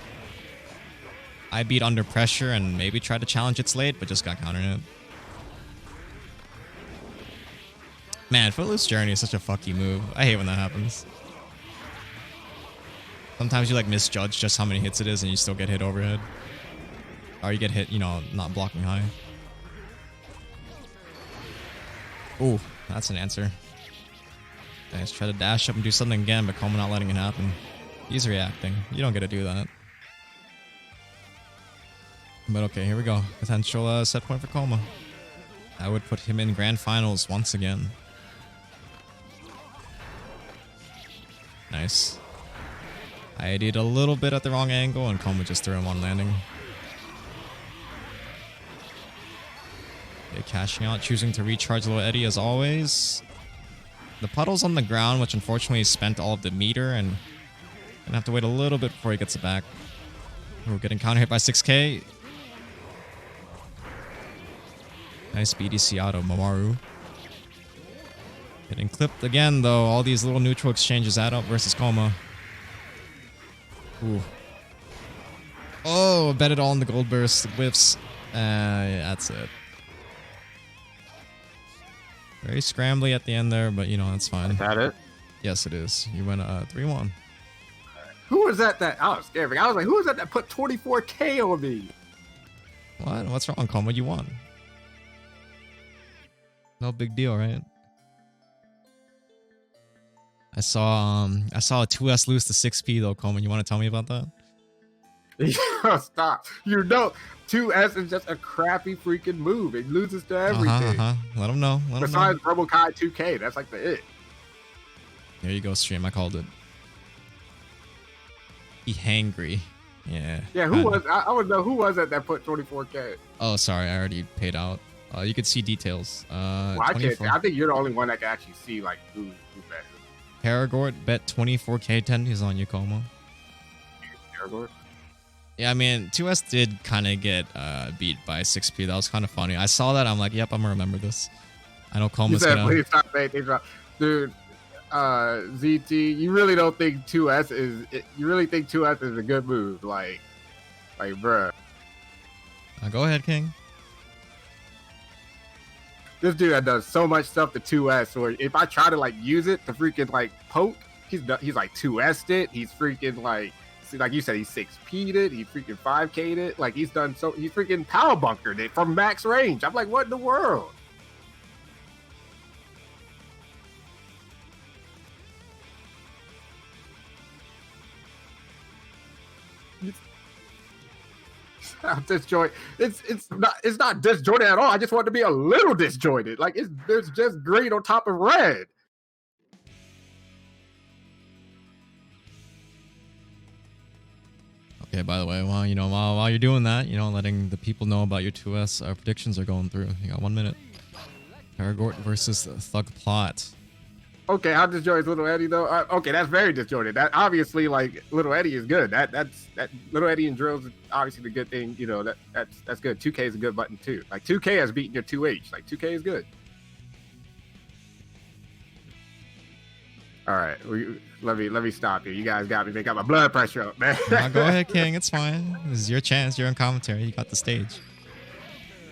I beat under pressure and maybe tried to challenge its late, but just got countered it. Man, Footloose Journey is such a fucky move. I hate when that happens. Sometimes you like misjudge just how many hits it is and you still get hit overhead. Or you get hit, you know, not blocking high. Ooh, that's an answer. Nice, try to dash up and do something again, but Koma not letting it happen. He's reacting. You don't get to do that. But okay, here we go. Potential set point for Koma. I would put him in grand finals once again. Nice. I did a little bit at the wrong angle and Koma just threw him on landing. Okay, cashing out, choosing to recharge Little Eddie as always. The puddle's on the ground, which unfortunately spent all of the meter and gonna have to wait a little bit before he gets it back. We're getting counter hit by 6k. Nice BDC out of Mamaru. Getting clipped again, though. All these little neutral exchanges add up versus Koma. Ooh. Oh, bet it all in the gold burst. Whiffs. Yeah, that's it. Very scrambly at the end there, but you know, that's fine. Is that it? Yes, it is. You went 3-1. Who was that? I was scared. I was like, who was that put 24k on me? What? What's wrong, Koma? You won. No big deal, right? I saw a 2S lose to 6P though, Coleman. You want to tell me about that? Stop. You know, 2S is just a crappy freaking move. It loses to everything. Let them know. Besides RoboKai 2K, that's like the it. There you go, stream. I called it. He hangry. Yeah. Yeah, who was? I would know who was it that put 24k. Oh, sorry. I already paid out. You could see details. Well, I can't. I think you're the only one that can actually see like who bet. Paragort bet 24k 10. He's on you, Koma. Paragort. Yeah, I mean, 2S did kind of get beat by 6P. That was kind of funny. I saw that. I'm like, yep, I'm gonna remember this. I know Koma's gonna. Please stop saying things wrong. Dude. ZT, you really don't think 2S is? You really think 2S is a good move? Like, bruh. Go ahead, King. This dude that does so much stuff to 2S, or if I try to like use it to freaking like poke, he's like 2S'd it. He's freaking like you said, he 6P'd it. He freaking 5K'd it. Like he's done so. He freaking power bunkered it from max range. I'm like, what in the world? Disjointed. It's not disjointed at all. I just want it to be a little disjointed. Like there's just green on top of red. Okay, by the way, while you're doing that, letting the people know about your 2S predictions are going through. You got 1 minute. Paragort versus Thug Plot. Okay, how disjointed is Little Eddie though? Okay, that's very disjointed. That obviously, like Little Eddie is good. That Little Eddie and drills is obviously the good thing. That's good. 2K is a good button too. Like 2K has beaten your 2H. Like 2K is good. All right, let me stop you. You guys got me. They got my blood pressure up, man. No, go ahead, King. It's fine. This is your chance. You're in commentary. You got the stage.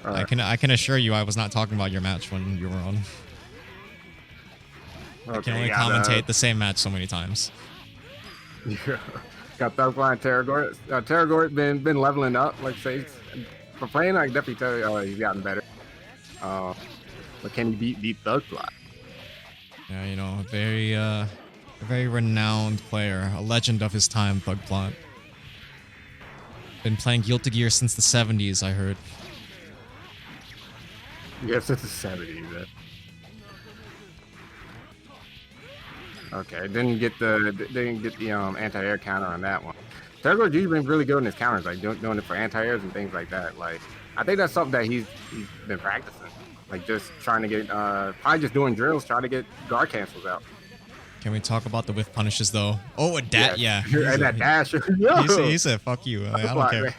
Right. I can assure you, I was not talking about your match when you were on. Okay, I can only commentate the same match so many times. Yeah. Got Thugfly and Terragort. Terragort been leveling up. Like say, for playing, I can definitely tell you, he's gotten better. But can he beat Thugfly? Yeah, a very renowned player, a legend of his time, Thugplot. Been playing Guilty Gear since the 70s, I heard. Yeah, since the 70s. Okay, didn't get the anti-air counter on that one. Terragort usually been really good in his counters, like doing it for anti-airs and things like that. Like I think that's something that he's been practicing. Like just trying to get probably just doing drills, trying to get guard cancels out. Can we talk about the whiff punishes though? Oh, a dash, yeah. And that dash. He said, "Fuck you." I don't care.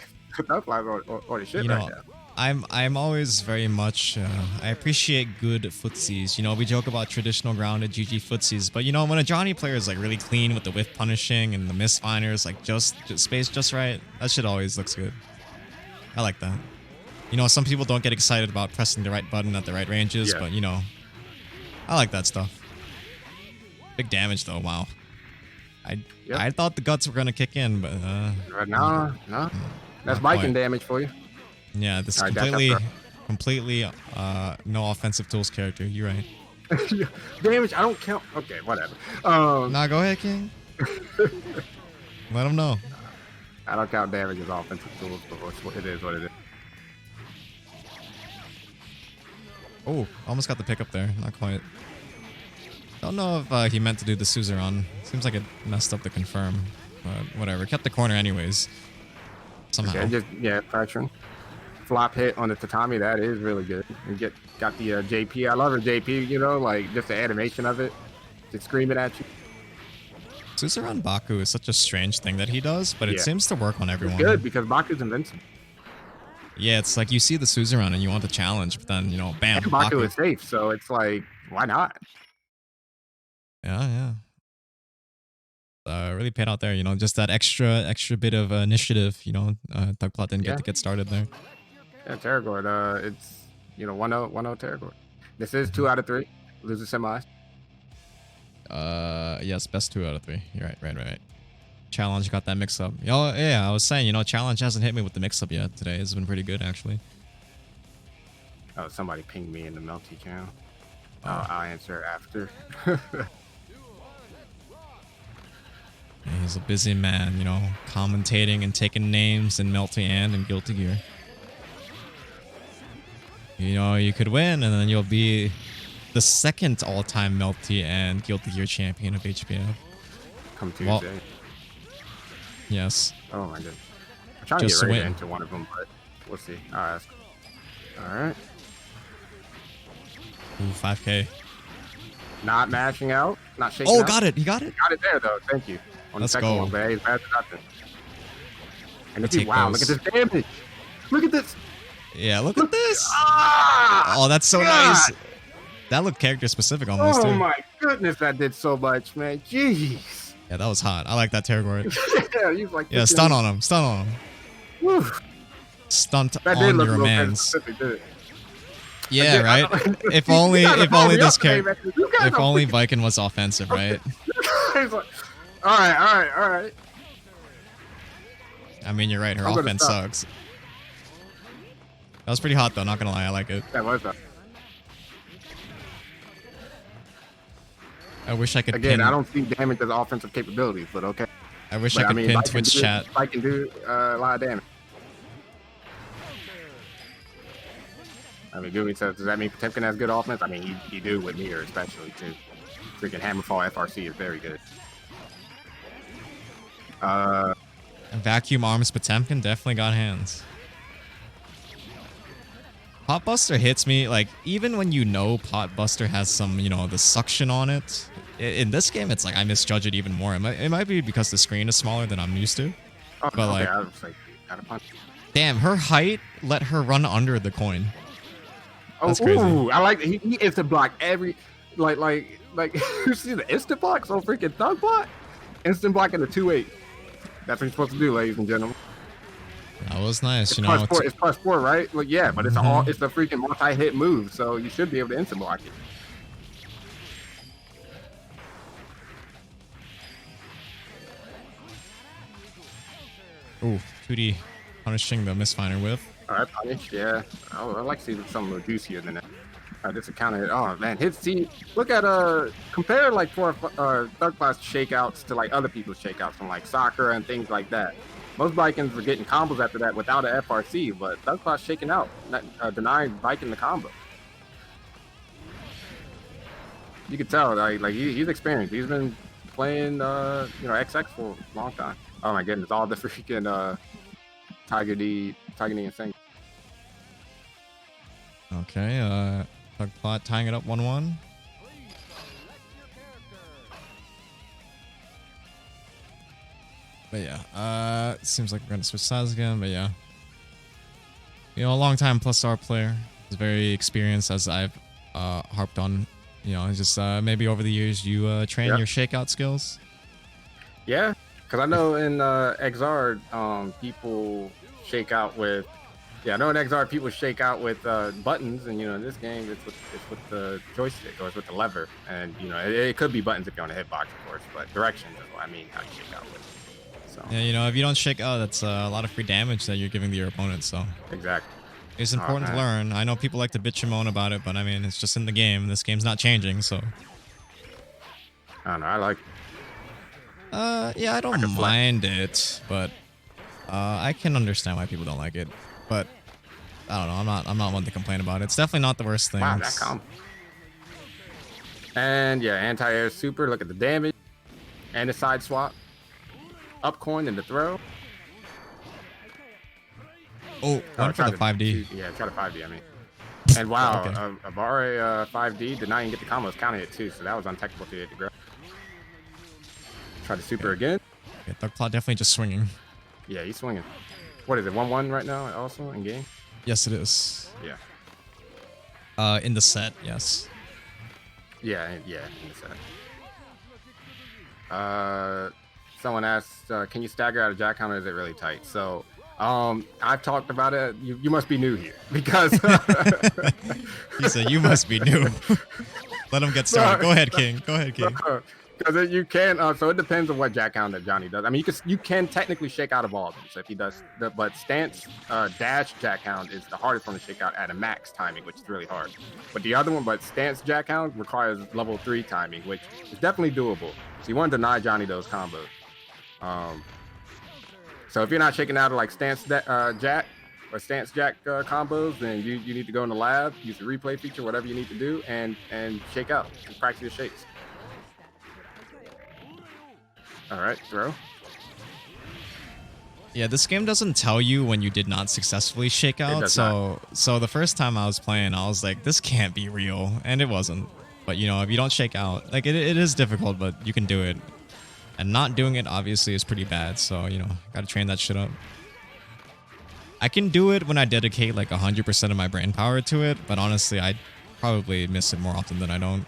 That's like on the shit right now. I'm always very much I appreciate good footsies. We joke about traditional grounded GG footsies, but when a Johnny player is like really clean with the whiff punishing and the misfiners, like just space just right, that shit always looks good. I like that. You know, some people don't get excited about pressing the right button at the right ranges, Yeah. but you know, I like that stuff. Big damage though. Wow. Yep. I thought the guts were gonna kick in, but No. not That's quite. biking damage for you. Yeah, this is All right, dash completely no offensive tools character. You're right. Damage, I don't count. Okay, whatever. Nah, go ahead, King. Let him know. I don't count damage as offensive tools, but it is what it is. Oh, almost got the pick up there. Not quite. Don't know if he meant to do the Suzerain. Seems like it messed up the confirm. But whatever. Kept the corner anyways. Somehow. Okay, fracturing. Flop hit on the tatami, that is really good. And got the JP. I love her JP, you know, like just the animation of it. Just screaming at you. Suzerain Baku is such a strange thing that he does, but it Yeah. seems to work on everyone. It's good because Baku's invincible. Yeah, it's like you see the Suzerain and you want to challenge, but then, you know, bam, And Baku is safe, so it's like, why not? Yeah. Really paid out there, you know, just that extra bit of initiative, you know. Thugplot didn't get to get started there. Yeah, Terragord, it's, you know, 1-0 Terragord. This is 2 out of 3. Loses semis. Yes, best 2 out of 3. You're right. Challenge got that mix up. Oh, yeah, I was saying, you know, Challenge hasn't hit me with the mix up yet today. It's been pretty good, actually. Oh, somebody pinged me in the Melty channel. I'll answer after. He's a busy man, you know, commentating and taking names in Melty and Guilty Gear. You know, you could win, and then you'll be the second all-time Melty and Guilty Gear champion of HPF. Come Tuesday. Well, yes. Oh my goodness. I'm trying Just to get ready win. to enter one of them, but we'll see. All right. Ooh, 5K. Not mashing out. Not shaking Oh, out. got it. He got it. Got it there, though. Thank you. On Let's the second go. one, but hey, it's bad for nothing. And Take wow, those. look at this damage. Look at this. Yeah, look at this. Ah! Oh, that's so God. nice. That looked character specific almost, Oh too. my goodness, that did so much, man. Jeez. Yeah, that was hot. I like that Terragord. Yeah, he's like. Yeah, stun on him. Stun on him. Whew. Stunt That did on look your real mans. specific, didn't it? Yeah, Again, right? If only this character, if only Viking. Viking was offensive, right? Like, all right. I mean, you're right. Her I'm gonna offense stop. sucks. That was pretty hot, though. Not gonna lie, I like it. That was that. I wish I could Again, pin. I don't see damage as offensive capabilities, but okay. I wish But, I could pin Viking Twitch chat. I can do a lot of damage. I mean, Gooey says, does that mean Potemkin has good offense? I mean, you do with meter, especially, too. Freaking Hammerfall FRC is very good. Vacuum Arms Potemkin definitely got hands. Potbuster hits me, like, even when you know Potbuster has some, you know, the suction on it. In this game, it's like I misjudge it even more. It might be because the screen is smaller than I'm used to. Oh, But, okay, like- I was like, got a punch. Damn, her height let her run under the coin. Oh, That's crazy. ooh, I like he instant block every, like you see the instant block? So freaking thug block? Instant block in the 2-8. That's what you're supposed to do, ladies and gentlemen. That was nice, It's you know. plus four, right? Like, yeah, but it's it's a freaking multi-hit move, so you should be able to instant block it. Ooh, 2D punishing the misfiner with. All right, punish, yeah. I like to see something a little juicier than that. This a counter hit. Oh man, his see. Look at compare like Thug Class shakeouts to like other people's shakeouts from like soccer and things like that. Most Vikings were getting combos after that without an FRC, but Thug Class shaking out, not denying Viking the combo. You can tell, like he's experienced. He's been playing, XX for a long time. Oh my goodness, all the freaking Tiger D and Sing. Okay, Thugplot tying it up 1-1. But yeah, seems like we're gonna switch sides again, but yeah. You know, a long time plus R player. He's very experienced, as I've harped on. You know, just maybe over the years you train your shakeout skills. Yeah, because I know in XR, people shake out with Yeah, I know in XR people shake out with buttons, and in this game it's with the joystick or it's with the lever, and it could be buttons if you're on a hitbox, of course, but directions is what I mean how to shake out with. So Yeah, if you don't shake out, that's a lot of free damage that you're giving to your opponent. So exactly, it's important to learn. I know people like to bitch and moan about it, but I mean, it's just in the game. This game's not changing, so. I don't know. I like. Yeah, I don't mind it, but I can understand why people don't like it. But I don't know. I'm not one to complain about it. It's definitely not the worst thing. Wow, that combo. And yeah, anti-air super. Look at the damage and the side swap. Up coin and the throw. Oh, went for the 5D. Yeah, try to 5D. I mean, and wow, Okay. Abare 5D did not even get the combos counting it too, so that was untechnical to the grow. Try to super again. Yeah, Thugplot definitely just swinging. Yeah, he's swinging. What is it? 1-1 right now, also in game. Yes, it is. Yeah. In the set, yes. Yeah, in the set. Someone asked, can you stagger out a jack counter? Is it really tight? So, I've talked about it. You must be new here because He said you must be new. Let him get started. Go ahead, King. Go ahead, King. Because you can. So it depends on what jack counter Johnny does. I mean, you can technically shake out of all of them. So if he does, but stance dash jack hound is the hardest one to shake out at a max timing, which is really hard. But the other one, but stance jack hound requires level 3 timing, which is definitely doable. So you want to deny Johnny those combos. So if you're not shaking out of like stance jack or stance jack combos, then you need to go in the lab, use the replay feature, whatever you need to do, and shake out and practice your shakes. All right, throw. Yeah, this game doesn't tell you when you did not successfully shake out. So the first time I was playing, I was like, this can't be real, and it wasn't. But if you don't shake out, like it is difficult, but you can do it. And not doing it obviously is pretty bad. So gotta train that shit up. I can do it when I dedicate like 100% of my brain power to it, but honestly, I probably miss it more often than I don't,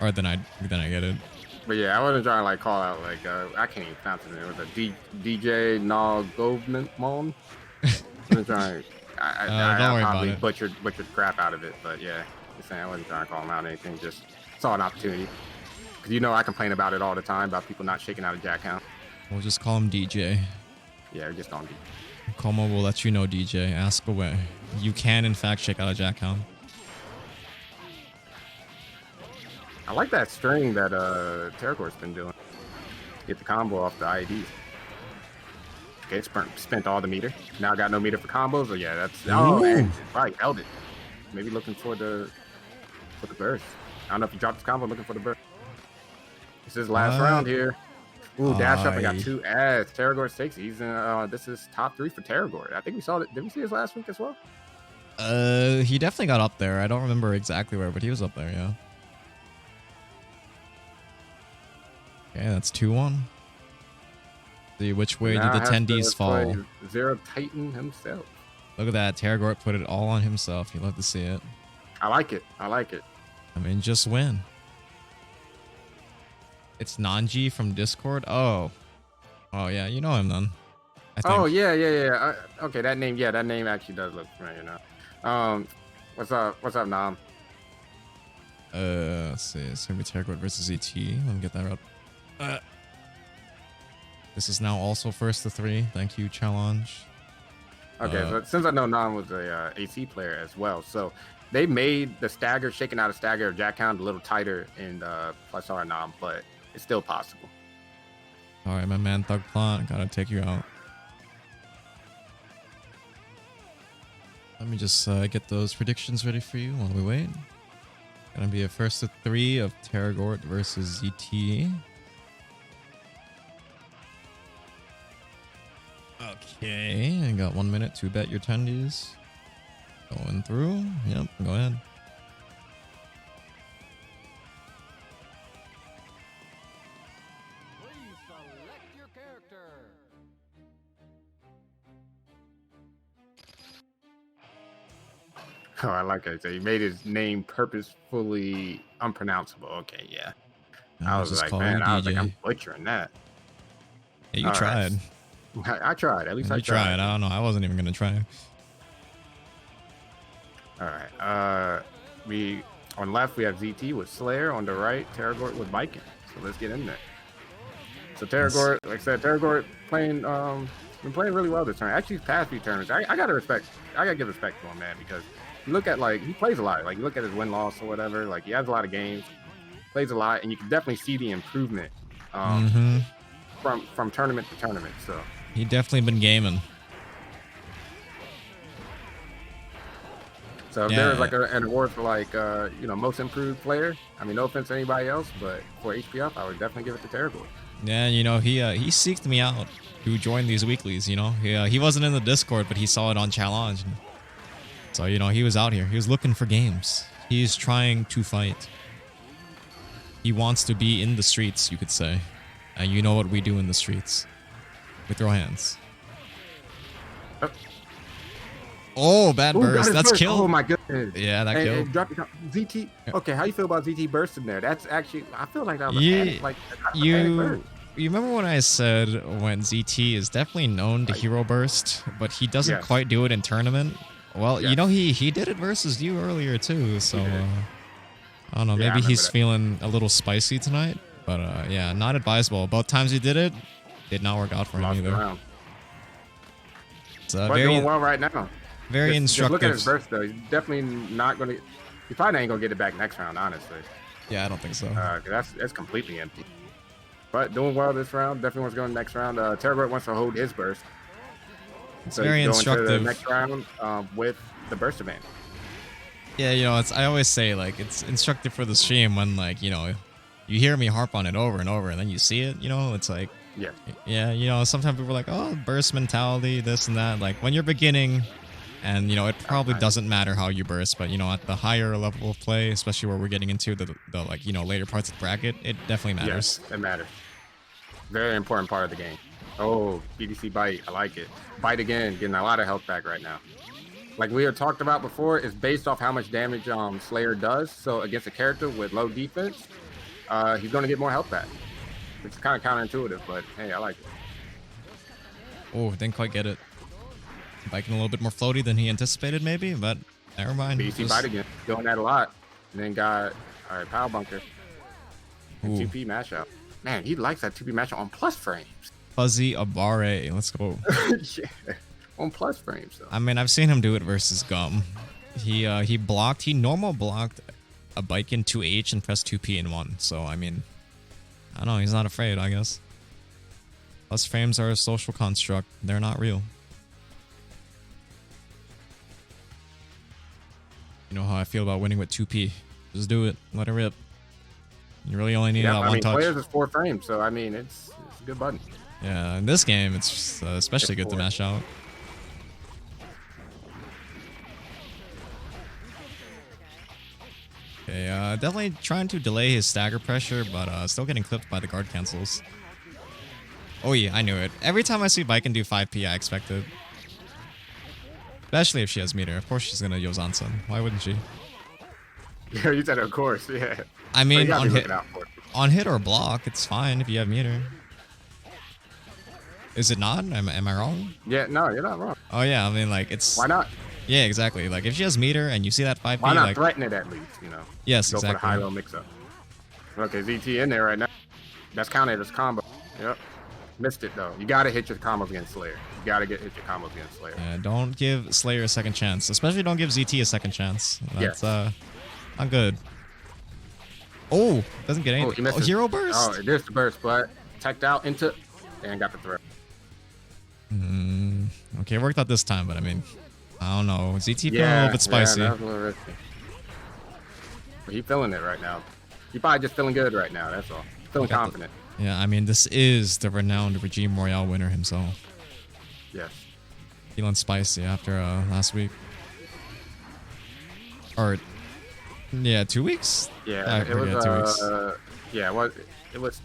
or than I get it. But yeah, I wasn't trying to like call out like I can't even pronounce it. It was a DJ Nagovman. I wasn't trying. I probably butchered the crap out of it. But yeah, just saying I wasn't trying to call him out or anything. Just saw an opportunity. Because I complain about it all the time about people not shaking out a jack count. We'll just call him DJ. Yeah, we're just on DJ. Como will let you know, DJ. Ask away. You can in fact shake out a jack count. I like that string that Terragor's been doing. Get the combo off the IEDs. Okay, spent all the meter. Now I got no meter for combos. So yeah, that's right, held it. Maybe looking for the burst. I don't know if he dropped his combo, looking for the burst. This is last round here. Ooh, dash up. I got 2 ads. Terragor takes it. He's in. This is top 3 for Terragor. I think we saw it. Did we see his last week as well? He definitely got up there. I don't remember exactly where, but he was up there. Yeah. Okay, that's 2-1. See which way did the attendees fall? Zero Titan himself. Look at that. Terragor put it all on himself. You love to see it. I like it. I mean, just win. It's Nanji from Discord. Oh yeah, you know him then. I think. Oh yeah. Okay, that name. Yeah, that name actually does look familiar now. What's up, Nam? Let's see. It's gonna be Terragor versus ET. Let me get that up. This is now also first to 3. Thank you, challenge. Okay, so since I know Nam was a AC player as well, so they made the stagger, shaking out a stagger of Jack Hound a little tighter in plus R Nam, but it's still possible. All right, my man Thugplot, gotta take you out. Let me just get those predictions ready for you while we wait. Gonna be a first to 3 of Terragor versus ZT. Okay, I got 1 minute to bet your tendies. Going through. Yep, go ahead. Please select your character. Oh, I like it. So he made his name purposefully unpronounceable. Okay, yeah. I was like, man, I'm butchering that. Yeah, you tried. Right. I tried. At least I tried. I don't know. I wasn't even gonna try. All right. We on left we have ZT with Slayer. On the right, Terragort with Viking. So let's get in there. So Terragort, like I said, Terragort playing been playing really well this turn. Actually, past few turns, I gotta give respect to him, man, because you look at like he plays a lot. Like you look at his win loss or whatever. Like he has a lot of games, plays a lot, and you can definitely see the improvement from tournament to tournament. So he definitely been gaming. So if there was like an award for like most improved player, I mean, no offense to anybody else, but for HPF, I would definitely give it to Terragort. Yeah, he seeked me out to join these weeklies. He wasn't in the Discord, but he saw it on Challenge. So he was out here. He was looking for games. He's trying to fight. He wants to be in the streets, you could say. And you know what we do in the streets. We throw hands. Oh, bad burst. That's burst. kill. Oh my goodness. Yeah, that kill. Drop it down. ZT. Okay, how you feel about ZT burst in there? That's actually, I feel like that was you remember when I said when ZT is definitely known to hero burst, but he doesn't quite do it in tournament? Well, he did it versus you earlier too, so I don't know, maybe he's feeling a little spicy tonight, but yeah, not advisable. Both times he did not work out for him either. It's doing well right now. Very instructive. Just look at his burst though. He's definitely not gonna. He probably ain't gonna get it back next round, honestly. Yeah, I don't think so. That's completely empty. But doing well this round. Definitely wants to go in the next round. Terragort wants to hold his burst. It's very instructive. Into the next round with the burst advantage. Yeah, I always say like it's instructive for the stream when like you hear me harp on it over and over, and then you see it. It's like sometimes people are like, oh, burst mentality, this and that. Like when you're beginning. And, it probably doesn't matter how you burst, but, at the higher level of play, especially where we're getting into the later parts of the bracket, it definitely matters. Yes, it matters. Very important part of the game. Oh, BDC bite. I like it. Bite again, getting a lot of health back right now. Like we had talked about before, it's based off how much damage Slayer does. So against a character with low defense, he's going to get more health back. It's kind of counterintuitive, but hey, I like it. Oh, didn't quite get it. Viking a little bit more floaty than he anticipated, maybe, but never mind. BC bite again, doing that a lot. And then got, all right, Power Bunker. And 2P mashup. Man, he likes that 2P mashup on plus frames. Fuzzy Abare, let's go. Yeah, on plus frames, though. I mean, I've seen him do it versus Gum. He normal blocked a Viking 2H and pressed 2P in 1. So, I mean, I don't know, he's not afraid, I guess. Plus frames are a social construct. They're not real. You know how I feel about winning with 2P. Just do it. Let it rip. You really only need that one touch. Players is 4 frames, so I mean, it's a good button. Yeah, in this game, it's especially good to mash out. Okay, definitely trying to delay his stagger pressure, but still getting clipped by the guard cancels. Oh yeah, I knew it. Every time I see Viking do 5P, I expect it. Especially if she has meter. Of course she's gonna Yozansen. Why wouldn't she? Yeah, you said of course, yeah. I mean, on hit or block, it's fine if you have meter. Is it not? Am I wrong? Yeah, no, you're not wrong. Oh yeah, I mean like it's... Why not? Yeah, exactly. Like if she has meter and you see that 5P, why not threaten it at least, Yes, go exactly. for the high-low mix-up. Okay, ZT in there right now. That's counted as combo. Yep. Missed it though. You gotta hit your combos against Slayer. You gotta hit your combos against Slayer. Don't give Slayer a second chance. Especially don't give ZT a second chance. That's not good. Oh, doesn't get anything. Oh, hero burst. Oh, it is the burst, but teched out into and got the throw. Okay, it worked out this time, but I mean, I don't know. ZT feeling a little bit spicy. Yeah, that was a little risky. But he's feeling it right now. He's probably just feeling good right now. That's all. Feeling confident. Yeah, I mean, this is the renowned Regime Royale winner himself. Yes. Feeling spicy after last week. Or, yeah, 2 weeks? Yeah, it was, 2 weeks. yeah, it was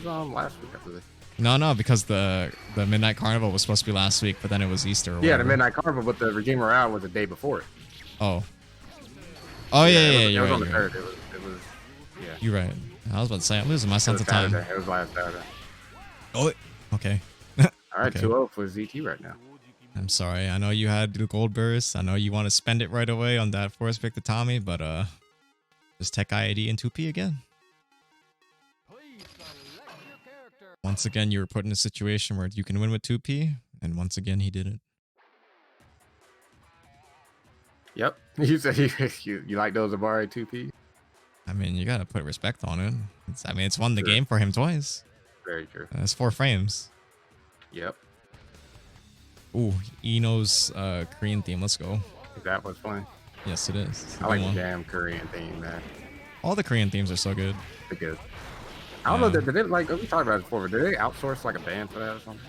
last week, I believe. No, because the Midnight Carnival was supposed to be last week, but then it was Easter. Yeah, the Midnight Carnival, but the Regime Royale was the day before it. Oh. Oh, yeah, it was on the 3rd. It was, yeah. You're right. I was about to say, I'm losing my sense of time. It was last Saturday. Oh, okay. All right, okay. 2-0 for ZT right now. I'm sorry. I know you had the gold burst. I know you want to spend it right away on that force pick to Tommy, but just tech IID and 2P again. Please select your character. Once again, you were put in a situation where you can win with 2P, and once again, he didn't. Yep. You said you like those Abari 2P? I mean, you gotta put respect on it. It's won the game for him twice. Very true. That's 4 frames. Yep. Ooh, Eno's Korean theme. Let's go. That was fun. Yes, it is. It's a I like good the one. damn Korean theme, man. All the Korean themes are so good. They're good. I don't know. Did they like? We talked about it before, but did they outsource like a band for that or something?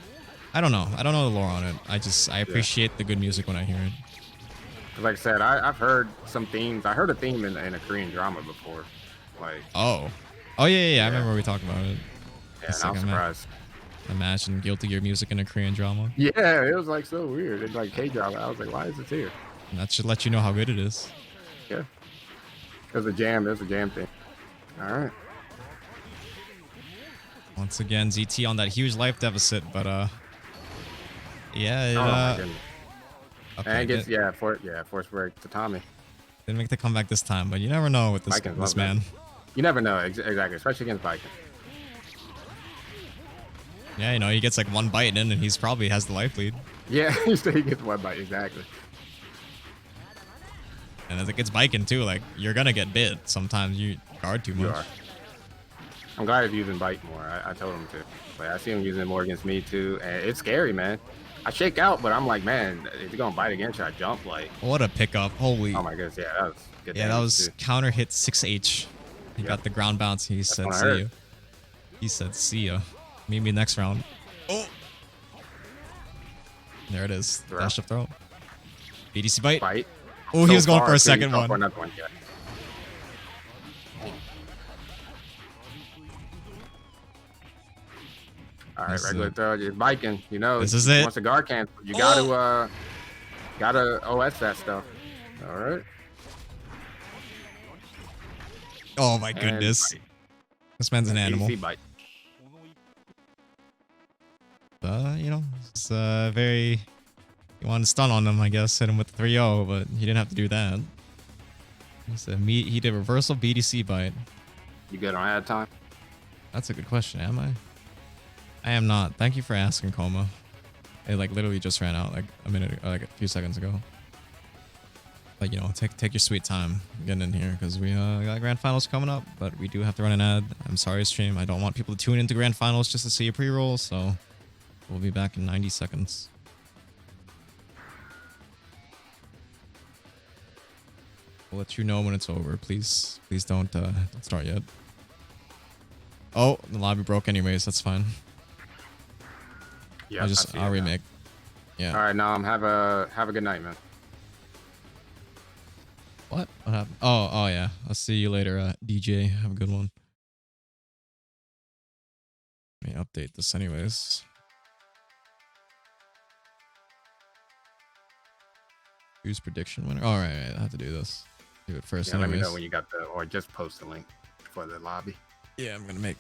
I don't know. I don't know the lore on it. I appreciate the good music when I hear it. 'Cause like I said, I've heard some themes. I heard a theme in a Korean drama before. Like, Oh, yeah. I remember we talked about it. yeah, It's and like I'm surprised. Imagine Guilty Gear music in a Korean drama. Yeah, it was like so weird. It's like K-drama. I was like, why is this here? And that should let you know how good it is. Yeah. There's a jam thing. All right. Once again, ZT on that huge life deficit, but yeah, it, Oh my goodness. okay, And it gets force break to Tommy. didn't make the comeback this time, but you never know with this Vikings love man. You never know exactly, especially against Vikings. Yeah, you know, he gets like one bite in, and he's probably has the life lead. Yeah, he gets one bite exactly. And as it gets biking too, like you're gonna get bit. Sometimes you guard too You much. are. I'm glad he's using bite more. I told him to. But I see him using it more against me too, and it's scary, man. I shake out, but I'm like, man, if you're gonna bite again, should I jump? Like, What a pickup! Holy. oh my goodness, yeah, that was good. Yeah, that damage, was too. counter hit 6H. He Yep. got the ground bounce. He said, what I "See heard. ya." He said, "See ya." Meet me next round. Oh, there it is. Throw. Dash up throw. BDC bite. Bite. Oh, he So was going far, for a too. second Oh, for one. another one, yeah. All right, This is regular it. throw. You're biking. You know, This is it. Once the guard cancel, you gotta OS that stuff. All right. Oh my And goodness. bite. This man's an And animal. BDC bite. You know, it's very. You wanted to stun on him, I guess. Hit him with the 3-0, but he didn't have to do that. He did reversal BDC bite. You good on ad time? That's a good question. Am I? I am not. Thank you for asking, Coma. It like literally just ran out like a minute, like a few seconds ago. But you know, take your sweet time getting in here because we got grand finals coming up. But we do have to run an ad. I'm sorry, stream. I don't want people to tune into grand finals just to see a pre-roll. So we'll be back in 90 seconds. We'll let you know when it's over. Please don't start yet. Oh, the lobby broke anyways. That's fine. Yeah. I'll remake. Yeah. All right, Nam. Have a good night, man. What happened? Oh yeah. I'll see you later, DJ. Have a good one. Let me update this anyways. Who's prediction winner? All right, I have to do this. Do it first. Yeah, let me anyways. know when you got or just post the link for the lobby. Yeah, I'm gonna make.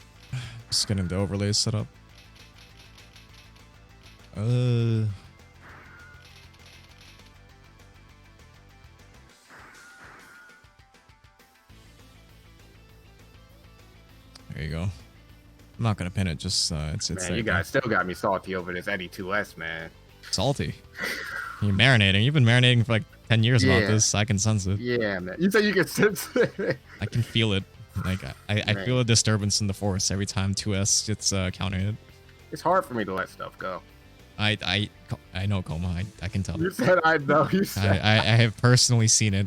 Just getting the overlays set up. There you go. I'm not gonna pin it. Just it's Man, there. you guys still got me salty over this Eddie 2S, man. Salty. You're marinating. You've been marinating for like 10 years about Yeah. this. I can sense it. Yeah, man. You said you could sense it. I can feel it. Like I Man. feel a disturbance in the force every time 2S gets countered. It's hard for me to let stuff go. I know, Coma. I can tell. You said I know. You said I have personally seen it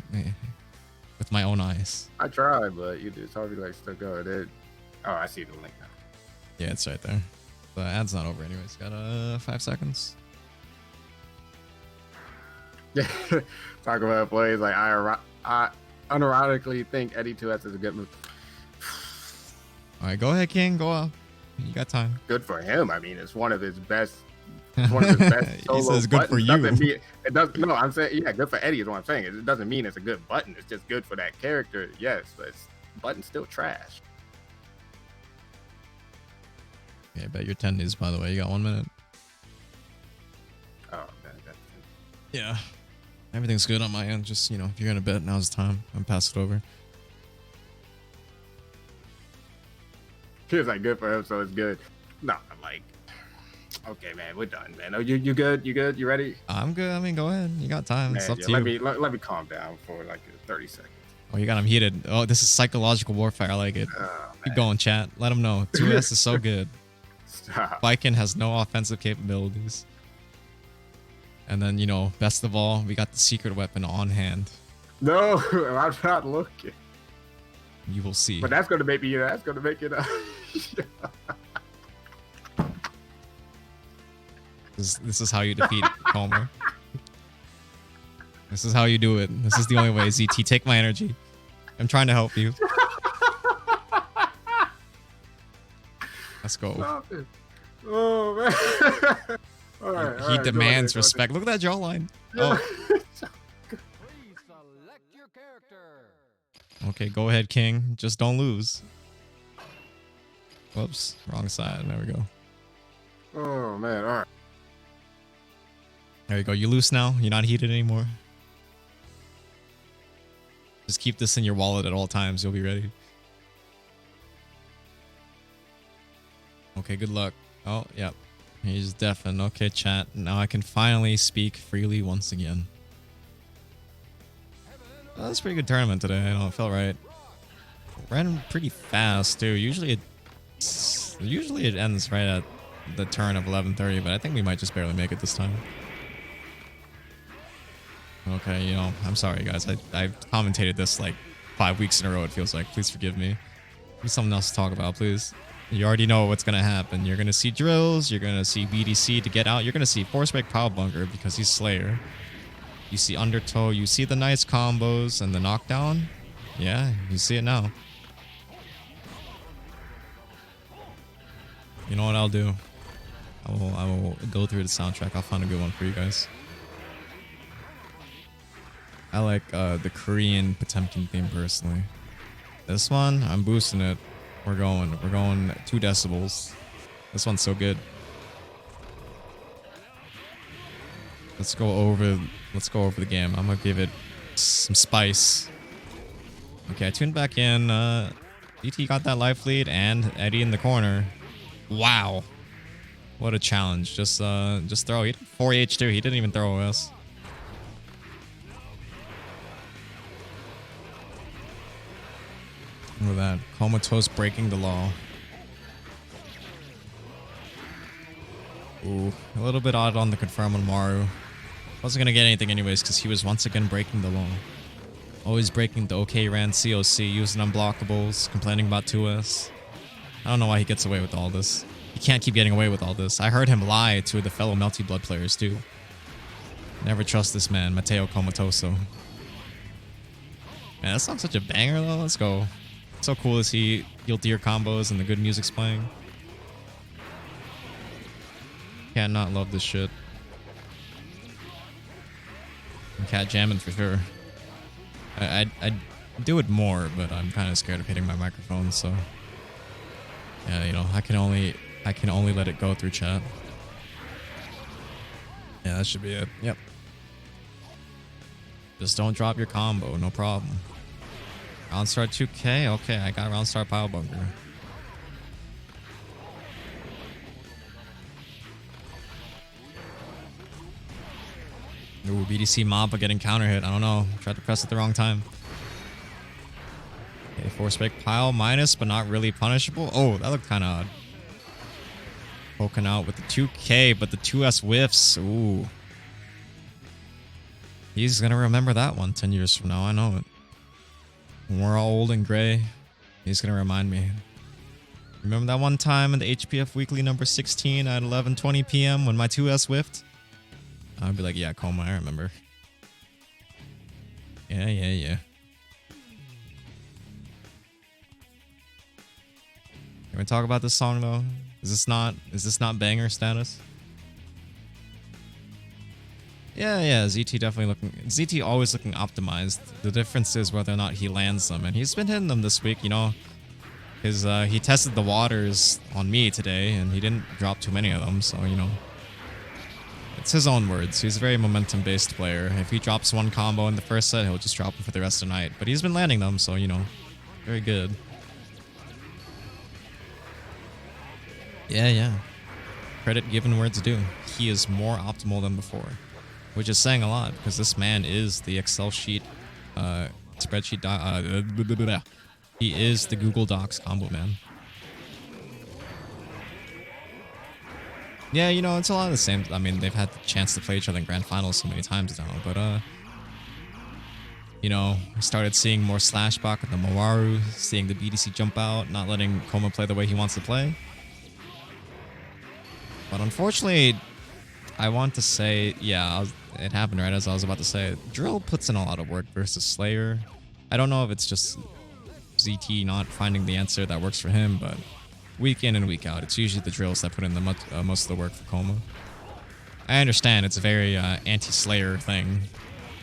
with my own eyes. I tried, but it's hard to let stuff go. Oh, I see the link now. Yeah, it's right there. The ad's not over anyways. Got 5 seconds. Yeah, talk about plays like I unironically think Eddie 2S is a good move. All right, go ahead, King. Go up. You got time. Good for him. I mean, it's one of his best. It's one of his best He solo says good for buttons. you. Doesn't mean- it does. No, I'm saying yeah, good for Eddie is what I'm saying. It doesn't mean it's a good button. It's just good for that character. Yes, but button's still trash. Yeah, I bet your 10 is, by the way. You got 1 minute. Oh, that's Yeah. Everything's good on my end. Just, you know, if you're gonna bet, now's the time. I'm pass it over. He was like, good for him, so it's good. No, I'm like, okay, man, we're done, man. Oh, you good? You good? You ready? I'm good. I mean, go ahead. You got time. It's Man, up yeah, to you. let me calm down for like 30 seconds. Oh, you got him heated. Oh, this is psychological warfare. I like it. Oh, Keep man. going, chat. Let him know. 2S is so good. Stop. Viking has no offensive capabilities. And then, you know, best of all, we got the secret weapon on hand. No, I'm not looking. You will see. But that's gonna make me. That's gonna make it. This is how you defeat Comer. This is how you do it. This is the only way. ZT, take my energy. I'm trying to help you. Let's go. Stop it. Oh man. All right, He demands respect. Look at that jawline. Oh, Please select your character. okay. Go ahead, King. Just don't lose. Whoops. Wrong side. There we go. Oh man. All right. There you go. You loose now. You're not heated anymore. Just keep this in your wallet at all times. You'll be ready. Okay, good luck. Oh, yep. He's deafened. Okay, chat. Now I can finally speak freely once again. Oh, that's a pretty good tournament today. I know, it felt right. Ran pretty fast, too. Usually it ends right at the turn of 11:30, but I think we might just barely make it this time. Okay, you know, I'm sorry, guys. I've commentated this like 5 weeks in a row, it feels like. Please forgive me. Give me something else to talk about, please. You already know what's going to happen. You're going to see drills. You're going to see BDC to get out. You're going to see Force-Break Power Bunker because he's Slayer. You see Undertow. You see the nice combos and the knockdown. Yeah, you see it now. You know what I'll do? I will go through the soundtrack. I'll find a good one for you guys. I like the Korean Potemkin theme personally. This one, I'm boosting it. We're going 2 decibels. This one's so good. Let's go over the game. I'm gonna give it some spice. Okay, I tuned back in. DT got that life lead and Eddie in the corner. Wow. What a challenge. Just throw. He did 4H2. He didn't even throw OS. Look at that. Comatose breaking the law. Ooh, a little bit odd on the confirm on Maru. Wasn't gonna get anything anyways because he was once again breaking the law. Always breaking the OK ran COC, using unblockables, complaining about 2S. I don't know why he gets away with all this. He can't keep getting away with all this. I heard him lie to the fellow Melty Blood players too. Never trust this man, Mateo Comatoso. Man, that song's such a banger though. Let's go. So cool to see guiltier combos and the good music's playing. Can't not love this shit. And cat jamming for sure. I'd do it more, but I'm kind of scared of hitting my microphone, so yeah, you know, I can only let it go through chat. Yeah, that should be it. Yep. Just don't drop your combo, no problem. Round start 2K? Okay, I got round start Power Bunker. Ooh, BDC Mappa getting counter hit. I don't know. Tried to press at the wrong time. Okay, Force Break Pile minus, but not really punishable. Oh, that looked kind of odd. Poking out with the 2K, but the 2S whiffs. Ooh. He's going to remember that one 10 years from now. I know it. When we're all old and gray, he's going to remind me. Remember that one time in the HPF Weekly number 16 at 11:20 p.m. when my 2S whiffed? I'd be like, yeah, Coma, I remember. Yeah. Can we talk about this song though? Is this not banger status? Yeah, ZT definitely ZT always looking optimized. The difference is whether or not he lands them, and he's been hitting them this week, you know. He tested the waters on me today, and he didn't drop too many of them, so, you know. It's his own words. He's a very momentum-based player. If he drops one combo in the first set, he'll just drop them for the rest of the night. But he's been landing them, so, you know, very good. Yeah. Credit given where it's due. He is more optimal than before, which is saying a lot because this man is the Excel sheet, spreadsheet. He is the Google Docs combo man. Yeah, you know, it's a lot of the same. I mean, they've had the chance to play each other in grand finals so many times now, but you know, we started seeing more slashback with the Mawaru, seeing the BDC jump out, not letting Koma play the way he wants to play. But unfortunately, I want to say, yeah, it happened right as I was about to say. Drill puts in a lot of work versus Slayer. I don't know if it's just ZT not finding the answer that works for him, but week in and week out, it's usually the drills that put in the most of the work for Koma. I understand it's a very anti-Slayer thing.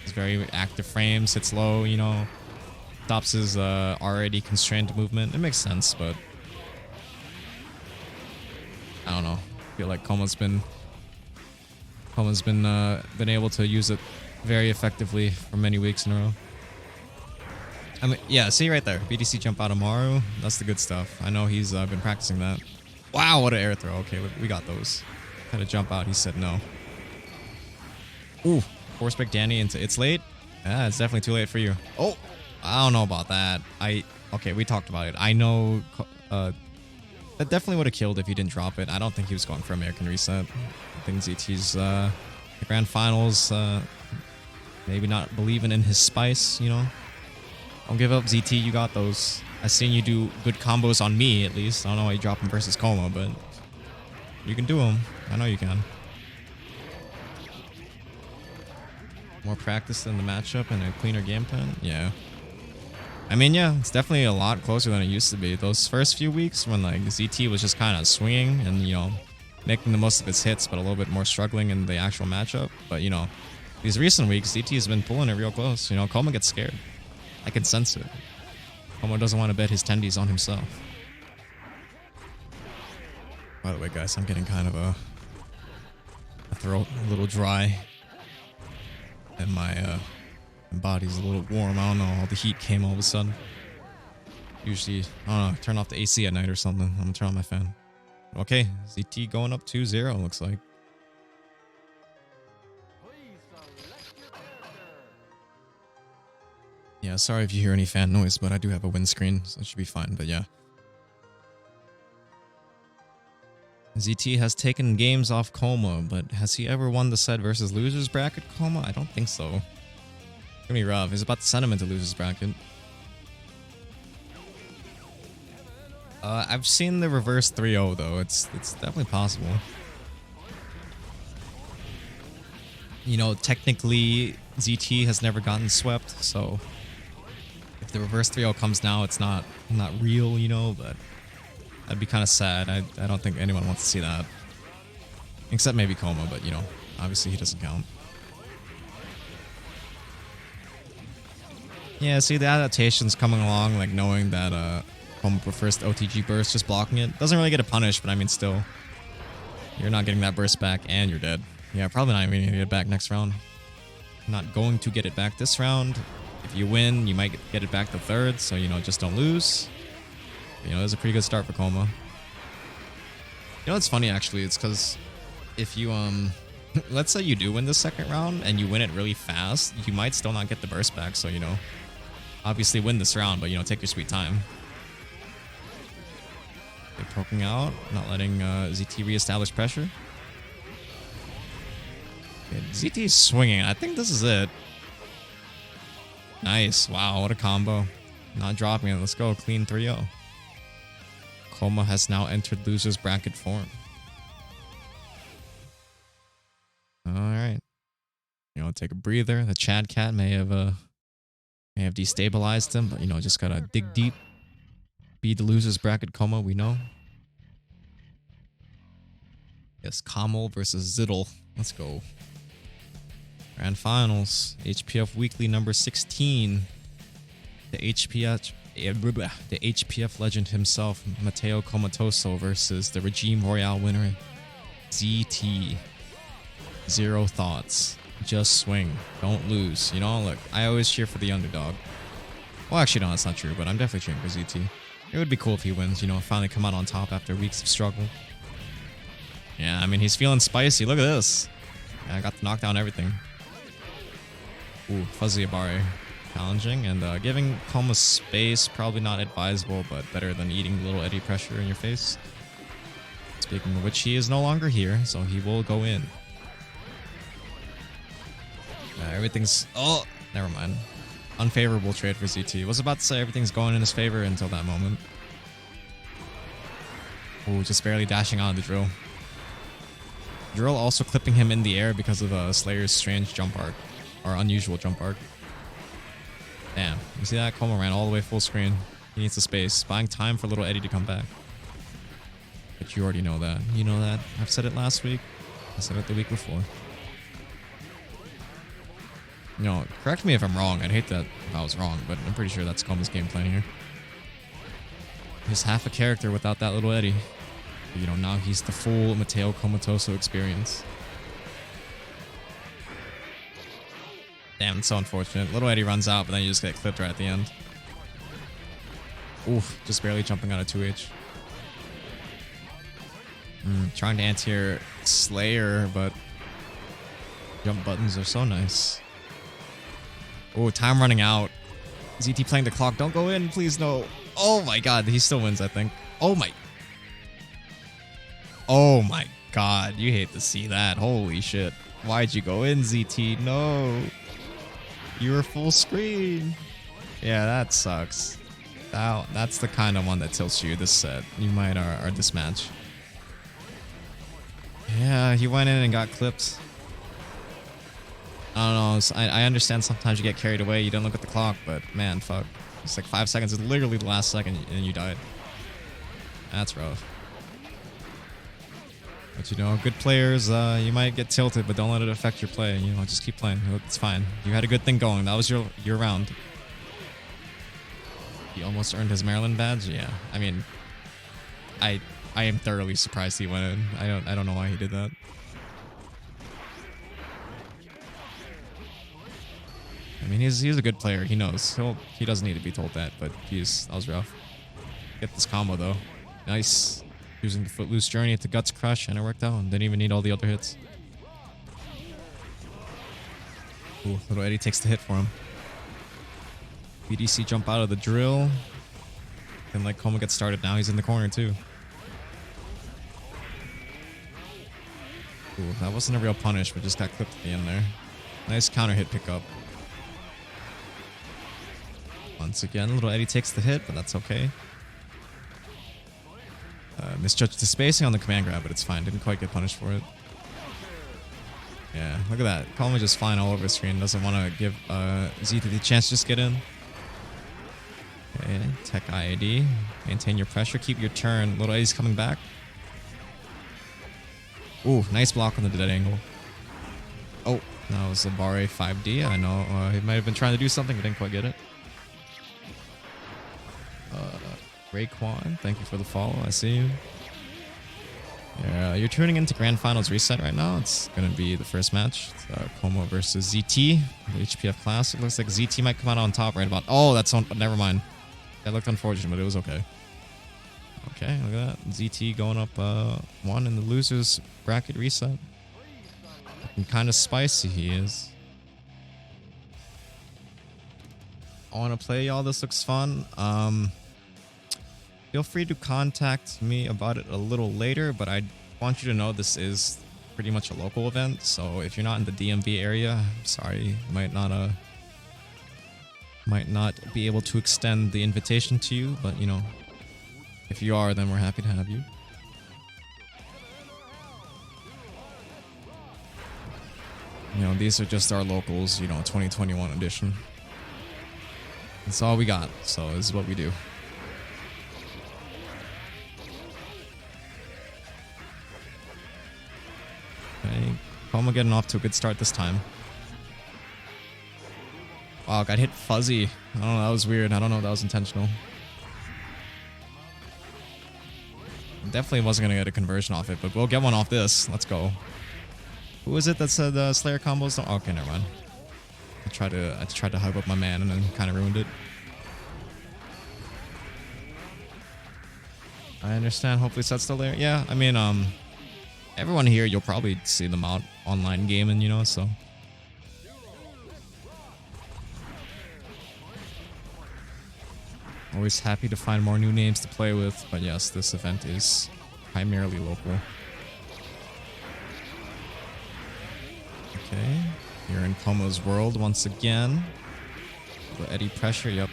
It's very active frames, hits low, you know, stops his already constrained movement. It makes sense, but I don't know. I feel like Koma's been able to use it very effectively for many weeks in a row. I mean, yeah, see right there, BDC jump out of Maru. That's the good stuff. I know he's been practicing that. Wow, what an air throw. Okay, we got those. Had to jump out. He said no. Ooh, force back Danny into it's late. Yeah, it's definitely too late for you. Oh, I don't know about that. Okay, we talked about it. I know. That definitely would have killed if he didn't drop it. I don't think he was going for American Reset. I think ZT's the grand finals, maybe not believing in his spice, you know. Don't give up, ZT. You got those. I've seen you do good combos on me, at least. I don't know why you drop him versus Koma, but you can do them. I know you can. More practice in the matchup and a cleaner game plan? Yeah. I mean, yeah, it's definitely a lot closer than it used to be. Those first few weeks when, like, ZT was just kind of swinging and, you know, making the most of his hits, but a little bit more struggling in the actual matchup. But, you know, these recent weeks, ZT has been pulling it real close. You know, Koma gets scared. I can sense it. Koma doesn't want to bet his tendies on himself. By the way, guys, I'm getting kind of a throat a little dry. And my body's a little warm. I don't know. All the heat came all of a sudden. Usually, I don't know, turn off the AC at night or something. I'm gonna turn on my fan. Okay, ZT going up 2-0, looks like. Yeah, sorry if you hear any fan noise, but I do have a windscreen, so it should be fine, but yeah. ZT has taken games off Koma, but has he ever won the set versus losers bracket Koma? I don't think so. It's gonna be rough. He's about to send him into losers bracket. I've seen the reverse 3-0 though. It's definitely possible. You know, technically ZT has never gotten swept, so if the reverse 3-0 comes now, it's not real, you know, but that'd be kind of sad. I don't think anyone wants to see that. Except maybe Koma, but you know, obviously he doesn't count. Yeah, see, the adaptation's coming along, like knowing that Koma prefers the OTG burst, just blocking it. Doesn't really get a punish, but I mean, still. You're not getting that burst back, and you're dead. Yeah, probably not even gonna get it back next round. Not going to get it back this round. If you win, you might get it back the third, so, you know, just don't lose. You know, it was a pretty good start for Koma. You know what's funny, actually? It's because if you, let's say you do win the second round and you win it really fast, you might still not get the burst back, so, you know, obviously win this round, but, you know, take your sweet time. They're poking out, not letting ZT reestablish pressure. Okay, ZT is swinging. I think this is it. Nice. Wow, what a combo. Not dropping it. Let's go. Clean 3-0. Koma has now entered losers bracket form. Alright. You know, take a breather. The Chad Cat may have destabilized him, but, you know, just gotta dig deep. Be the losers bracket Koma, we know. Yes, Kamel versus Ziddle. Let's go. Grand Finals. HPF Weekly number 16. The HPF legend himself, Matteo Comatoso, versus the Regime Royale winner, ZT. Zero thoughts. Just swing. Don't lose. You know, look, I always cheer for the underdog. Well, actually, no, that's not true, but I'm definitely cheering for ZT. It would be cool if he wins, you know, finally come out on top after weeks of struggle. Yeah, I mean, he's feeling spicy. Look at this. Yeah, I got the knockdown and everything. Ooh, Fuzzy Abare challenging and giving Koma space. Probably not advisable, but better than eating little Eddie pressure in your face. Speaking of which, he is no longer here, so he will go in. Everything's... Oh, never mind. Unfavorable trade for ZT. Was about to say everything's going in his favor until that moment. Ooh, just barely dashing out of the drill. Drill also clipping him in the air because of Slayer's strange jump arc. Or unusual jump arc. Damn. You see that? Koma ran all the way full screen. He needs the space. Buying time for little Eddie to come back. But you already know that. You know that. I've said it last week. I said it the week before. You know, correct me if I'm wrong. I'd hate that if I was wrong, but I'm pretty sure that's Koma's game plan here. He's half a character without that little Eddie. But, you know, now he's the full Mateo Komatoso experience. Damn, it's so unfortunate. Little Eddie runs out, but then you just get clipped right at the end. Oof, just barely jumping out of 2H. Trying to anti-air Slayer, but jump buttons are so nice. Oh, time running out. ZT playing the clock. Don't go in, please, no. Oh my god, he still wins, I think. Oh my god, you hate to see that. Holy shit. Why'd you go in, ZT? No. You were full screen. Yeah, that sucks. That's the kind of one that tilts you this set. You might or this match. Yeah, he went in and got clipped. I don't know. I understand sometimes you get carried away. You don't look at the clock, but man, fuck. It's like 5 seconds. It's literally the last second and you died. That's rough. But you know, good players, you might get tilted, but don't let it affect your play. You know, just keep playing. It's fine. You had a good thing going. That was your round. He almost earned his Maryland badge. Yeah, I mean, I am thoroughly surprised he went in. I don't know why he did that. I mean, he's a good player. He knows. He doesn't need to be told that, but that was rough. Get this combo though. Nice. Using the Footloose Journey to Guts Crush, and it worked out. And didn't even need all the other hits. Ooh, little Eddie takes the hit for him. BDC jump out of the drill. And like Koma gets started now. He's in the corner too. Ooh, that wasn't a real punish, but just got clipped at the end there. Nice counter hit pickup. Once again, little Eddie takes the hit, but that's okay. Misjudged the spacing on the command grab, but it's fine. Didn't quite get punished for it. Yeah, look at that. Koma just flying all over the screen. Doesn't want to give ZT the chance to just get in. Okay, tech IAD. Maintain your pressure. Keep your turn. Little Eddie's coming back. Ooh, nice block on the dead angle. Oh, that was a Abare 5D. I know he might have been trying to do something, but didn't quite get it. Raekwon, thank you for the follow. I see you. Yeah, you're tuning into Grand Finals Reset right now. It's going to be the first match. It's, Koma versus ZT, the HPF Classic. Looks like ZT might come out on top right about... Oh, that's on... Never mind. That looked unfortunate, but it was okay. Okay, look at that. ZT going up 1 in the losers bracket reset. Looking kind of spicy he is. I want to play y'all. This looks fun. Feel free to contact me about it a little later, but I want you to know this is pretty much a local event. So if you're not in the DMV area, I'm sorry, you might not be able to extend the invitation to you, but you know, if you are, then we're happy to have you. You know, these are just our locals, you know, 2021 edition. That's all we got, so this is what we do. Okay, Koma getting off to a good start this time. Wow, got hit fuzzy. I don't know, that was weird. I don't know if that was intentional. Definitely wasn't going to get a conversion off it, but we'll get one off this. Let's go. Who was it that said Slayer combos don't? Okay, never mind. I tried to hype up my man and then kind of ruined it. I understand. Hopefully Set's still there. Yeah, I mean, everyone here, you'll probably see them out online gaming, you know, so. Always happy to find more new names to play with, but yes, this event is primarily local. Okay, you're in Koma's world once again. The Eddie pressure, yep.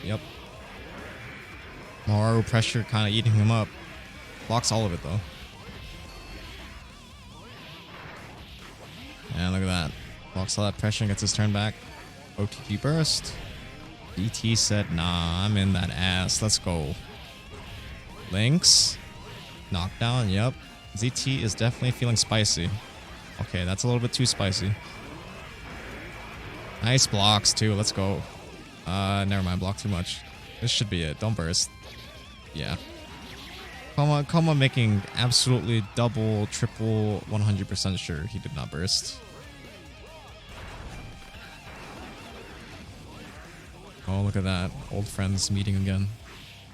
Maru pressure kind of eating him up. Blocks all of it though. And look at that. Blocks all that pressure and gets his turn back. OTG burst. DT said, nah, I'm in that ass. Let's go. Lynx. Knockdown, yep. ZT is definitely feeling spicy. Okay, that's a little bit too spicy. Nice blocks too. Let's go. Never mind. Block too much. This should be it. Don't burst. Yeah. Koma making absolutely double, triple, 100% sure he did not burst. Oh, look at that. Old friends meeting again.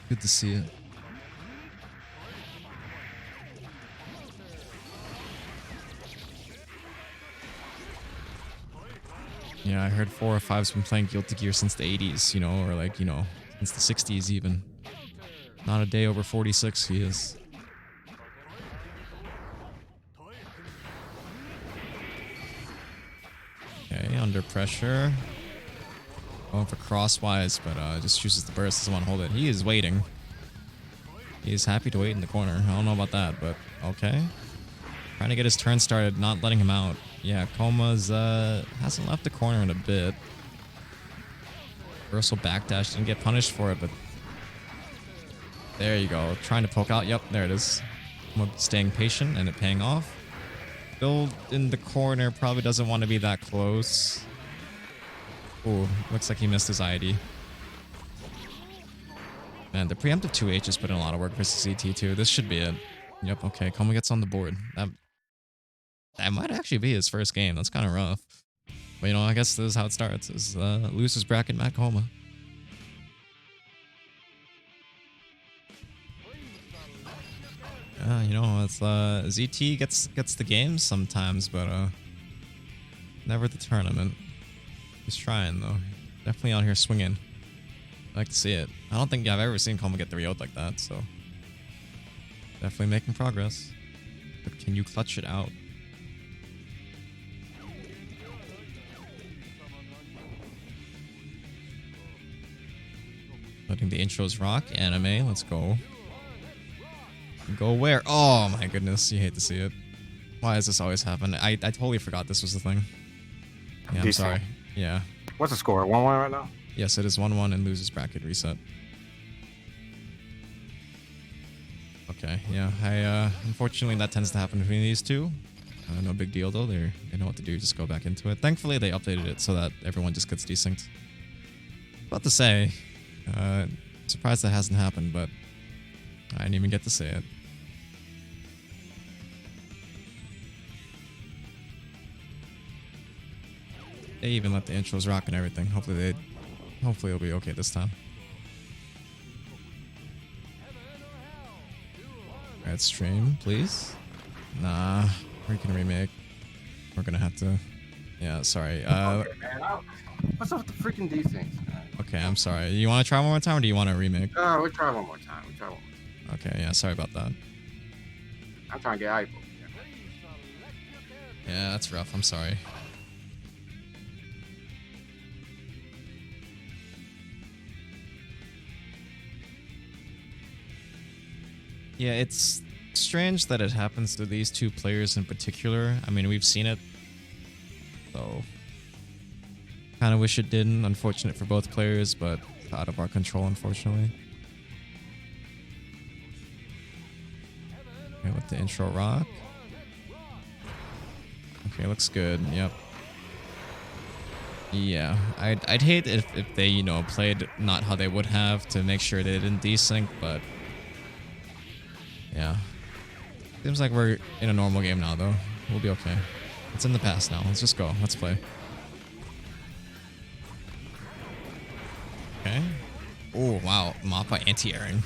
Good to see it. Yeah, I heard 4 or 5's been playing Guilty Gear since the 80s, you know, or like, you know, since the 60s even. Not a day over 46 he is. Okay, under pressure. Going for crosswise, but just chooses the burst, doesn't want to hold it. He is waiting. He is happy to wait in the corner. I don't know about that, but okay. Trying to get his turn started, not letting him out. Yeah, Koma's hasn't left the corner in a bit. Reversal backdash, didn't get punished for it, but there you go. Trying to poke out. Yep, there it is. Staying patient and it paying off. Build in the corner, probably doesn't want to be that close. Ooh, looks like he missed his ID. Man, the preemptive 2H has put in a lot of work versus CT too. This should be it. Yep, okay, Koma gets on the board. That might actually be his first game. That's kind of rough. But you know, I guess this is how it starts. Is losers bracket Matt Koma. Yeah, you know, it's ZT gets the games sometimes, but never the tournament. He's trying though. Definitely out here swinging. I like to see it. I don't think I've ever seen Koma get 3-0'd like that, so definitely making progress. But can you clutch it out? Letting the intros rock. Anime, let's go. Go where? Oh my goodness, you hate to see it. Why does this always happen? I totally forgot this was the thing. Yeah, I'm sorry. Yeah. What's the score? 1-1 right now? Yes, it is 1-1 and loses bracket reset. Okay, yeah. Unfortunately that tends to happen between these two. No big deal though. They know what to do. Just go back into it. Thankfully they updated it so that everyone just gets desynced. About to say, surprised that hasn't happened, but I didn't even get to say it. They even let the intros rock and everything. Hopefully it'll be okay this time. Alright, stream, please. Nah, we can remake. We're gonna have to. Yeah, sorry. Okay, man. What's up with the freaking desyncs? Okay, I'm sorry. You want to try one more time, or do you want to remake? We'll try one more time. Okay, yeah, sorry about that. I'm trying to get hype. Yeah, that's rough. I'm sorry. Yeah, it's strange that it happens to these two players in particular. I mean, we've seen it, so kind of wish it didn't. Unfortunate for both players, but out of our control, unfortunately. Okay, let the intro rock. Okay, looks good. Yep. Yeah, I'd hate if they, you know, played not how they would have to make sure they didn't desync, but yeah. Seems like we're in a normal game now, though. We'll be okay. It's in the past now. Let's just go. Let's play. Okay. Oh, wow. Mappa anti-airing.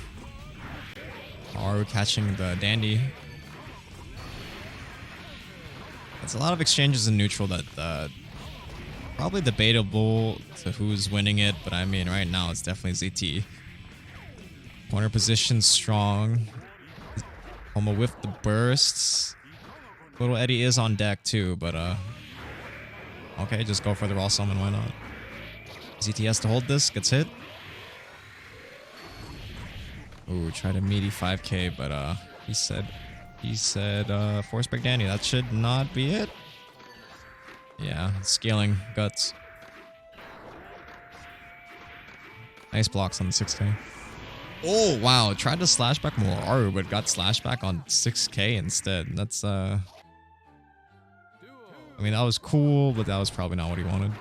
Haru catching the Dandy. It's a lot of exchanges in neutral that probably debatable to who's winning it, but I mean, right now it's definitely ZT. Corner position strong. Homa with the bursts. Little Eddie is on deck too, but okay, just go for the raw summon, why not? ZT has to hold this, gets hit. Ooh, tried a meaty 5k, but he said force break Danny. That should not be it. Yeah, scaling guts. Nice blocks on the 6k. Oh wow, tried to slash back Moraru, but got slash back on 6k instead. That's I mean, that was cool, but that was probably not what he wanted.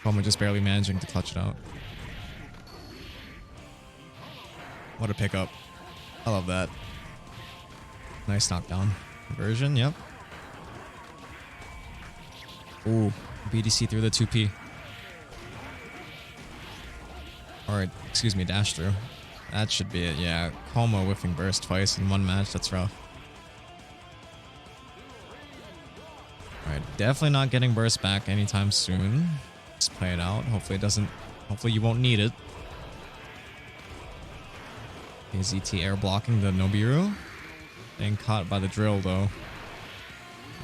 Homa just barely managing to clutch it out. What a pickup. I love that. Nice knockdown. Conversion, yep. Ooh, BDC through the 2P. Alright, excuse me, dash through. That should be it, yeah. Homa whiffing burst twice in one match, that's rough. Alright, definitely not getting burst back anytime soon. Just play it out. Hopefully it doesn't... Hopefully you won't need it. Okay, ZT air blocking the Nobiru. Being caught by the drill though.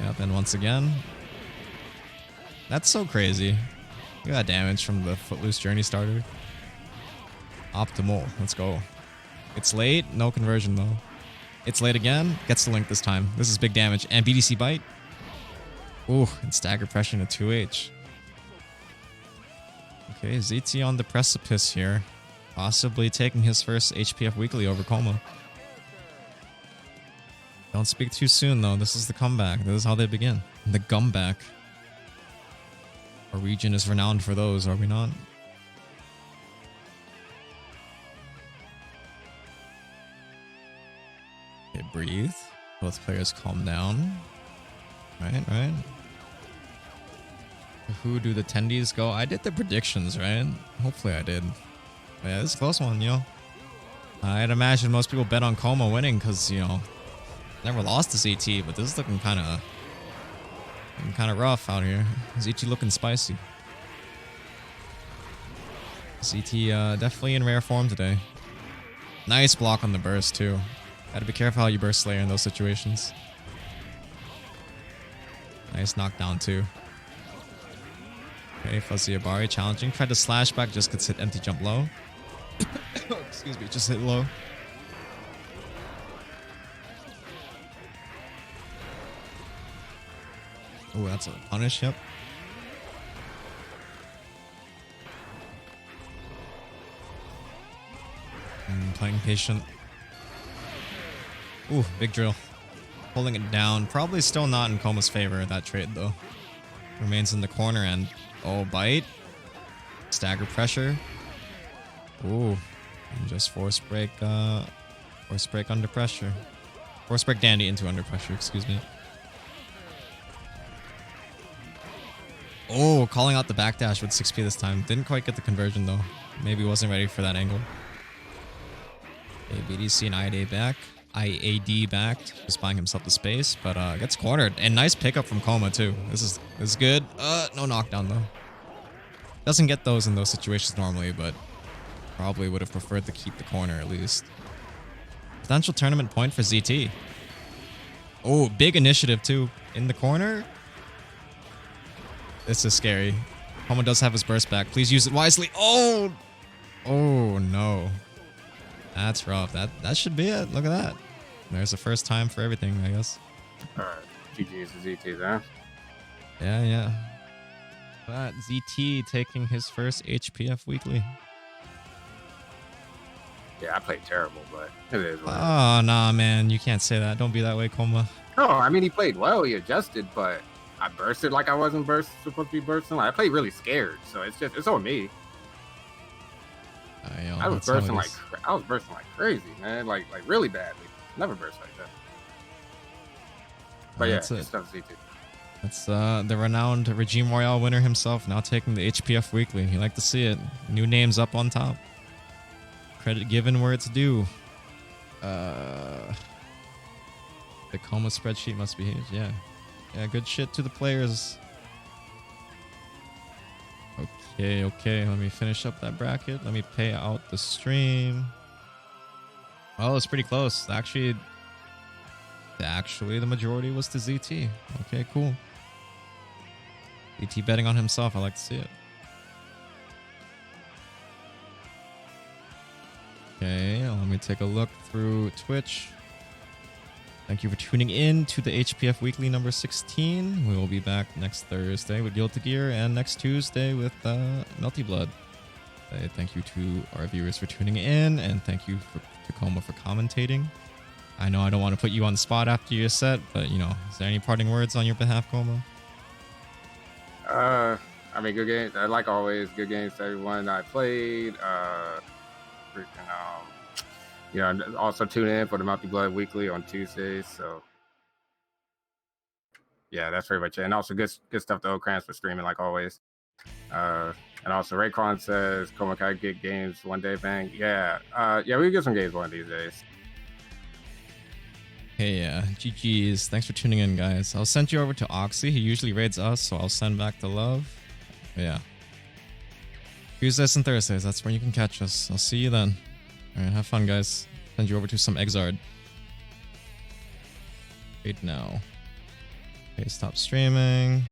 Yep, and once again. That's so crazy. Look at that damage from the Footloose Journey starter. Optimal. Let's go. It's late. No conversion though. It's late again. Gets the link this time. This is big damage. And BDC bite. Ooh, and stagger pressure into 2H. Okay, ZT on the precipice here. Possibly taking his first HPF Weekly over Coma. Don't speak too soon though. This is the comeback. This is how they begin. The comeback. Our region is renowned for those, are we not? Okay, breathe. Both players calm down. Right, right. Who do the tendies go? I did the predictions, right? Hopefully I did. But yeah, this is a close one, you know. I'd imagine most people bet on Coma winning because, you know, never lost to ZT, but this is looking kind of rough out here. ZT looking spicy. ZT definitely in rare form today. Nice block on the burst too. Gotta be careful how you burst Slayer in those situations. Nice knockdown too. Okay, Fuzzy Abari challenging. Tried to slash back, just gets hit empty jump low. Excuse me, just hit low. Oh, that's a punish, yep. Playing patient. Ooh, big drill. Pulling it down. Probably still not in Coma's favor, that trade, though. Remains in the corner and... Oh, bite. Stagger pressure. Ooh. And just force break under pressure. Force break Dandy into under pressure, excuse me. Oh, calling out the backdash with 6p this time. Didn't quite get the conversion, though. Maybe wasn't ready for that angle. Okay, BDC and IAD backed, just buying himself the space, but gets cornered. And nice pickup from Coma, too. This is good. No knockdown, though. Doesn't get those in those situations normally, but probably would have preferred to keep the corner, at least. Potential tournament point for ZT. Oh, big initiative, too. In the corner. This is scary. Coma does have his burst back. Please use it wisely. Oh! Oh, no. That's rough. That should be it. Look at that. There's the first time for everything, I guess. Alright. GG's to ZT, huh? Yeah, yeah. But ZT taking his first HPF Weekly. Yeah, I played terrible, but it is what it is. Oh, nah, man. You can't say that. Don't be that way, Coma. No, I mean, he played well. He adjusted, but I bursted like I wasn't supposed to be bursting. Like, I played really scared, so it's on me. I was bursting like crazy, man. Like really badly. Never burst like that. But yeah, that's it. good stuff, Z2. That's the renowned Regime Royale winner himself now taking the HPF Weekly. You like to see it. New names up on top. Credit given where it's due. The coma spreadsheet must be his. Yeah. Yeah, good shit to the players. Okay. Let me finish up that bracket. Let me pay out the stream. Oh, it's pretty close. Actually, the majority was to ZT. Okay, cool. ZT betting on himself. I like to see it. Okay, let me take a look through Twitch. Thank you for tuning in to the HPF Weekly number 16. We will be back next Thursday with Guilty Gear and next Tuesday with Melty Blood. Thank you to our viewers for tuning in, and thank you for Tacoma for commentating. I know I don't want to put you on the spot after your set, but you know, is there any parting words on your behalf, Como? I mean, good games. Like always, good games to everyone I played. You know, also tune in for the Melty Blood Weekly on Tuesdays. So, yeah, that's pretty much it. And also good stuff to Okrans for streaming, like always. And also Raycon says, Como, can I get games one day, bang? Yeah, we get some games one of these days. Hey, GG's. Thanks for tuning in, guys. I'll send you over to Oxy. He usually raids us, so I'll send back the love. But yeah. Tuesdays and Thursdays, that's where you can catch us. I'll see you then. Alright, have fun, guys. Send you over to some Exard. Wait now. Okay, stop streaming.